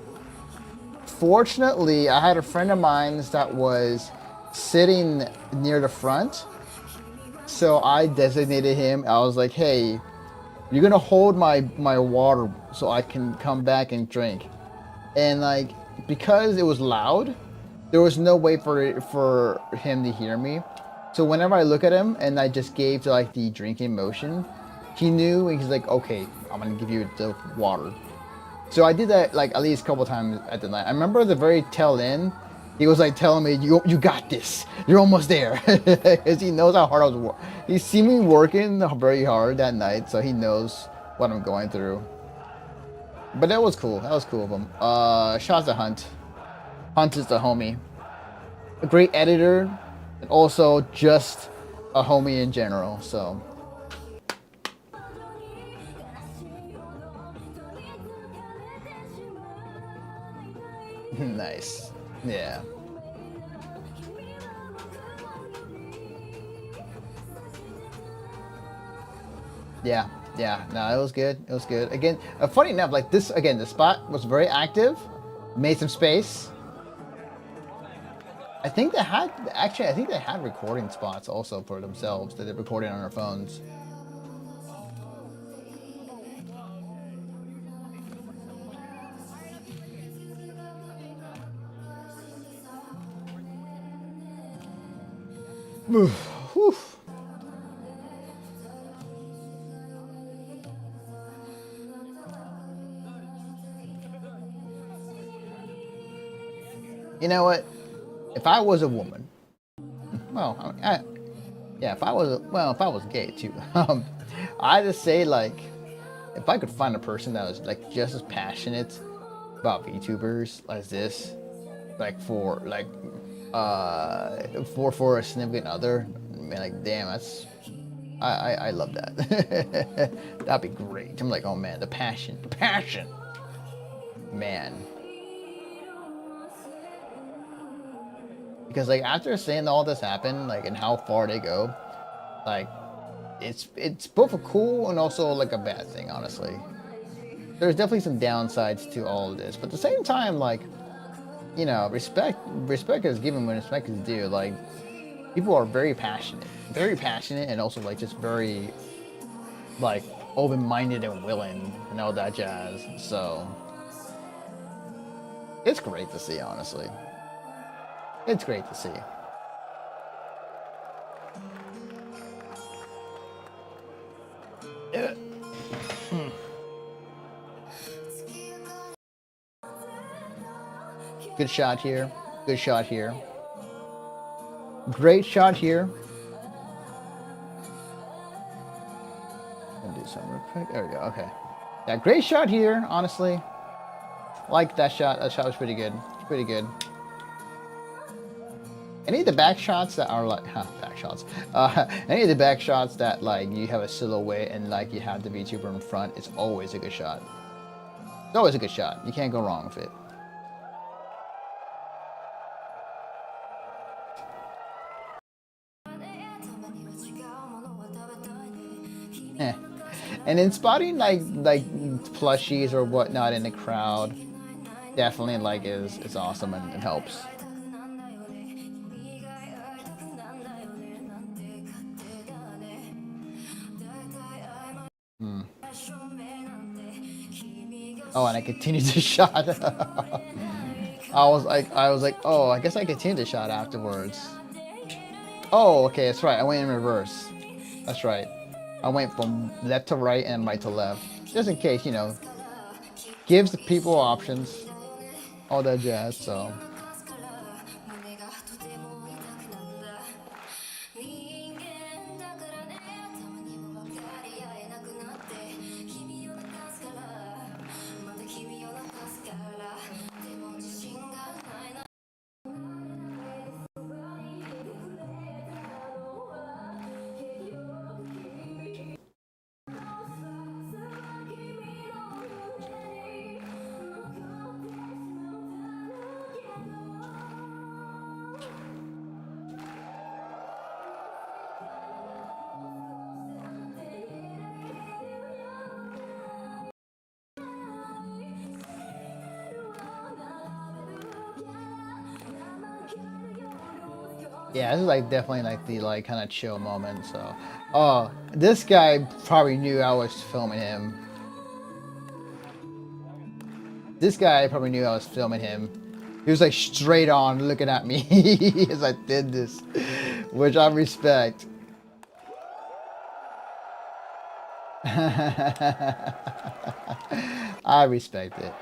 Fortunately, I had a friend of mine that was sitting near the front, so I designated him. I was like, "Hey, you're gonna hold my water so I can come back and drink." And like because it was loud, there was no way for him to hear me. So whenever I look at him and I just gave like the drinking motion, he knew and he's like, okay, I'm gonna give you the water. So I did that like at least a couple times at the night. I remember the very tail end, he was like telling me, you got this. You're almost there. Because he knows how hard I was working. He's seen me working very hard that night, so he knows what I'm going through. But that was cool. That was cool of him. Shout out to Hunt. Hunt is the homie. A great editor, and also just a homie in general, so. Nice. Yeah. Yeah. No, it was good. It was good. Again, funny enough, like this, again, the spot was very active. Made some space. I think they had, actually, I think they had recording spots also for themselves that they recorded on their phones. Whew. You know what? If I was a woman, well, yeah, if I was gay too, I'd just say like, if I could find a person that was like just as passionate about VTubers as this, like for a significant other, man, like damn, that's I love that. That'd be great. I'm like, oh man, the passion, man. Because like after seeing all this happen, like and how far they go, like it's both a cool and also like a bad thing, honestly. There's definitely some downsides to all of this, but at the same time, like, you know, respect is given when respect is due. Like, people are very passionate, and also like just very like open-minded and willing and all that jazz. So it's great to see, honestly. It's great to see. Good shot here. Good shot here. Great shot here. Gonna do something real quick. There we go. Okay. Yeah, great shot here, honestly. Like that shot. That shot was pretty good. Pretty good. any of the back shots that are like back shots, any of the back shots that like you have a silhouette and like you have the VTuber in front, it's always a good shot. It's always a good shot. You can't go wrong with it. Eh. And in spotting like plushies or whatnot in the crowd, definitely like is awesome and it helps. Oh, and I continued the shot. I was like, oh, I guess I continued the shot afterwards. Oh, okay, that's right. I went in reverse. That's right. I went from left to right and right to left, just in case, you know, gives the people options, all that jazz. So. Yeah, this is like definitely like the like kind of chill moment. So, oh, this guy probably knew I was filming him. This guy probably knew I was filming him. He was like straight on looking at me as I did this, which I respect. I respect it.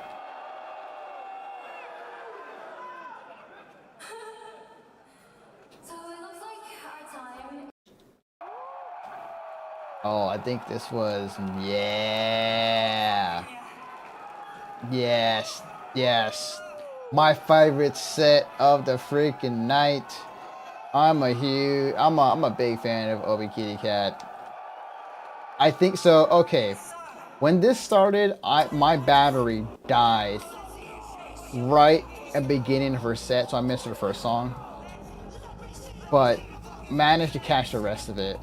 Oh, I think this was, yeah. Yes, yes. My favorite set of the freaking night. I'm a big fan of Obi Kitty Cat. I think so. Okay. When this started, my battery died right at the beginning of her set, so I missed her first song. But managed to catch the rest of it.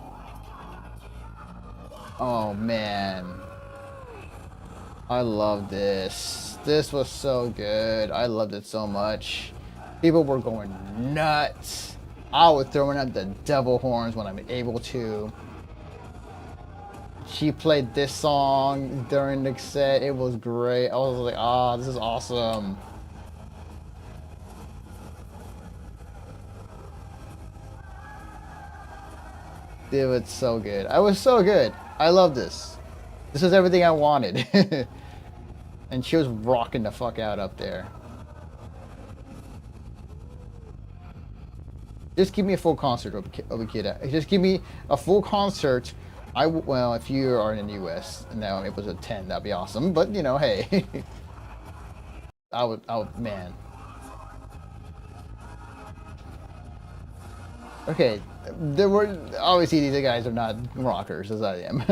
Oh man, I love this. This was so good. I loved it so much. People were going nuts. I was throwing up the devil horns when I'm able to. She played this song during the set. It was great. I was like, ah, this is awesome. It was so good. I was so good. I love this. This is everything I wanted. And she was rocking the fuck out up there. Just give me a full concert, Obikida. Just give me a full concert. Well, if you are in the US and now it was a 10, that'd be awesome. But you know, hey, I would, man. Okay, there were obviously these guys are not rockers as I am.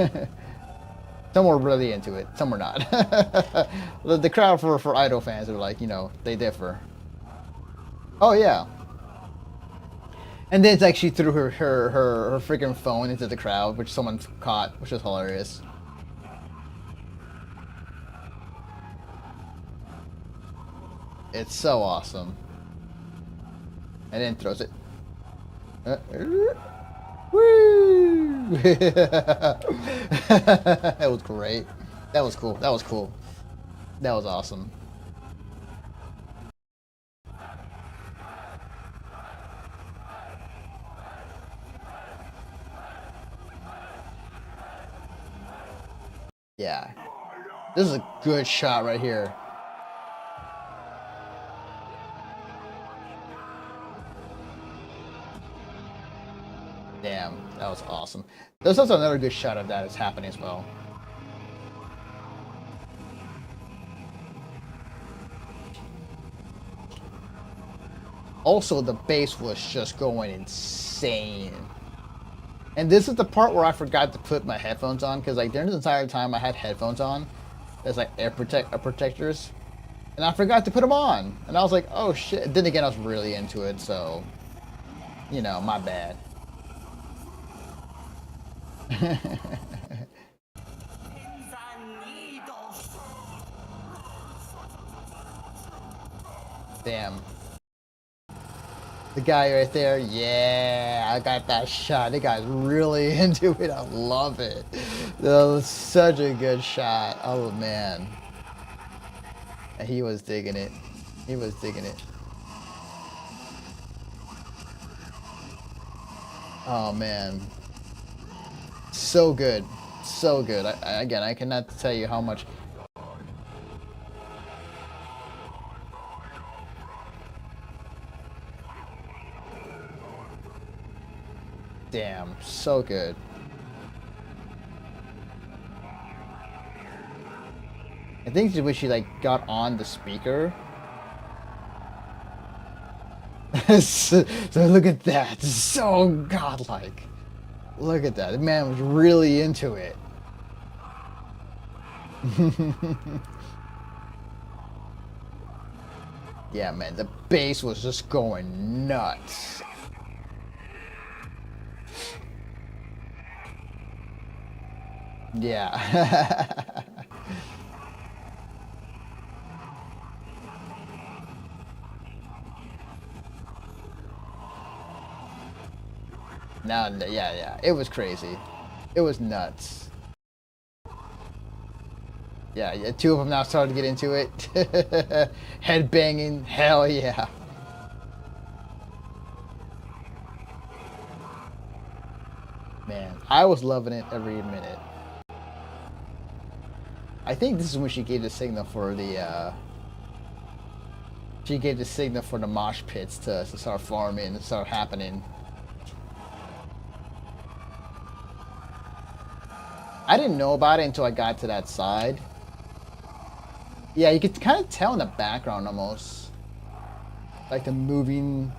Some were really into it, some were not. The crowd for Idol fans are like, you know, they differ. Oh yeah. And then it's like she threw her freaking phone into the crowd, which someone caught, which was hilarious. It's so awesome. And then throws it. Woo! That was great. That was cool. That was cool. That was awesome. Yeah. This is a good shot right here. Damn, that was awesome. There's also another good shot of that that's happening as well. Also, the bass was just going insane. And this is the part where I forgot to put my headphones on, because like during the entire time I had headphones on, there's like protectors, and I forgot to put them on. And I was like, oh shit. Then again, I was really into it, so you know, my bad. Damn. The guy right there, yeah, I got that shot. The guy's really into it. I love it. That was such a good shot. Oh man. And he was digging it. He was digging it. Oh man. So good. So good. Again, I cannot tell you how much. Damn, so good. I think when she like got on the speaker. So look at that. So godlike. Look at that. The man was really into it. Yeah, man, the bass was just going nuts. Yeah. Now, yeah, it was crazy. It was nuts. Yeah, two of them now started to get into it. Head banging, hell yeah. Man, I was loving it every minute. I think this is when she gave the signal for the, she gave the signal for the mosh pits to start forming and start happening. I didn't know about it until I got to that side. Yeah, you could kind of tell in the background almost. Like the moving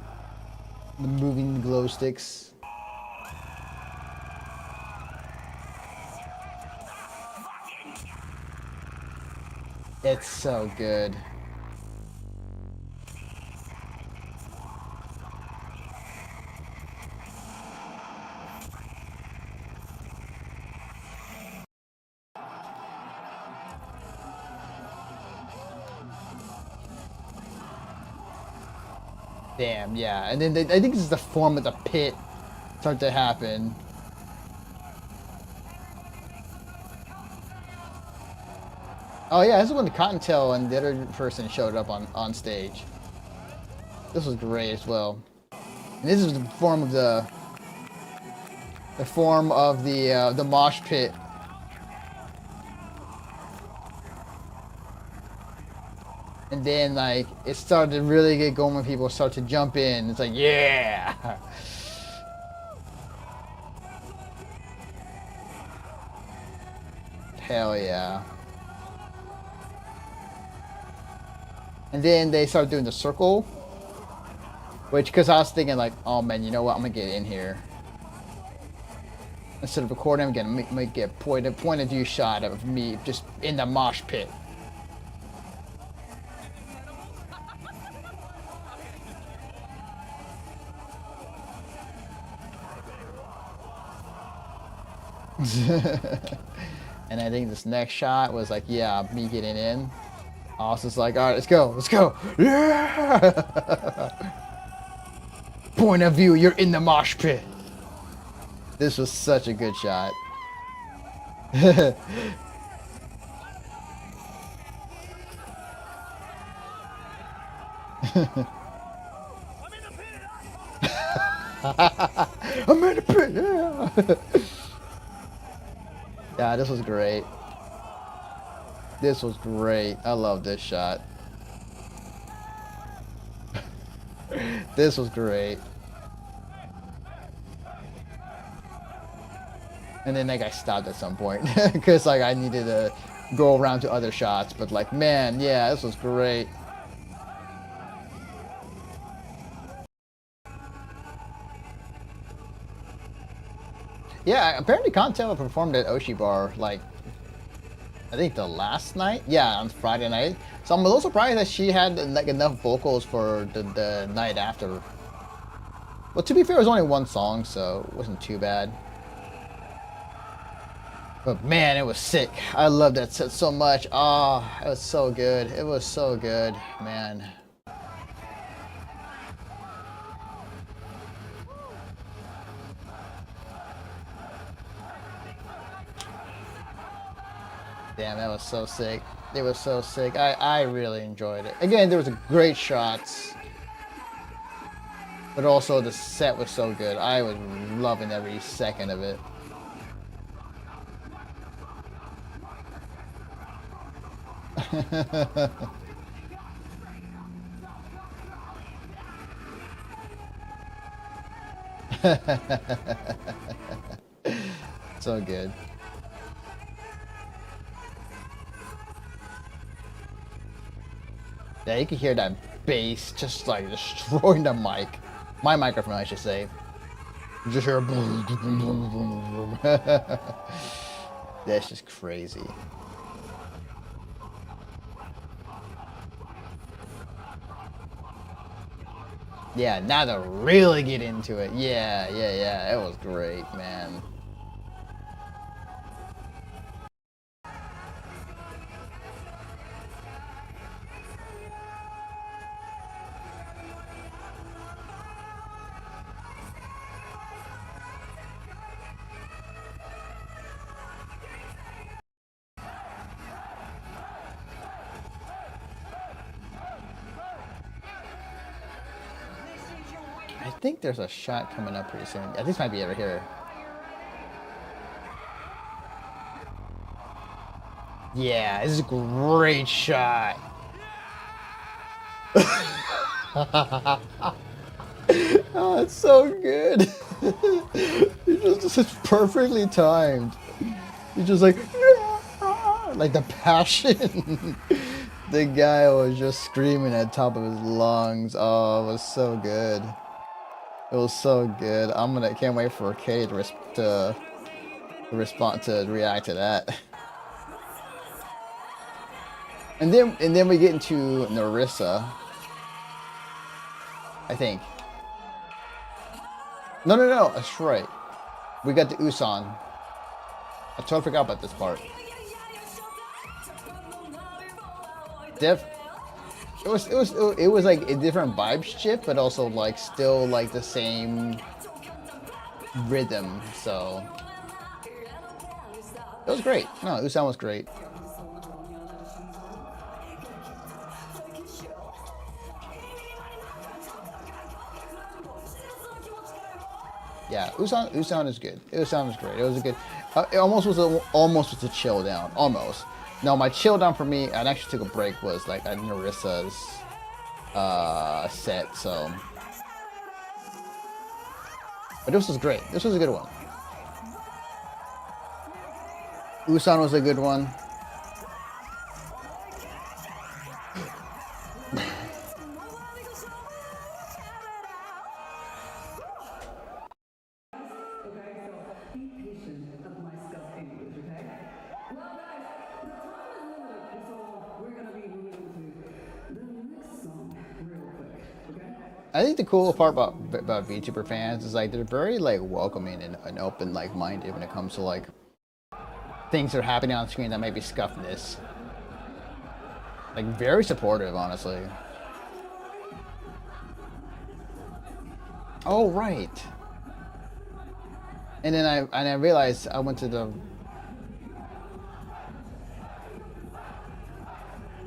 glow sticks. It's so good. Damn, yeah. And then I think this is the form of the pit start to happen. Oh yeah, this is when the Cottontail and the other person showed up on stage. This was great as well. And this is the form of the mosh pit. And then like it started to really get going when people start to jump in. It's like, yeah. Hell yeah. And then they started doing the circle, which, because I was thinking like, oh man, you know what, I'm gonna get in here. Instead of recording, I'm gonna get a point of view shot of me just in the mosh pit. And I think this next shot was like, yeah, me getting in. Austin's like, all right, let's go. Yeah! Point of view, you're in the mosh pit. This was such a good shot. I'm in the pit, yeah! Yeah, this was great. This was great. I love this shot. This was great. And then like I stopped at some point because like I needed to go around to other shots, but like, man, yeah, this was great. Yeah, apparently Contella performed at Oshi Bar, like, I think the last night? Yeah, on Friday night. So I'm a little surprised that she had like enough vocals for the night after. Well, to be fair, it was only one song, so it wasn't too bad. But man, it was sick. I loved that set so much. Oh, it was so good. It was so good, man. Damn, that was so sick. It was so sick. I really enjoyed it. Again, there was great shots. But also the set was so good. I was loving every second of it. So good. Yeah, you can hear that bass just like destroying the mic. My microphone, I should say. You just hear boom, boom, boom, boom, boom, boom. That's just crazy. Yeah, now to really get into it. Yeah. It was great, man. I think there's a shot coming up pretty soon. Yeah, this might be over here. Yeah, this is a great shot. Oh, it's so good. It's perfectly timed. You're just like the passion. The guy was just screaming at the top of his lungs. Oh, it was so good. It was so good. Can't wait for Katie to respond to react to that. And then we get into Narissa. I think. No, that's right. We got the Usan. I totally forgot about this part. It was like a different vibe shift, but also like still like the same rhythm. So it was great. No, Usan was great. Yeah, Usan is good. Usan was great. It was a good. It almost was a chill down. Almost. No, my chill down for me, and actually took a break, was like at Narissa's set. So, but this was great. This was a good one. Usan was a good one. I think the cool part about VTuber fans is like they're very like welcoming and open, like minded when it comes to like things that are happening on screen that might be scuffness. Like very supportive, honestly. Oh right. And then I realized I went to the.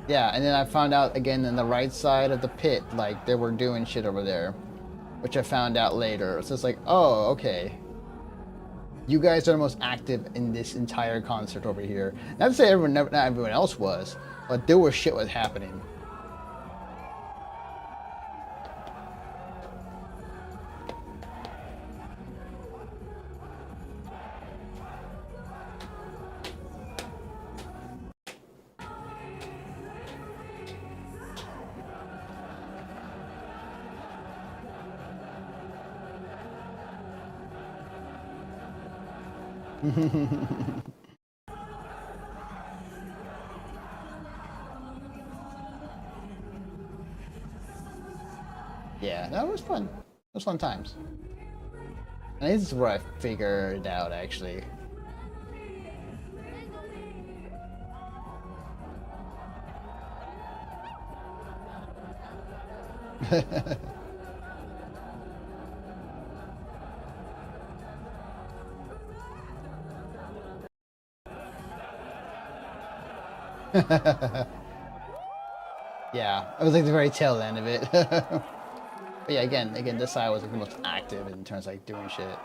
Yeah, and then I found out again in the right side of the pit, like they were doing shit over there, which I found out later. So it's like, oh, okay. You guys are the most active in this entire concert over here. Not to say not everyone else was, but there was shit was happening. Yeah, that was fun. It was fun times. And this is where I figured out actually. Yeah, it was like the very tail end of it. But yeah, again, this side was like the most active in terms of like doing shit.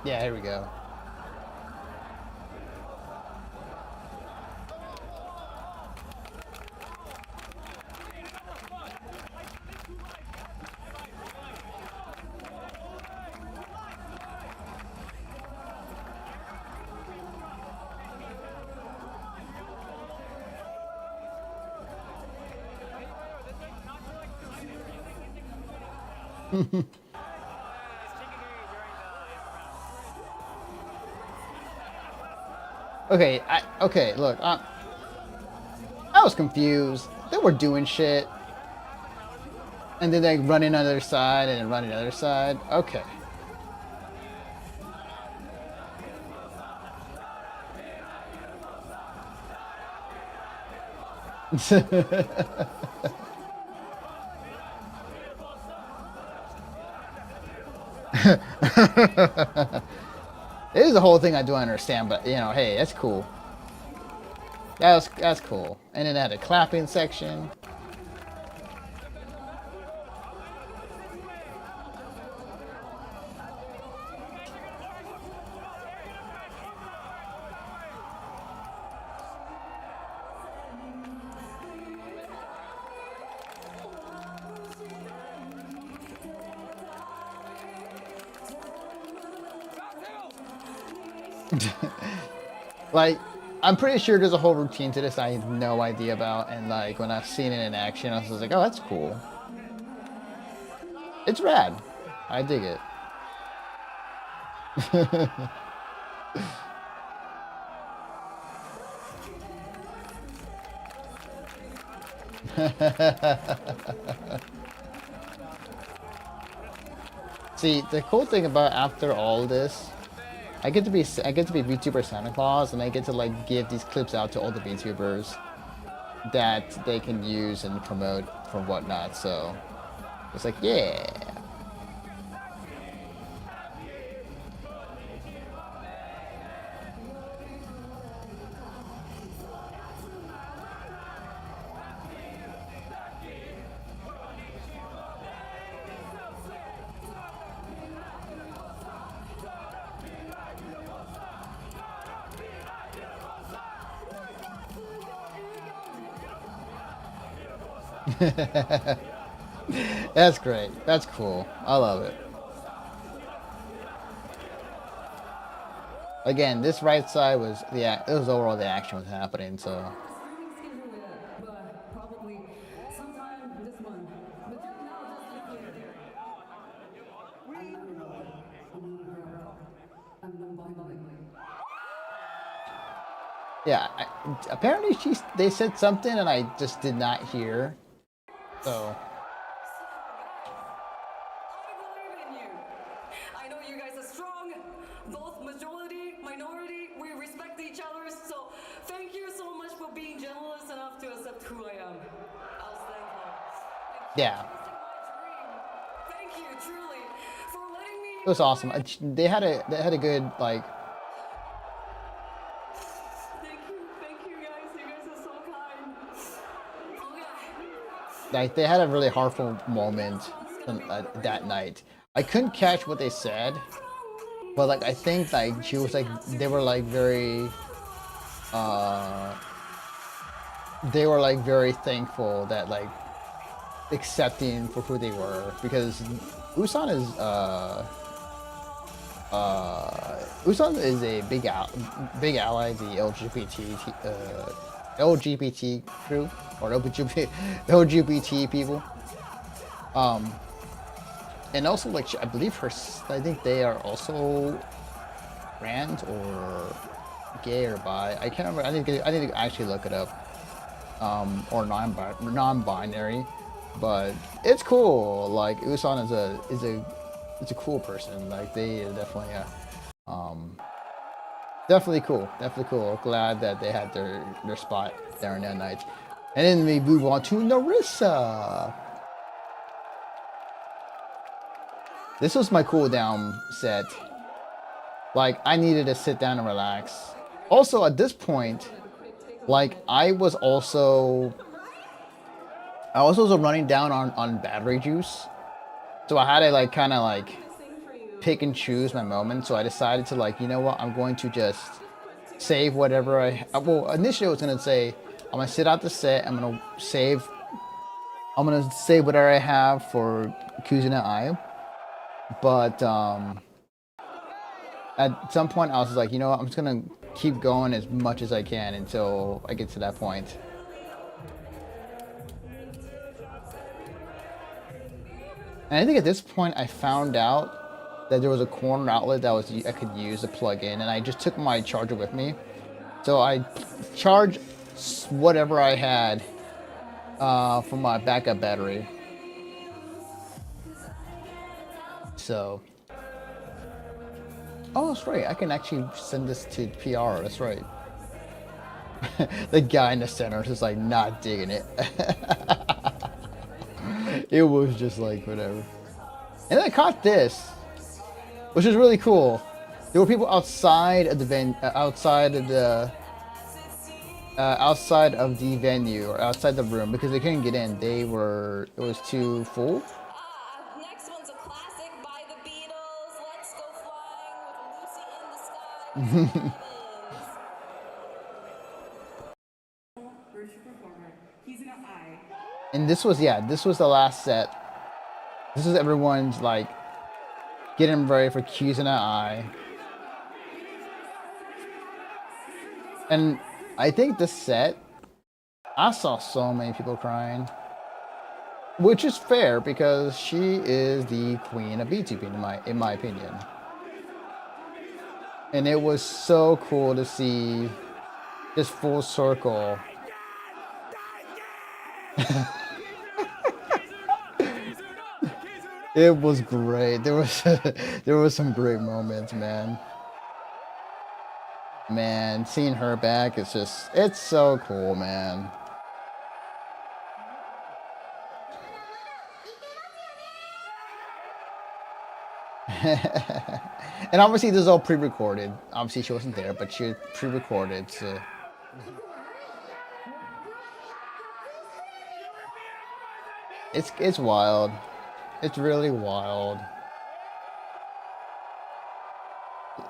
Yeah, here we go. Okay, look, I was confused. They were doing shit, and then they run in on the other side, and then run in the other side. Okay. It is the whole thing I do understand, but you know, hey, that's cool. That's cool. And then they had a clapping section. Like, I'm pretty sure there's a whole routine to this I have no idea about, and like when I've seen it in action, I was just like, oh, that's cool. It's rad. I dig it. See, the cool thing about after all this, I get to be VTuber Santa Claus, and I get to like give these clips out to all the VTubers that they can use and promote from whatnot. So it's like, yeah. That's great. That's cool. I love it. Again, this right side was it was overall the action was happening, so. Yeah, apparently they said something and I just did not hear. So. I know you guys are strong, both majority, minority, we respect each other, so thank you so much for being generous enough to accept who I am. I'll stand tall. Yeah. Thank you, truly, for letting me. It was awesome. They had a good like. Thank you guys. You guys are so kind. Like they had a really heartful moment that night. I couldn't catch what they said, but like I think like she was like they were like very thankful that like accepting for who they were, because Busan is Usan is a big ally of the LGBT crew or LGBT people. And also like I believe I think they are also trans or gay or bi. I can't remember. I need to actually look it up. Or non-binary, but it's cool. Like Usan is a cool person. Like they are definitely definitely cool. Glad that they had their spot there in that night. And then we move on to Narissa. This was my cool down set. Like I needed to sit down and relax. Also at this point, like I was also running down on battery juice. So I had to like kind of like pick and choose my moment. So I decided to like, you know what, I'm going to just save whatever well, initially I was going to say, I'm going to sit out the set. I'm going to save whatever I have for Kuzuna Ai. But at some point I was like, you know what, I'm just going to keep going as much as I can until I get to that point. And I think at this point I found out that there was a corner outlet that I could use to plug in, and I just took my charger with me. So I charged whatever I had from my backup battery. So, oh, that's right. I can actually send this to PR. That's right. The guy in the center is just like not digging it. It was just like whatever. And I caught this, which is really cool. There were people outside of the venue, outside of the venue or outside the room because they couldn't get in. It was too full. Next one's a classic by the Beatles. Let's Go Flying with Lucy in the Sky. And this was the last set. This is everyone's like getting ready for Kuzuna Ai. And I think this set, I saw so many people crying. Which is fair because she is the queen of VTubing in my opinion. And it was so cool to see this full circle. It was great. There was some great moments, man. Man, seeing her back, it's so cool, man. And obviously this is all pre-recorded. Obviously she wasn't there, but she was pre-recorded, so. It's wild. It's really wild.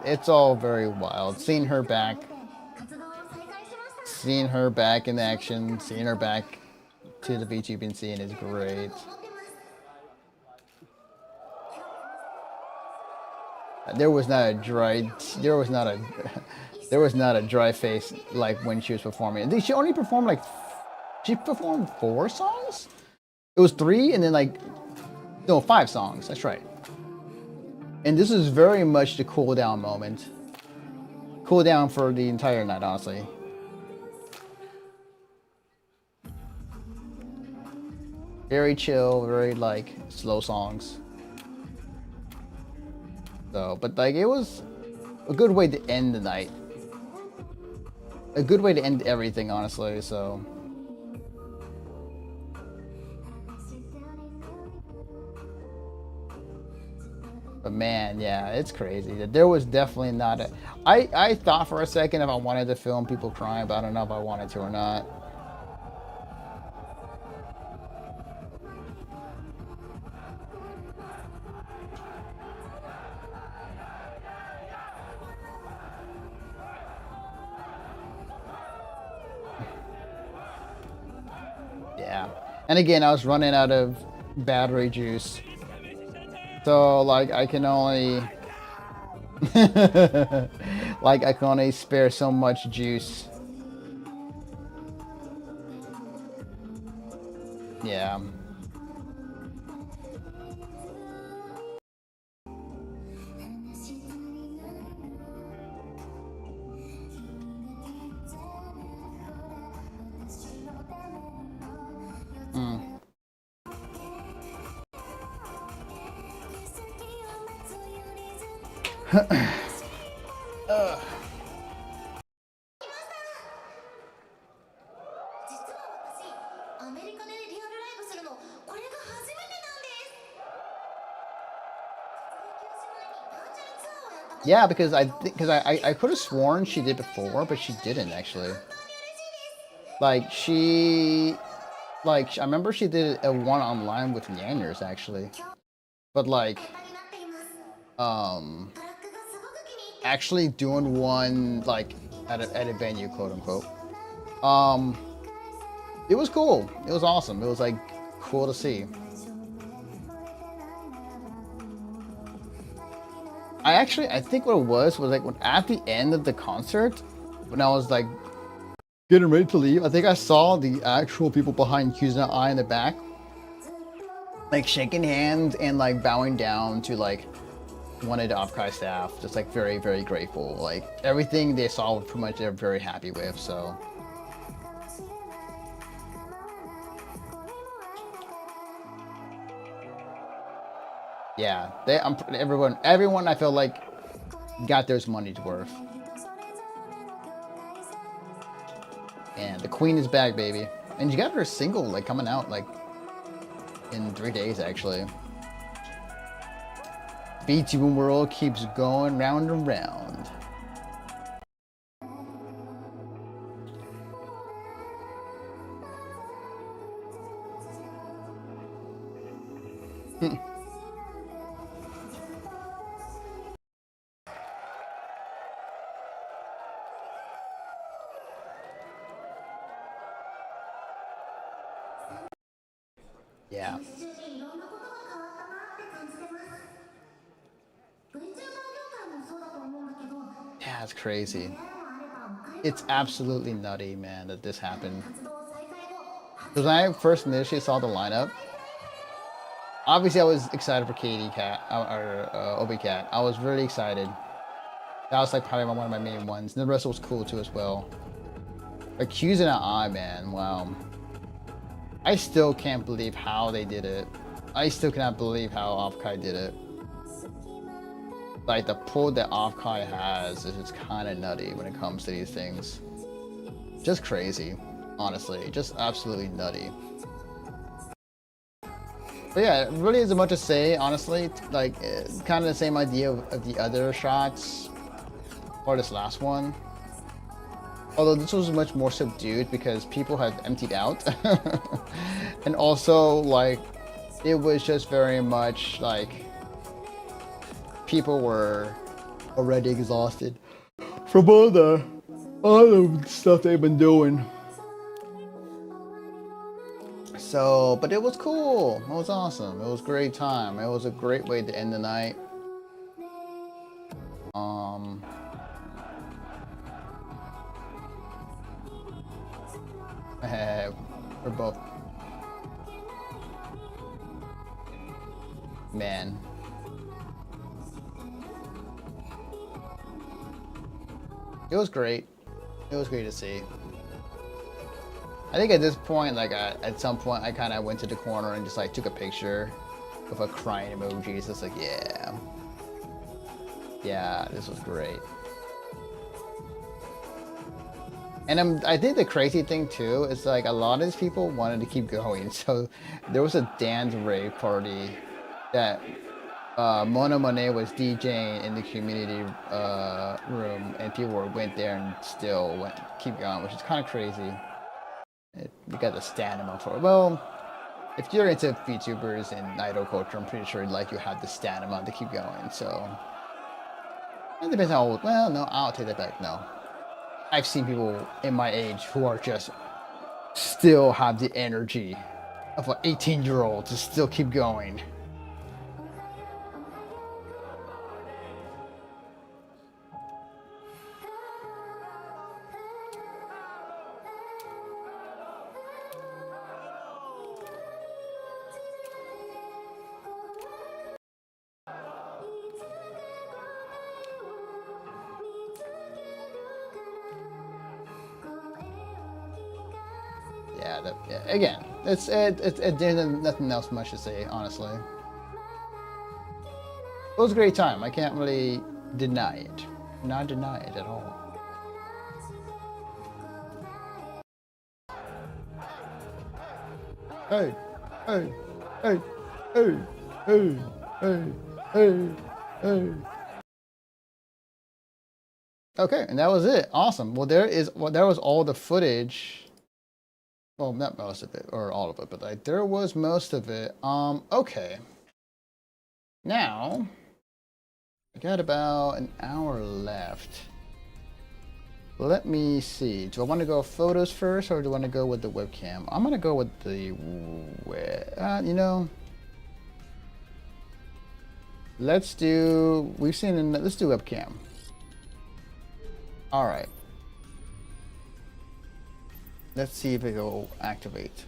It's all very wild. Seeing her back in action, seeing her back to the VTubing scene is great. There was not a dry face like when she was performing. I think she only performed she performed 4 songs? It was 3 and then 5 songs, that's right. And this is very much the cool down moment. Cool down for the entire night, honestly. Very chill, very slow songs. So, but it was a good way to end the night. A good way to end everything, honestly, so. But man, yeah, it's crazy. There was definitely not a... I thought for a second if I wanted to film people crying, but I don't know if I wanted to or not. Yeah. And again, I was running out of battery juice. So, I can only Like I can only spare so much juice. Yeah. Mm. Ugh. 実は私、アメリカでリアルライブするの、これが初めてなんです。 Yeah, because I think I could have sworn she did before, but she didn't actually. Like I remember she did a one online with Nyanners actually, but like actually doing one like at a venue, quote unquote. It was cool. It was awesome. It was like cool to see. I think what it was like when at the end of the concert, when I was like getting ready to leave, I think I saw the actual people behind Q's Eye in the back, like shaking hands and like bowing down to like one of the Offkai staff, just like very, very grateful. Like everything they saw, pretty much they're very happy with. So. Yeah, everyone I feel like got their money's worth. And the queen is back, baby. And you got her single like coming out like in 3 days actually. VTuber world keeps going round and round. Yeah. Yeah, it's crazy. It's absolutely nutty, man, that this happened. Because when I first initially saw the lineup, obviously I was excited for Katie Cat or Obi Cat. I was really excited. That was like probably one of my main ones. And the rest was cool too as well. But Q's in an eye, man. Wow. I still can't believe how they did it. I still cannot believe how Offkai did it. Like the pull that Offkai has is just kind of nutty when it comes to these things. Just crazy, honestly. Just absolutely nutty. But yeah, it really isn't much to say, honestly. Like, it's kind of the same idea of the other shots, or this last one. Although this was much more subdued because people had emptied out. And also, like, it was just very much like people were already exhausted from all the stuff they've been doing. So, but it was cool. It was awesome. It was a great time. It was a great way to end the night. We're both. Man. It was great. It was great to see. I think at this point, like at some point, I kind of went to the corner and just like took a picture with a crying emoji. It's just like, yeah, this was great. And I think the crazy thing too is like a lot of these people wanted to keep going. So there was a dance rave party that Mona Monet was DJing in the community room, and people went there and still keep going, which is kind of crazy. You got the stamina for it. Well, if you're into VTubers and idol culture, I'm pretty sure like you have the stamina to keep going. So it depends how old. Well, no, I'll take that back. No. I've seen people in my age who are just still have the energy of an 18-year-old to still keep going. yeah, again, it there's nothing else much to say, honestly. It was a great time. I can't really deny it. Not deny it at all. Hey, hey, hey, hey, hey, hey, hey, hey. Okay, and that was it. Awesome. Well, that was all the footage. Well, not most of it, or all of it, but like there was most of it. Okay. Now, I got about an hour left. Let me see. Do I want to go photos first, or do I want to go with the webcam? I'm gonna go with the you know. Let's do. Let's do webcam. All right. Let's see if it will activate.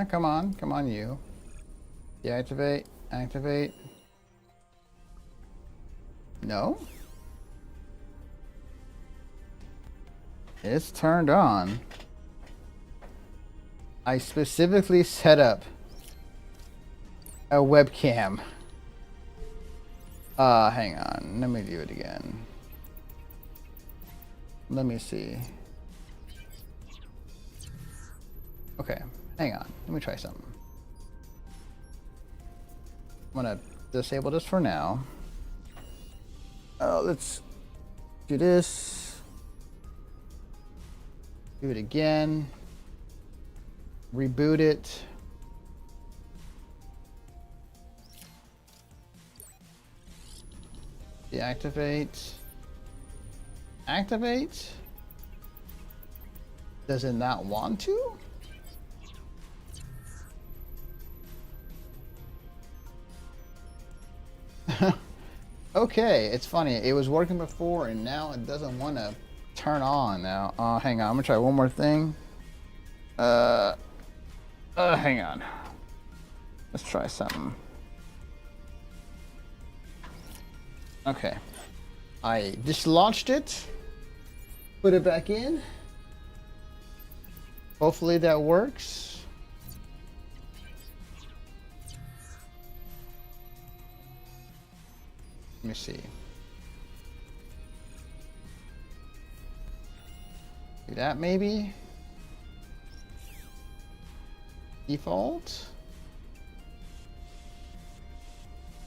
Come on, you. Deactivate, activate. No? It's turned on. I specifically set up a webcam. Hang on. Let me do it again. Let me see. Okay, hang on. Let me try something. I'm gonna disable this for now. Let's do this. Do it again. Reboot it. Deactivate. Activate. Does it not want to? Okay, it's funny. It was working before and now it doesn't want to turn on now. Hang on. I'm gonna try one more thing. Hang on. Let's try something. Okay. I dislodged it. Put it back in. Hopefully that works. Let me see. Do that maybe? Default?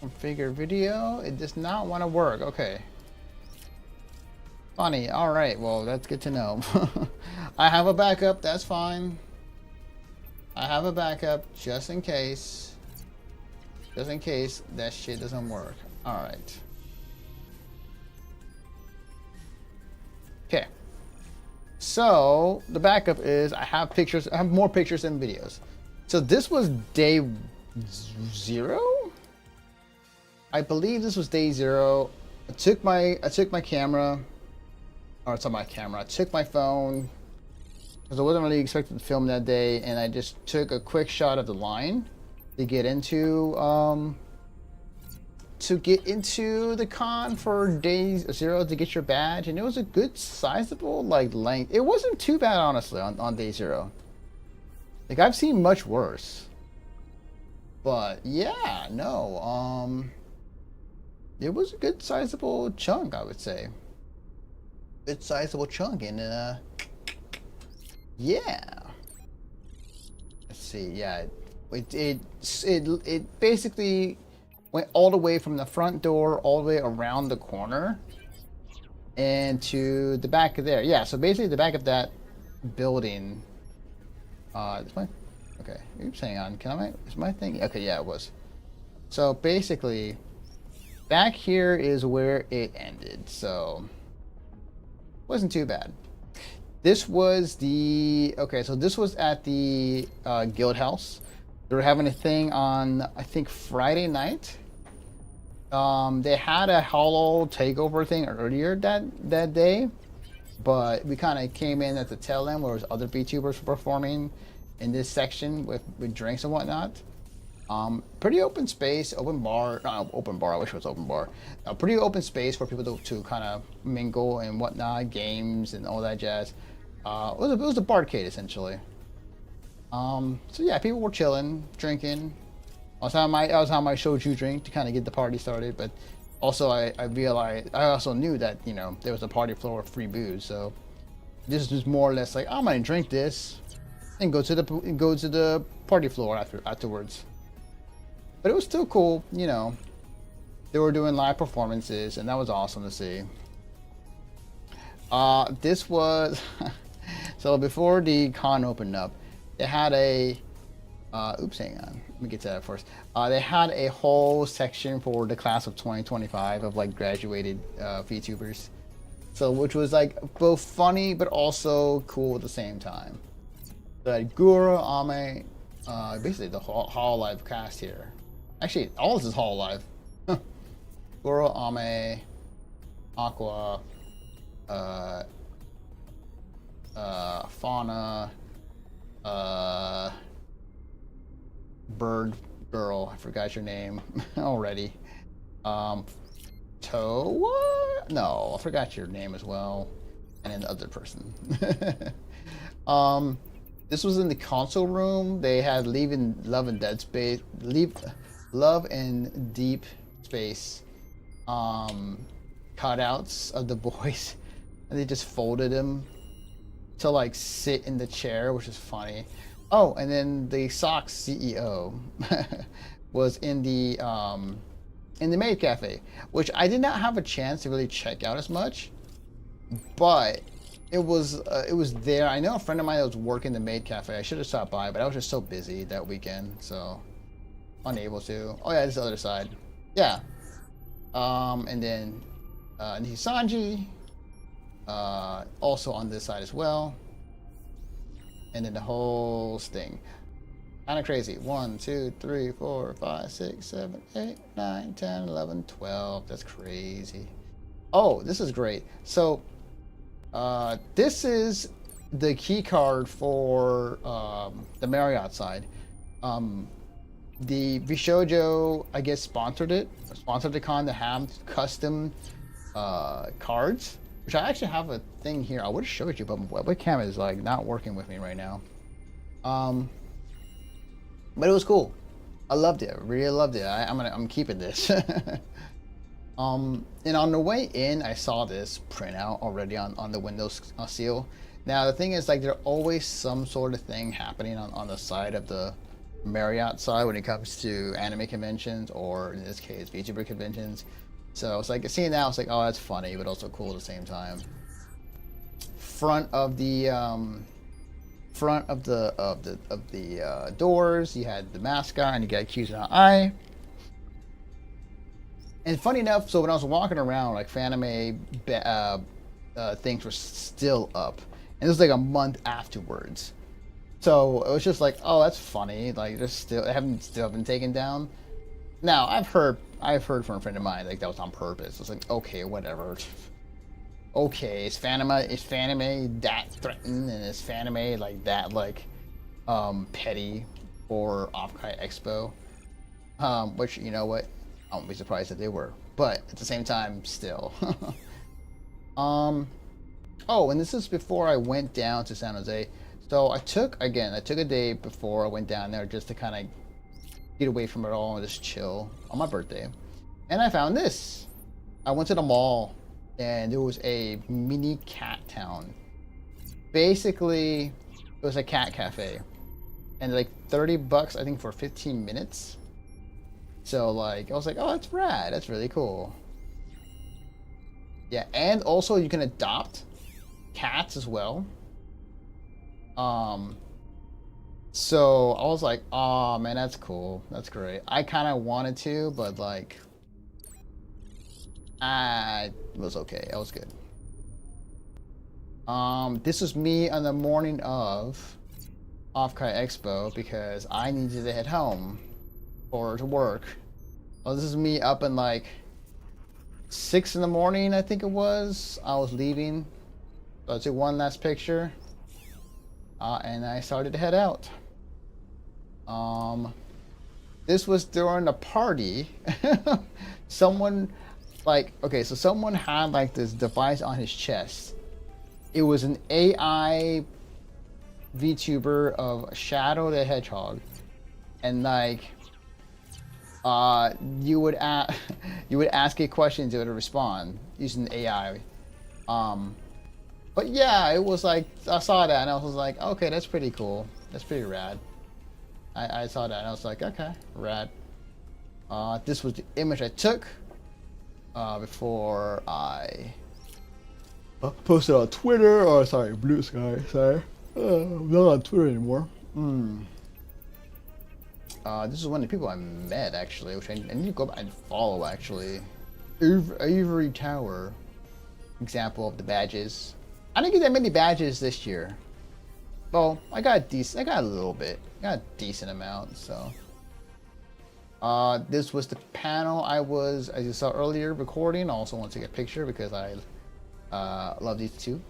Configure video? It does not want to work. Okay. Funny. Alright, well, that's good to know. I have a backup. That's fine. I have a backup just in case. Just in case that shit doesn't work. Alright. Okay. So, the backup is I have pictures. I have more pictures and videos. So, this was day 0? I believe this was day 0. I took my camera, or it's not my camera. I took my phone because I wasn't really expecting to film that day, and I just took a quick shot of the line to get into the con for day 0 to get your badge, and it was a good sizable like length. It wasn't too bad honestly on day 0. Like I've seen much worse, but yeah, no, it was a good sizable chunk, I would say. Good sizable chunk, and yeah. Let's see, yeah, it basically went all the way from the front door all the way around the corner and to the back of there. Yeah, so basically the back of that building. Okay, oops, hang on. Is my thing? Okay, yeah, it was. So basically, back here is where it ended. So wasn't too bad. This was so this was at the guild house. They were having a thing on, I think, Friday night. They had a hollow takeover thing earlier that day, but we kind of came in at the tail end where there was other VTubers performing in this section with drinks and whatnot. Pretty open space, open bar, not open bar, I wish it was open bar. A pretty open space for people to kind of mingle and whatnot, games and all that jazz. It was a barcade essentially. So yeah, people were chilling, drinking. I was having my shochu drink to kind of get the party started, but also I realized, I also knew that, you know, there was a party floor of free booze, so this was more or less like, I'm gonna drink this and go to the party floor afterwards. But it was still cool, you know. They were doing live performances, and that was awesome to see. This was so before the con opened up, they had a oops, hang on. Let me get to that first. They had a whole section for the class of 2025 of like graduated VTubers. So which was like both funny but also cool at the same time. The Gura, Ame, basically the whole live cast here. Actually, all this is Hall Live. Goro, Ame, Aqua, Fauna, Bird Girl, I forgot your name already. Toa? No, I forgot your name as well. And then the other person. This was in the console room. They had Love and Dead Space, Love and Deep Space cutouts of the boys, and they just folded them to like sit in the chair, which is funny. Oh, and then the Sox CEO was in the maid cafe, which I did not have a chance to really check out as much, but it was there. I know a friend of mine that was working the maid cafe. I should have stopped by, but I was just so busy that weekend, so unable to. Oh yeah, this is the other side. Yeah. And then Nisanji, also on this side as well. And then the whole thing. Kind of crazy. 1, 2, 3, 4, 5, 6, 7, 8, 9, 10, 11, 12. That's crazy. Oh, this is great. So, this is the key card for the Marriott side. The Vishojo, I guess, sponsored the con to have custom cards, which I actually have a thing here. I would have showed you, but my webcam is like not working with me right now. But it was cool. I loved it. I really loved it. I'm keeping this. And on the way in, I saw this printout already on the Windows seal. Now the thing is, like, there's always some sort of thing happening on the side of the Marriott side when it comes to anime conventions, or in this case VTuber conventions. So it's like seeing that, I was like, oh, that's funny but also cool at the same time. Front of the doors, you had the mascot and you got Q's in an eye. And funny enough, so when I was walking around, like Fanime things were still up, and it was like a month afterwards. So it was just like, oh, that's funny. Like they haven't been taken down. Now I've heard from a friend of mine like that was on purpose. It's like, okay, whatever. Okay, is Fanime that threatened, and is Fanime like that petty for Offkai Expo? Which, you know what, I won't be surprised if they were, but at the same time, still. Oh, and this is before I went down to San Jose. So I took a day before I went down there just to kind of get away from it all and just chill on my birthday. And I found this. I went to the mall and there was a mini cat town. Basically, it was a cat cafe. And like $30, I think, for 15 minutes. So like, I was like, oh, that's rad. That's really cool. Yeah, and also you can adopt cats as well. So I was like, oh man, that's cool. That's great. I kind of wanted to, but like, I was okay. I was good. This was me on the morning of Offkai Expo because I needed to head home or to work. Well, this is me up in like 6 in the morning, I think it was. I was leaving. So I took one last picture. And I started to head out. this was during a party. Someone, like, okay, so someone had like this device on his chest. It was an AI VTuber of Shadow the Hedgehog, and like, you would ask it questions, it would respond using AI. But yeah, it was like, I saw that and I was like, okay, that's pretty cool. That's pretty rad. I saw that and I was like, okay, rad. This was the image I took before I posted on Twitter, or sorry, Blue Sky, sorry. I'm not on Twitter anymore. This is one of the people I met, actually, which I need to go back and follow, actually. Ivory Tower. Example of the badges. I didn't get that many badges this year. Well, I got a little bit. I got a decent amount, so. This was the panel I was, as you saw earlier, recording. I also want to take a picture because I love these two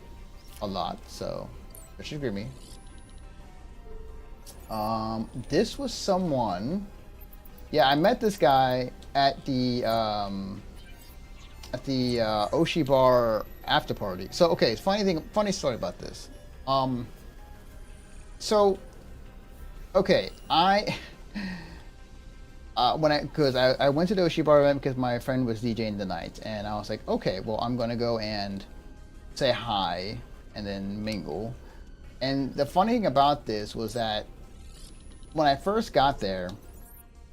a lot, so that should agree me. This was someone. Yeah, I met this guy at the Oshi Bar after party. So okay, funny story about this. So okay, I went to the Oshi Bar event because my friend was DJing the night, and I was like, okay, well, I'm gonna go and say hi and then mingle. And the funny thing about this was that when I first got there,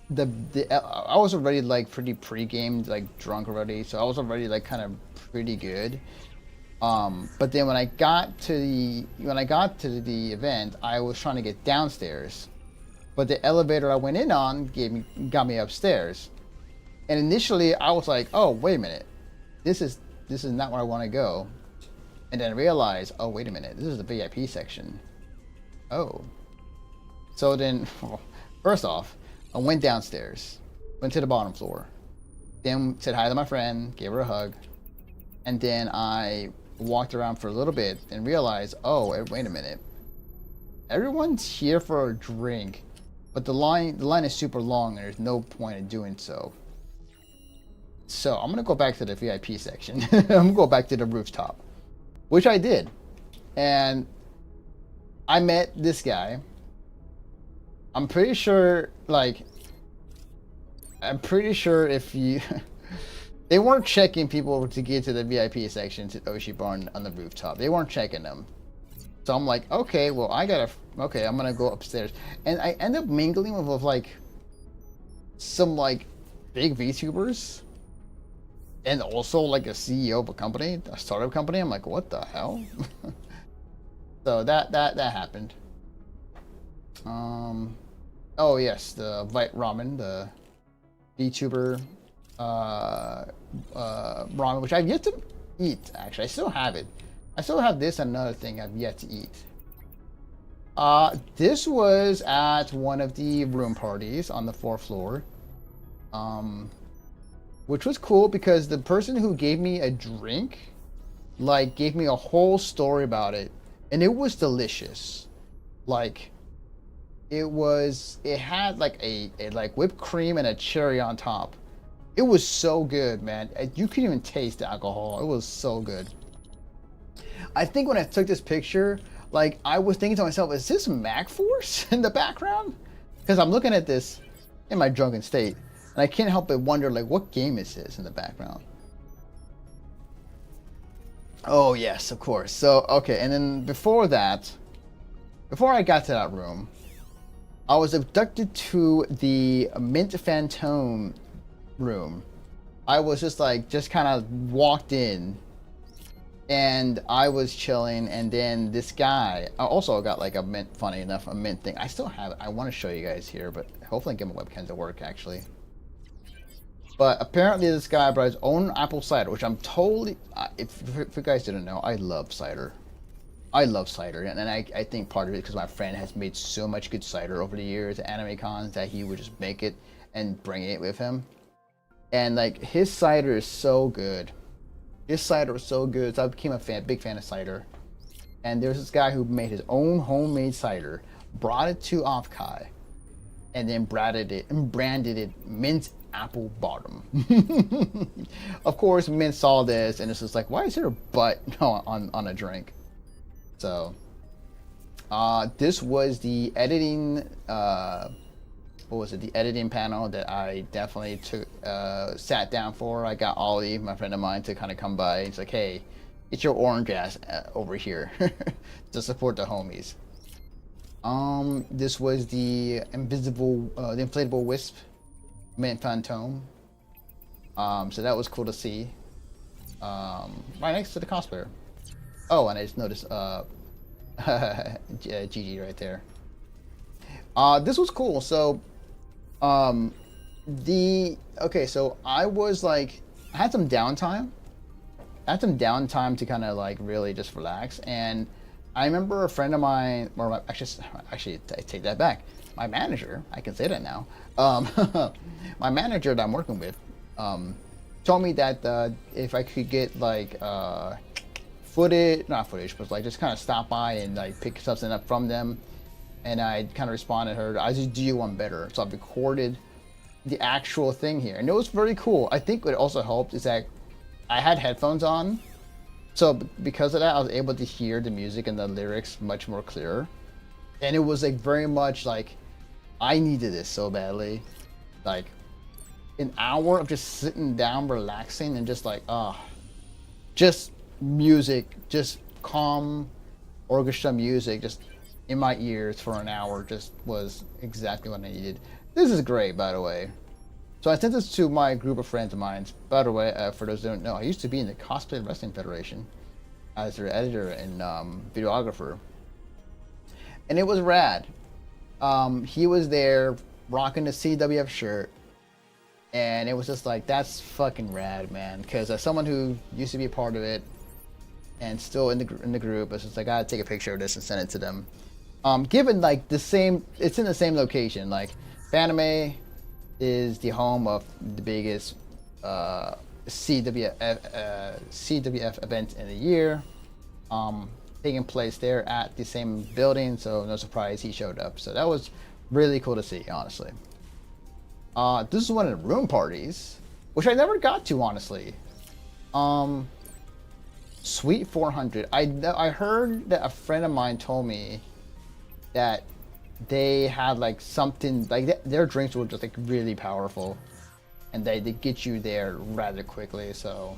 I was already like pretty pre-gamed, like drunk already, so I was already like kind of pretty good. But then when I got to the event, I was trying to get downstairs, but the elevator I went in on got me upstairs. And initially I was like, oh, wait a minute, this is not where I want to go. And then I realized, oh, wait a minute, this is the VIP section. Oh. So then, well, first off, I went downstairs, went to the bottom floor, then said hi to my friend, gave her a hug, and then I walked around for a little bit and realized, oh, wait a minute. Everyone's here for a drink, but the line is super long and there's no point in doing so. So I'm gonna go back to the VIP section. I'm gonna go back to the rooftop, which I did. And I met this guy. I'm pretty sure if you they weren't checking people to get to the VIP section to Oshi Bar on the rooftop. They weren't checking them. So I'm like, okay, well, I'm gonna go upstairs. And I end up mingling with like some like big VTubers and also like a CEO of a company, a startup company. I'm like, what the hell? So that happened. Oh yes, the Vite Ramen, the VTuber ramen, which I've yet to eat. Actually, I still have it. I still have this and another thing I've yet to eat. This was at one of the room parties on the 4th floor, which was cool because the person who gave me a drink, like, gave me a whole story about it, and it was delicious. Like, it had like a like whipped cream and a cherry on top. It was so good, man. You couldn't even taste the alcohol. It was so good. I think when I took this picture, like, I was thinking to myself, is this Mac Force in the background? Because I'm looking at this in my drunken state, and I can't help but wonder, like, what game is this in the background? Oh yes, of course. So okay, and then before I got to that room, I was abducted to the Mint Phantom room. I was just kind of walked in, and I was chilling, and then this guy, I also got like a mint, funny enough, a mint thing. I still have it. I want to show you guys here, but hopefully I can get my webcam to work actually. But apparently this guy brought his own apple cider, which I'm totally, if you guys didn't know, I love cider. I love cider, and I think part of it is because my friend has made so much good cider over the years at anime cons that he would just make it and bring it with him. And like, his cider is so good. His cider was so good, so I became a big fan of cider. And there's this guy who made his own homemade cider, brought it to Offkai, and then branded it Mint Apple Bottom. Of course, Mint saw this and it's just like, why is there a butt on a drink? So, this was the editing. What was it? The editing panel that I definitely sat down for. I got Ollie, my friend of mine, to kind of come by. He's like, hey, get your orange ass over here to support the homies. This was the the inflatable wisp, Mint Phantom. So that was cool to see. Right next to the cosplayer. Oh, and I just noticed Gigi right there. This was cool. So, so I was like, I had some downtime. To kind of like really just relax. And I remember a friend of mine, or actually, I take that back. My manager, I can say that now. My manager that I'm working with, told me that if I could get like not footage, but like just kind of stop by and like pick something up from them. And I kind of responded to her, I just do you one better. So I recorded the actual thing here. And it was very cool. I think what also helped is that I had headphones on. So because of that, I was able to hear the music and the lyrics much more clearer. And it was like very much like, I needed this so badly. Like an hour of just sitting down, relaxing, and just like, just music, just calm orchestra music, just in my ears for an hour, just was exactly what I needed. This is great, by the way. So I sent this to my group of friends of mine. By the way, for those who don't know, I used to be in the Cosplay Wrestling Federation as their editor and videographer. And it was rad. He was there rocking the CWF shirt. And it was just like, that's fucking rad, man. Because as someone who used to be a part of it and still in the group, it's just like, I gotta take a picture of this and send it to them. Given like it's in the same location. Like, Fanime is the home of the biggest CWF event in the year, taking place there at the same building, so no surprise he showed up. So that was really cool to see, honestly. This is one of the room parties, which I never got to, honestly. Suite 400. I heard that a friend of mine told me that they had like something like their drinks were just like really powerful, and they get you there rather quickly. So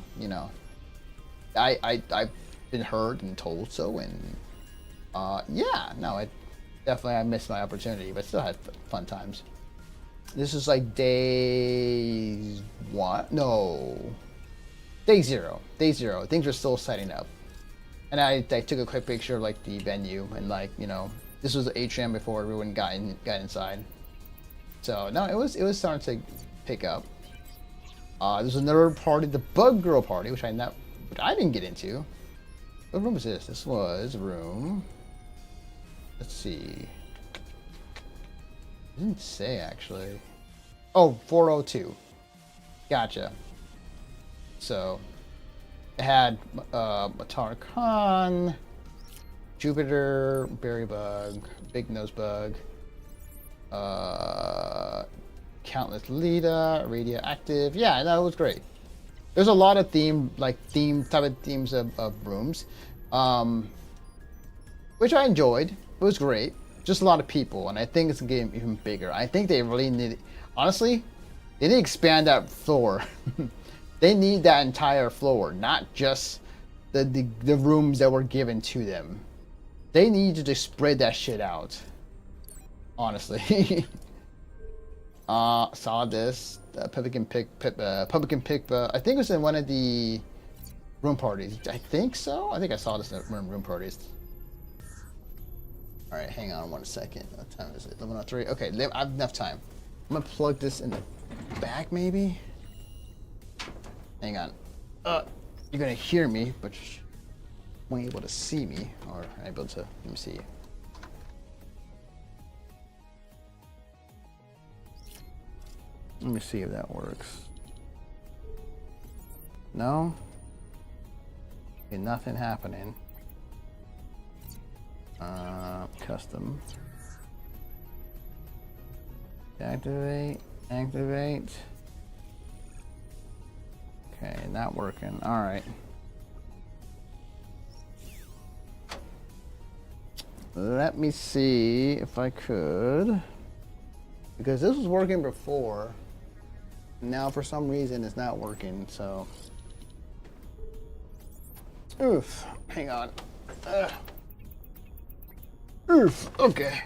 I've been heard and told so, and I missed my opportunity, but still had fun times. This is like day zero. Things are still setting up, and I took a quick picture of like the venue, and like this was the atrium before everyone got inside. So no, it was starting to pick up. There's another party, the Bug Girl party, which I didn't get into. What room is this? This was room. Let's see. It didn't say actually. Oh, 402. Gotcha. So it had Matar Khan, Jupiter, Berry Bug, Big Nose Bug, Countless Lita, Radioactive. Yeah, that was great. There's a lot of themes of rooms, which I enjoyed. It was great. Just a lot of people, and I think it's getting even bigger. I think they really need, honestly, they need to expand that floor. They need that entire floor, not just the rooms that were given to them. They need to just spread that shit out. Honestly. Saw this Pumpkin Pick. I think it was in one of the room parties. I think so. I think I saw this in room parties. All right, hang on 1 second. What time is it? 11:03. Okay, I have enough time. I'm gonna plug this in the back, maybe. Hang on. You're gonna hear me, but you won't be able to see me, or able to. Let me see. Let me see if that works. No? Okay, nothing happening. Custom. Activate, activate. Okay, not working. All right. Let me see if I could, because this was working before. Now for some reason it's not working, so. Oof, hang on. Oof, okay.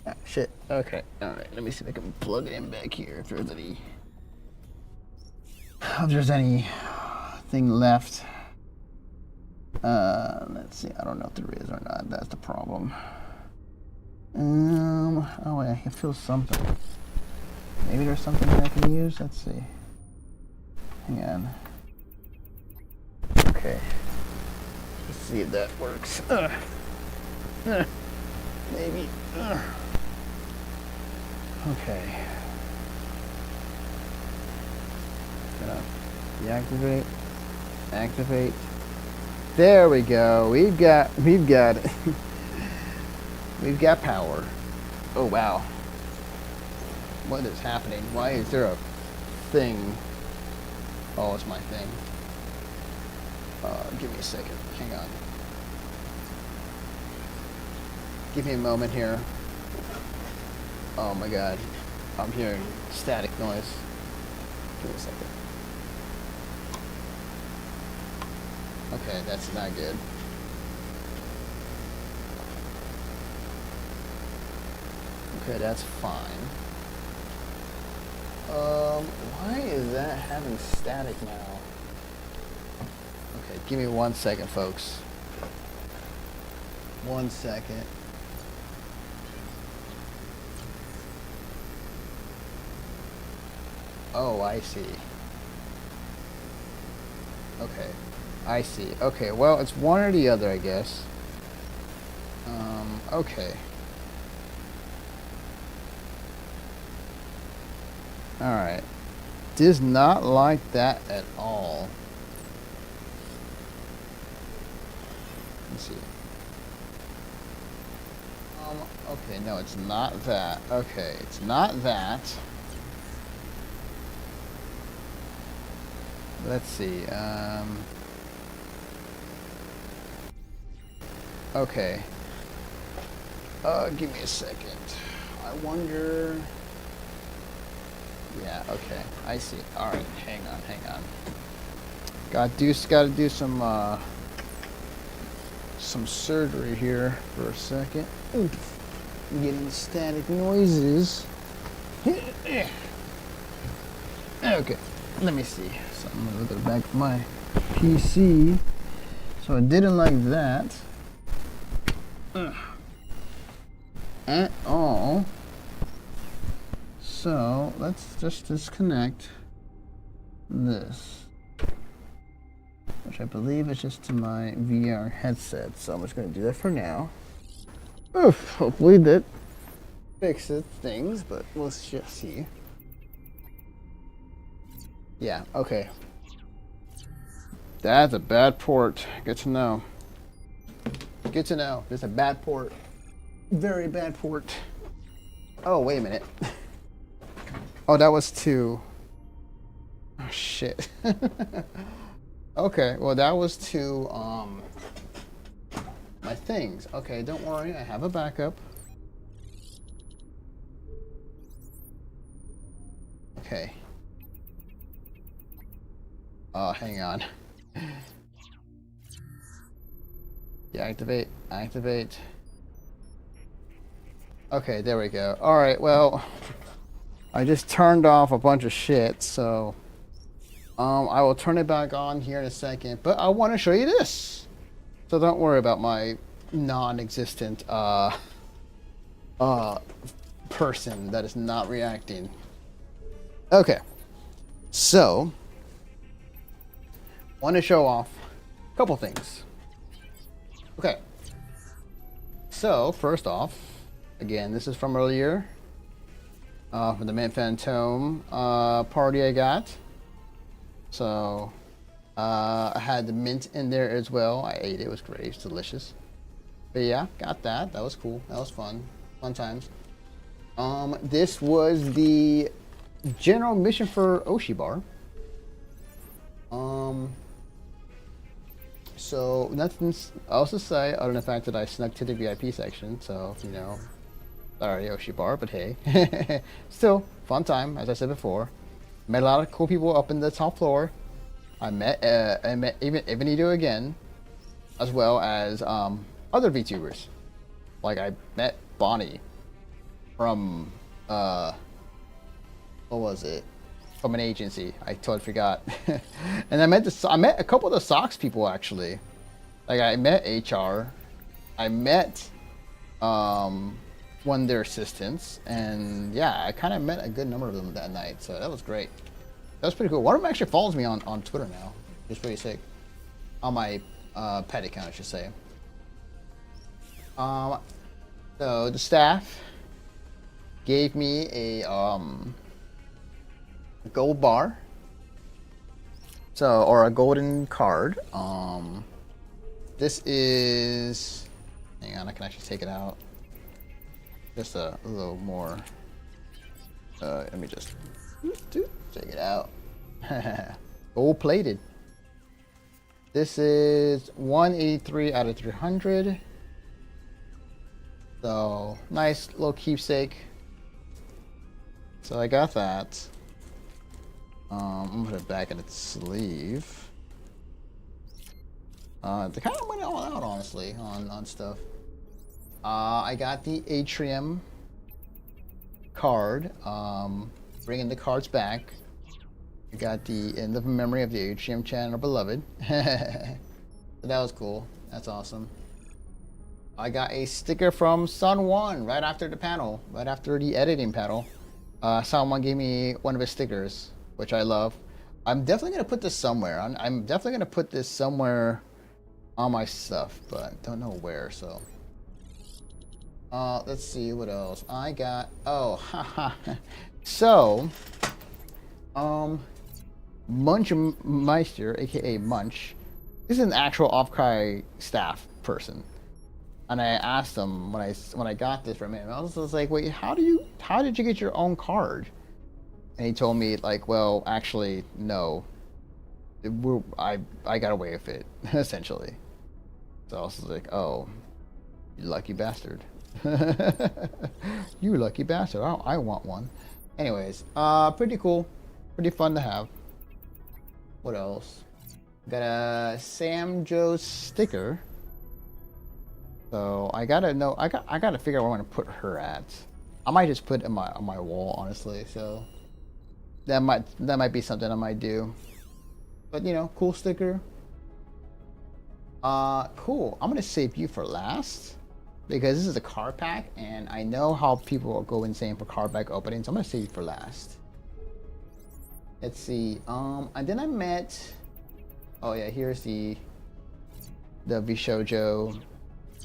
Ah, shit, okay, alright, let me see if I can plug it in back here if there's anything left. Let's see, I don't know if there is or not, that's the problem. Oh wait, I can feel something. Maybe there's something that I can use, let's see. Hang on. Okay. Let's see if that works. Maybe. Okay. Gonna deactivate. Activate. There we go. We've got we've got power. Oh wow. What is happening? Why is there a thing? Oh, it's my thing. Give me a second. Hang on. Give me a moment here. Oh my god. I'm hearing static noise. Give me a second. Okay, that's not good. Okay, that's fine. Why is that having static now? Okay, give me 1 second, folks. 1 second. Oh, I see. Okay, I see. Okay, well, it's one or the other, I guess. Okay. Alright. Does not like that at all. Let's see. Okay, no, it's not that. Okay, it's not that. Let's see. Okay. Give me a second. I wonder. Yeah, okay. I see. Alright, hang on. Gotta do some surgery here for a second. Oof. I'm getting static noises. Okay, let me see. So I'm gonna look at the back of my PC. So I didn't like that at all. So let's just disconnect this, which I believe is just to my VR headset. So I'm just going to do that for now. Oof, hopefully that fixes things, but we'll just see. Yeah, okay. That's a bad port. Good to know. Good to know. It's a bad port. Very bad port. Oh, wait a minute. Oh, that was to... Oh, shit. Okay, well, that was to, my things. Okay, don't worry, I have a backup. Okay. Hang on. Deactivate, activate. Okay, there we go. Alright, well, I just turned off a bunch of shit, so I will turn it back on here in a second, but I want to show you this. So don't worry about my non-existent person that is not reacting. Okay, so want to show off a couple things. Okay, so first off, again, this is from earlier, from the Man Phantom party I got. So I had the mint in there as well. I ate it. It was great. It's delicious. But yeah, got that. That was cool. That was fun. Fun times. This was the general mission for Oshibar. So nothing else to say other than the fact that I snuck to the VIP section. So, you know, sorry Oshibar, but hey. Still, fun time, as I said before. Met a lot of cool people up in the top floor. I met even Ivanito again, as well as other VTubers. Like I met Bonnie from what was it? From an agency. I totally forgot. And I met a couple of the Sox people actually. Like I met HR. I met one of their assistants, and yeah, I kind of met a good number of them that night. So that was great. That was pretty cool. One of them actually follows me on Twitter now. It's pretty sick. On my pet account, I should say. So the staff gave me a gold bar. So, or a golden card. This is, hang on, I can actually take it out. Just a little more. Let me just take it out. Gold plated. This is 183 out of 300. So nice little keepsake. So I got that. I'm gonna put it back in its sleeve. They kind of went all out, honestly, on stuff. I got the Atrium card. Bringing the cards back. I got the In Living Memory of the Atrium Channel Beloved. So that was cool. That's awesome. I got a sticker from Sun One right after the panel, right after the editing panel. Sun One gave me one of his stickers, which I love. I'm definitely gonna put this somewhere. I'm definitely gonna put this somewhere on my stuff, but don't know where. So, let's see what else I got. Oh, haha. So, Munch Meister, aka Munch, is an actual Offkai Staff person. And I asked him when I got this from him, I was like, wait, how did you get your own card? And he told me, like, well, actually, no. I got away with it, essentially. So I was like, oh, you lucky bastard. You lucky bastard. I want one. Anyways, pretty cool. Pretty fun to have. What else? Got a Sam Joe sticker. So I gotta know. I gotta figure out where I'm gonna put her at. I might just put it on my wall, honestly. So that might be something I might do. But you know, cool sticker. Cool. I'm gonna save you for last because this is a card pack, and I know how people go insane for card pack openings. I'm gonna save you for last. Let's see. And then I met. Oh yeah, here's the Vishojo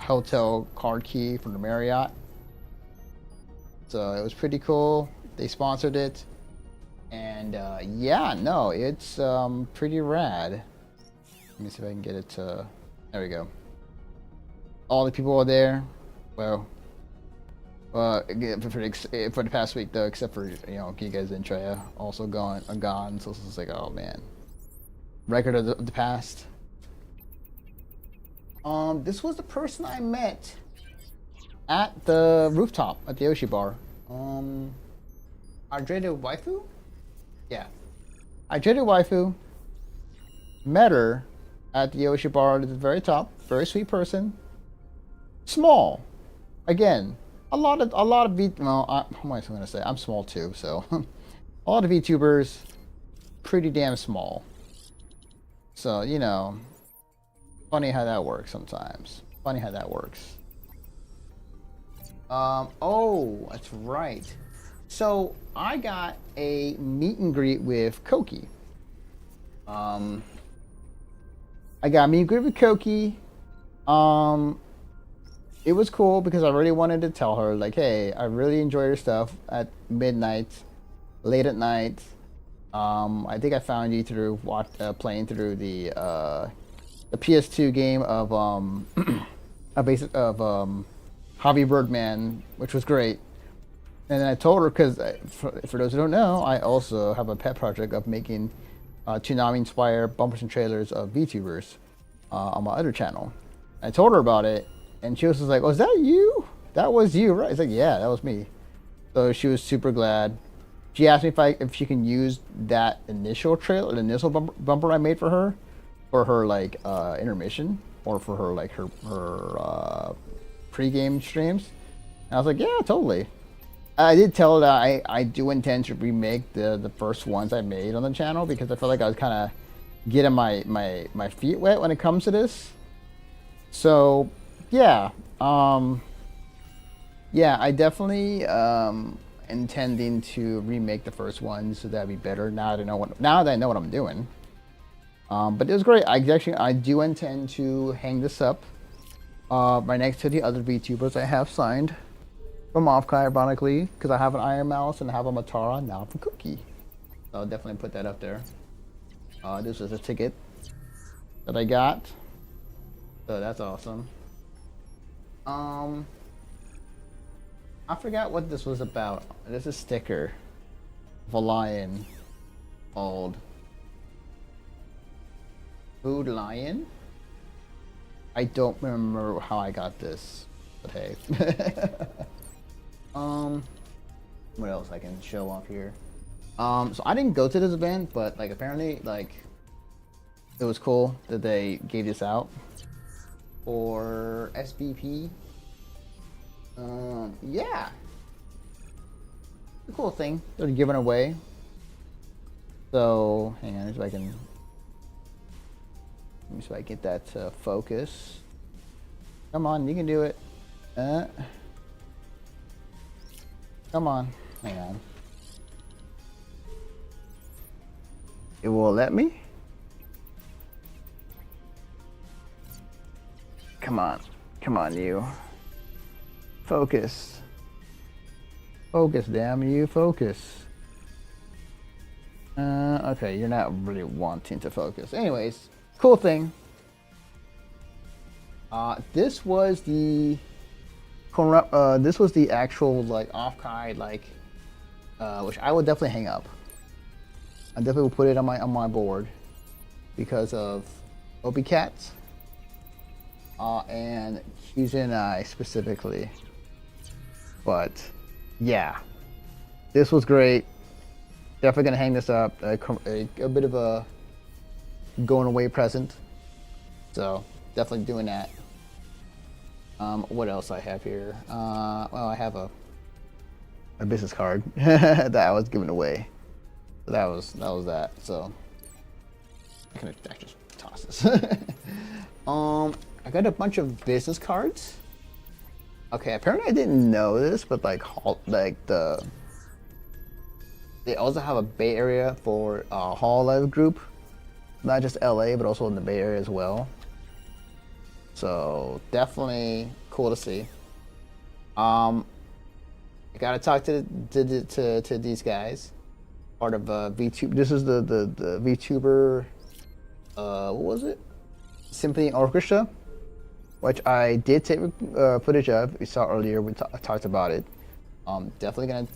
hotel card key from the Marriott. So it was pretty cool. They sponsored it, and yeah, no, it's pretty rad. Let me see if I can get it to. There we go. All the people are there. Well, for the past week though, except for Gigas and Treya also gone. So it's like, oh man, record of the past. This was the person I met at the rooftop at the Yoshi bar. Our dreaded waifu? Yeah. I dreaded waifu. Met her at the Yoshi bar at the very top. Very sweet person. Small. Again, a lot of well, what am I going to say? I'm small too, so a lot of VTubers pretty damn small. So, you know, funny how that works sometimes. Funny how that works. Oh, that's right. So I got a meet and greet with Koki. I got a meet and greet with Koki. It was cool because I really wanted to tell her, like, hey, I really enjoy your stuff at midnight, late at night. I think I found you through playing through the PS2 game of a basic of Hobby Birdman, which was great. And then I told her, because for those who don't know, I also have a pet project of making Toonami-inspired bumpers and trailers of VTubers on my other channel. I told her about it, and she was just like, "Oh, is that you? That was you, right?" It's like, "Yeah, that was me." So she was super glad. She asked me if she can use that initial trailer, the initial bumper I made for her like intermission, or for her like her pre-game streams. And I was like, "Yeah, totally." I did tell her that I do intend to remake the first ones I made on the channel, because I felt like I was kind of getting my feet wet when it comes to this. So yeah, yeah, I definitely intending to remake the first one, so that'd be better now that I know what I'm doing. But it was great. I do intend to hang this up right next to the other VTubers I have signed from Offkai, ironically, because I have an Iron Mouse and I have a Matara, now for Cookie. So I'll definitely put that up there. This is a ticket that I got, so that's awesome. I forgot what this was about. This is a sticker of a lion called Food Lion. I don't remember how I got this, but hey. What else I can show off here? So I didn't go to this event, but like apparently like it was cool that they gave this out for SBP. Yeah, a cool thing they're giving away. So hang on, so I can get that to focus. Come on, you can do it. Come on, hang on. It will let me. Come on, you. Focus. Focus, damn you, focus. Okay, you're not really wanting to focus. Anyways, cool thing. This was the actual like Offkai which I would definitely hang up. I definitely will put it on my board because of Opie Cats and Hughes and I specifically. But yeah, this was great. Definitely gonna hang this up. A bit of a going away present. So definitely doing that. What else I have here? Well, I have a business card that I was giving away. So that was that. So I can just toss this. I got a bunch of business cards. Okay, apparently I didn't know this, but they also have a Bay Area for Hololive group, not just LA, but also in the Bay Area as well. So definitely cool to see. I gotta talk to these guys. Part of VTuber. This is the VTuber. What was it? Symphony Orchestra, which I did take footage of. You saw earlier. We talked about it. Definitely gonna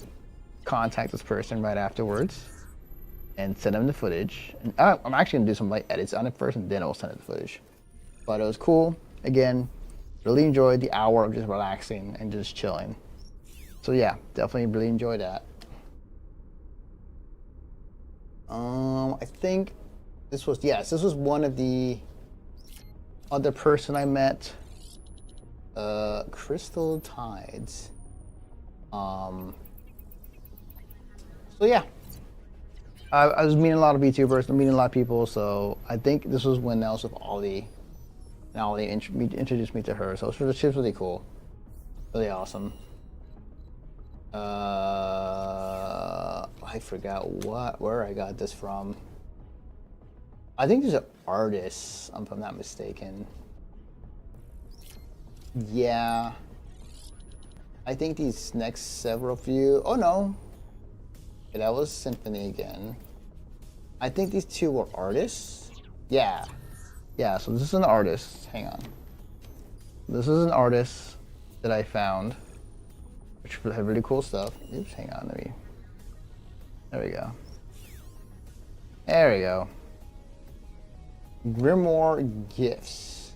contact this person right afterwards and send them the footage. And I'm actually gonna do some light edits on it first, and then I'll send it the footage. But it was cool. Again, really enjoyed the hour of just relaxing and just chilling. So yeah, definitely really enjoyed that. I think this was one of the other person I met. Crystal Tides. So yeah, I was meeting a lot of VTubers, meeting a lot of people. So I think this was when else with Ollie. And Ollie introduced me to her. So she was really cool, really awesome. I forgot where I got this from. I think these are artists, if I'm not mistaken. Yeah. I think these next several few. Oh no. Okay, that was Symphony again. I think these two were artists. Yeah. Yeah, so this is an artist. Hang on. This is an artist that I found, which had really cool stuff. Oops, hang on, there we go. There we go. Grimoire Gifts.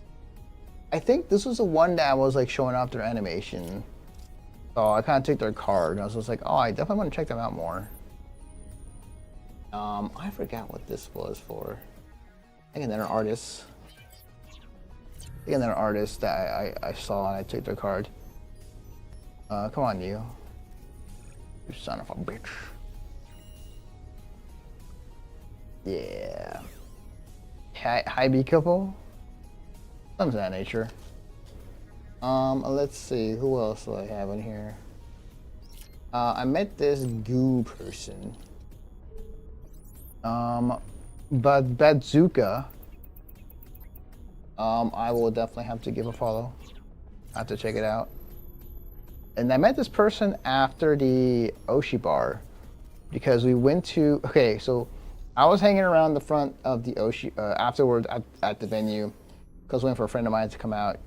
I think this was the one that was like showing off their animation. So I kind of took their card and I was just like, oh, I definitely want to check them out more. I forgot what this was for. I think another artist. Another artist that I saw and I took their card. Come on, you son of a bitch. Yeah. High B couple? Something of that nature. Let's see, who else do I have in here? I met this goo person. But Bazooka. I will definitely have to give a follow. I have to check it out. And I met this person after the Oshi bar because we went to, okay, so I was hanging around the front of the Oshi afterwards at the venue because waiting for a friend of mine to come out.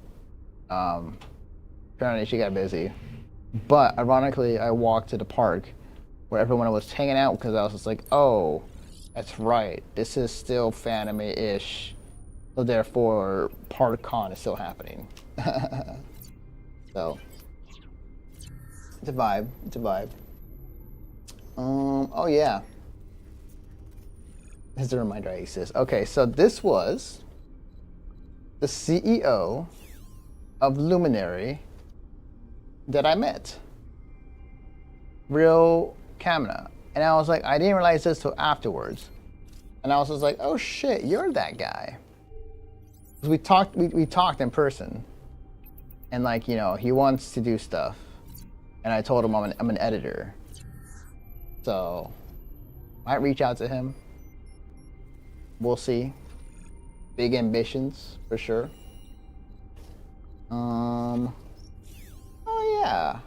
Apparently she got busy. But ironically, I walked to the park where everyone was hanging out because I was just like, oh, that's right. This is still Fanime-ish. So therefore, ParkCon is still happening. So, it's a vibe. It's a vibe. Oh yeah. As a reminder, I exist. Okay, so this was the CEO of Luminary that I met. Real Kamina. And I was like, I didn't realize this till afterwards. And I was just like, oh shit, you're that guy. We talked in person. And like, you know, he wants to do stuff. And I told him I'm an editor. So, might reach out to him. We'll see. Big ambitions, for sure. Oh yeah.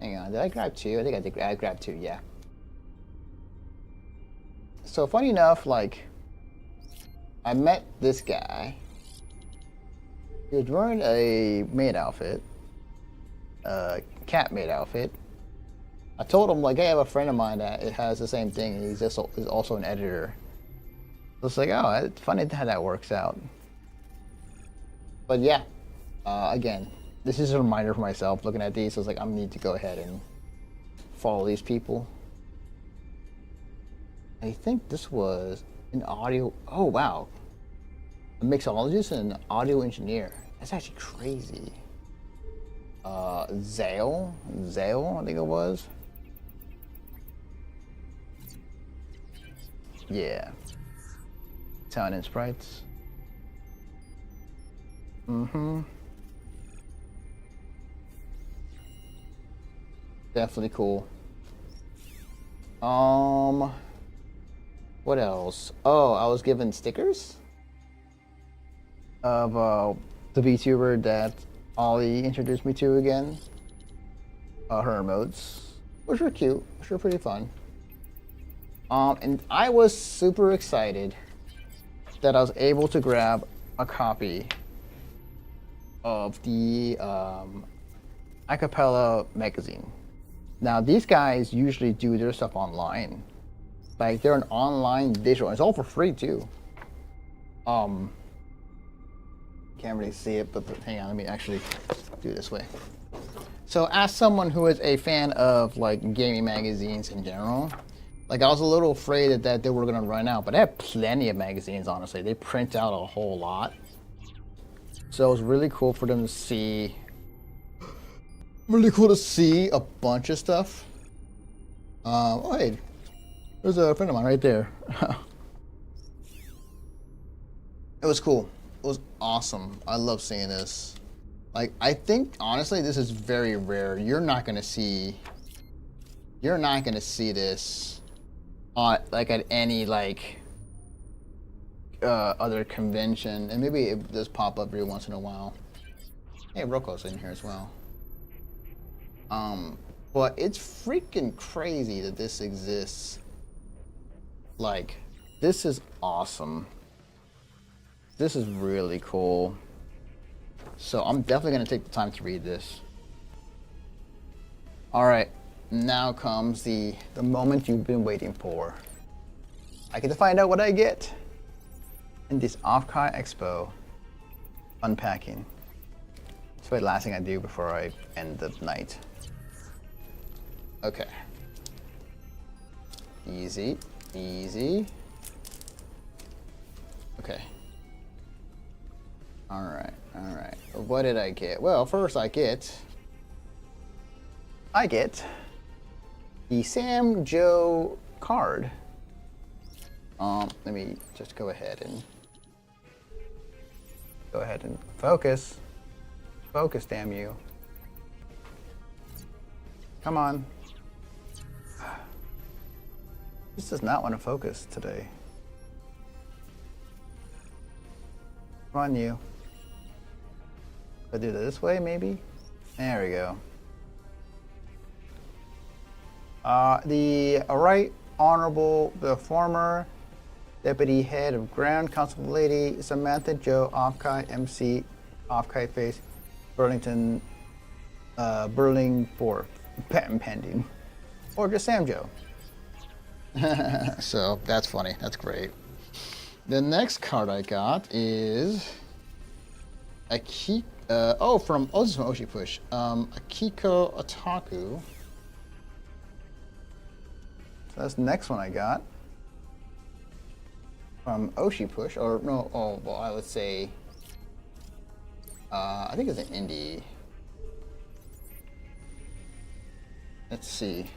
Hang on, did I grab two? I think I grabbed two, yeah. So funny enough, like, I met this guy. He was wearing a maid outfit. Cat maid outfit. I told him, like, hey, I have a friend of mine that has the same thing, and he's also an editor. So it's like, oh, it's funny how that works out. But yeah, again, this is a reminder for myself looking at these. So it's like, I need to go ahead and follow these people. I think this was an audio. Oh, wow. A mixologist and an audio engineer. That's actually crazy. Zale, I think it was. Yeah. Sound and sprites. Mm-hmm. Definitely cool. What else? Oh, I was given stickers of the VTuber that Ollie introduced me to again. Her emotes, which were cute, which were pretty fun. And I was super excited that I was able to grab a copy of the Acapella magazine. Now, these guys usually do their stuff online. Like, they're an online digital, and it's all for free too. Can't really see it, but hang on, let me actually do it this way. So, as someone who is a fan of like gaming magazines in general, like I was a little afraid that they were gonna run out, but they have plenty of magazines. Honestly, they print out a whole lot. So it was really cool for them to see. Really cool to see a bunch of stuff. Oh hey, there's a friend of mine right there. It was cool. It was awesome. I love seeing this. Like, I think honestly this is very rare. You're not gonna see this like at any like other convention, and maybe it does pop up every once in a while. Hey, Roko's in here as well. But it's freaking crazy that this exists. Like, This is awesome. This is really cool. So I'm definitely gonna take the time to read this. All right, now comes the moment you've been waiting for. I get to find out what I get in this Offkai Expo unpacking. It's the last thing I do before I end the night. Okay. Easy, easy. Okay. All right. What did I get? Well, first I get the Sam Joe card. Let me just go ahead and focus. Focus, damn you. Come on. This does not want to focus today. Come on, you. I'll do it this way, maybe? There we go. The Right Honorable, the former Deputy Head of Ground Council Lady Samantha Jo Offkai, MC, Offkai Face, Burlington, Burlingport, patent pending. Or just Sam Joe. So that's funny. That's great. The next card I got is this is from Oshi Push. Akiko Otaku. So that's the next one I got from Oshi Push, or no? Oh, well, I would say. I think it's an indie. Let's see.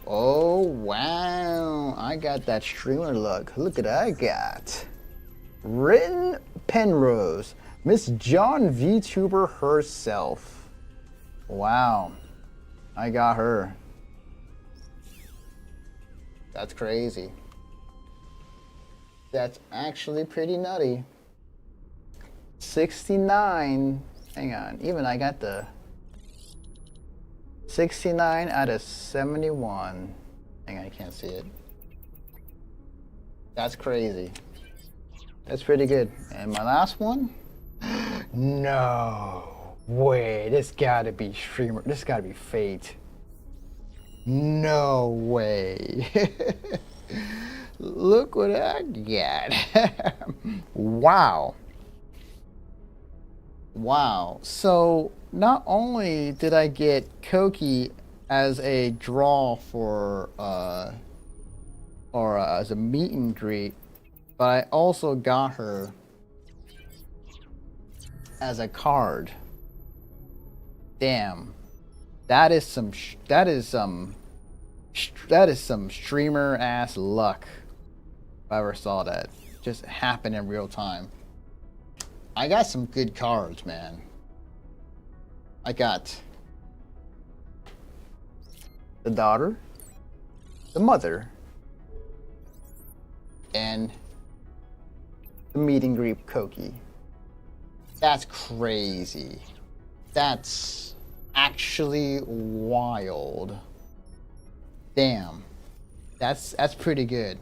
Oh wow! I got that streamer look. Look at I got. Rin Penrose, Miss John VTuber herself. Wow, I got her. That's crazy. That's actually pretty nutty. 69. Hang on. Even I got the 69 out of 71. Hang on, I can't see it. That's crazy. That's pretty good. And my last one? No way. This gotta be streamer. This gotta be Fate. No way. Look what I got. Wow. Wow. So not only did I get Koki as a draw for or as a meet and greet, but I also got her as a card. Damn. That is some streamer ass luck. If I ever saw that just happen in real time. I got some good cards, man. I got the daughter, the mother, and the meet and greet Koki. That's crazy. That's actually wild. Damn. That's pretty good.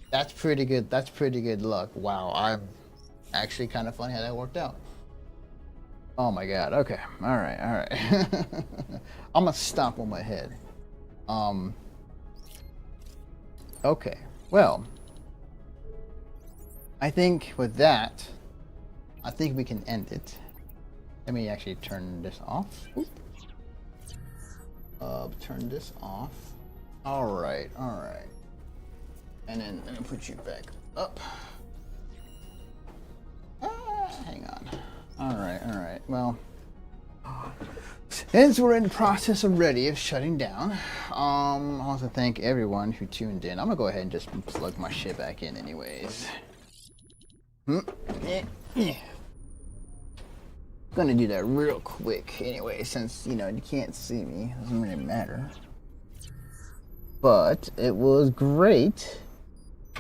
That's pretty good. That's pretty good luck. Wow. I'm actually kind of funny how that worked out. Oh my god. Okay. All right. I'm gonna stomp on my head. Okay. Well, I think with that, I think we can end it. Let me actually turn this off. Oop. Turn this off. All right. And then I'm gonna put you back up. Hang on. All right. Well, since we're in the process already of shutting down, I want to thank everyone who tuned in. I'm gonna go ahead and just plug my shit back in, anyways. Gonna do that real quick, anyway, since you can't see me. Doesn't really matter. But it was great.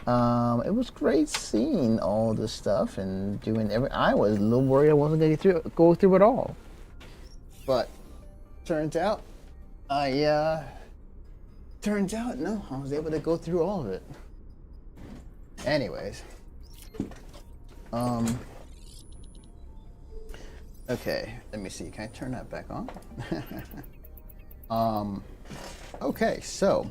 It was great seeing all this stuff and doing I was a little worried I wasn't gonna go through it all. But turns out no, I was able to go through all of it. Anyways. Okay, let me see. Can I turn that back on? Okay, so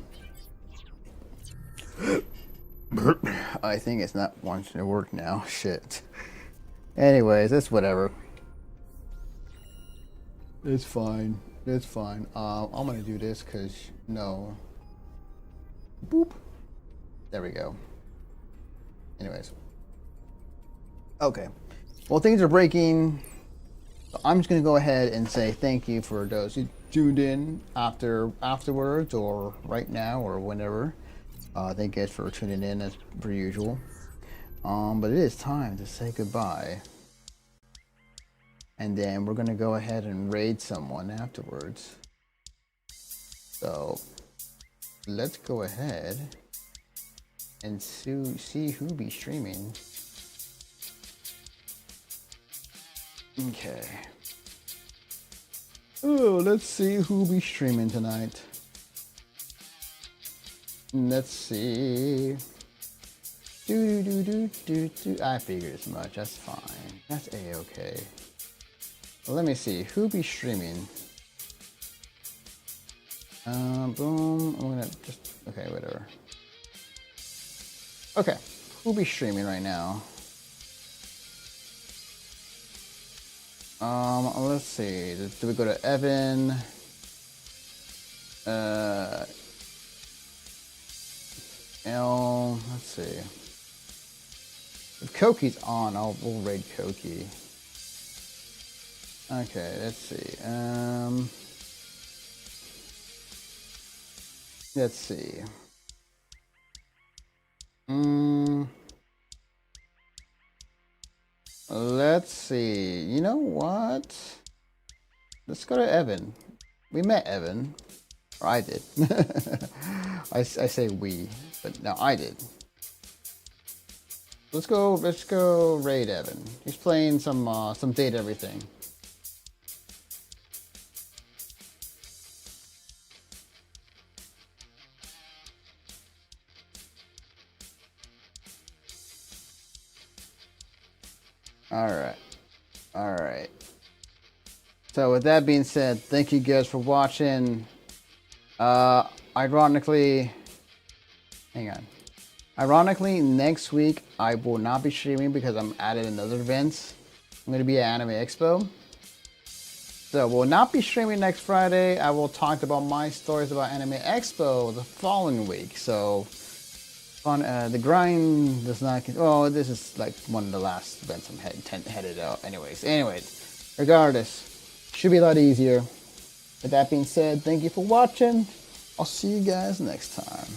I think it's not wanting to work now. Shit. Anyways, it's whatever. It's fine. It's fine. I'm gonna do this because no. Boop. There we go. Anyways. Okay. Well, things are breaking. So I'm just gonna go ahead and say thank you for those who tuned in afterwards or right now or whenever. Thank you guys for tuning in as per usual. But it is time to say goodbye. And then we're gonna go ahead and raid someone afterwards. So let's go ahead and see who be streaming. Okay. Oh, let's see who be streaming tonight. Let's see. I figured as much. That's fine. That's a-okay. Well, let me see who be streaming. Boom. I'm gonna just okay, whatever. Okay, who be streaming right now? Let's see. Do we go to Evan? Let's see. If Koki's on, we'll raid Koki. Okay, let's see. Let's see. Let's see. You know what? Let's go to Evan. We met Evan. Or I did. I say we, but no, I did. Let's go raid Evan. He's playing some Date Everything. Alright. So with that being said, thank you guys for watching. Ironically, next week I will not be streaming because I'm at another event. I'm going to be at Anime Expo. So we'll not be streaming next Friday. I will talk about my stories about Anime Expo the following week. So on the grind does not. Oh, this is like one of the last events I'm headed out. Anyways, regardless, should be a lot easier. With that being said, thank you for watching. I'll see you guys next time.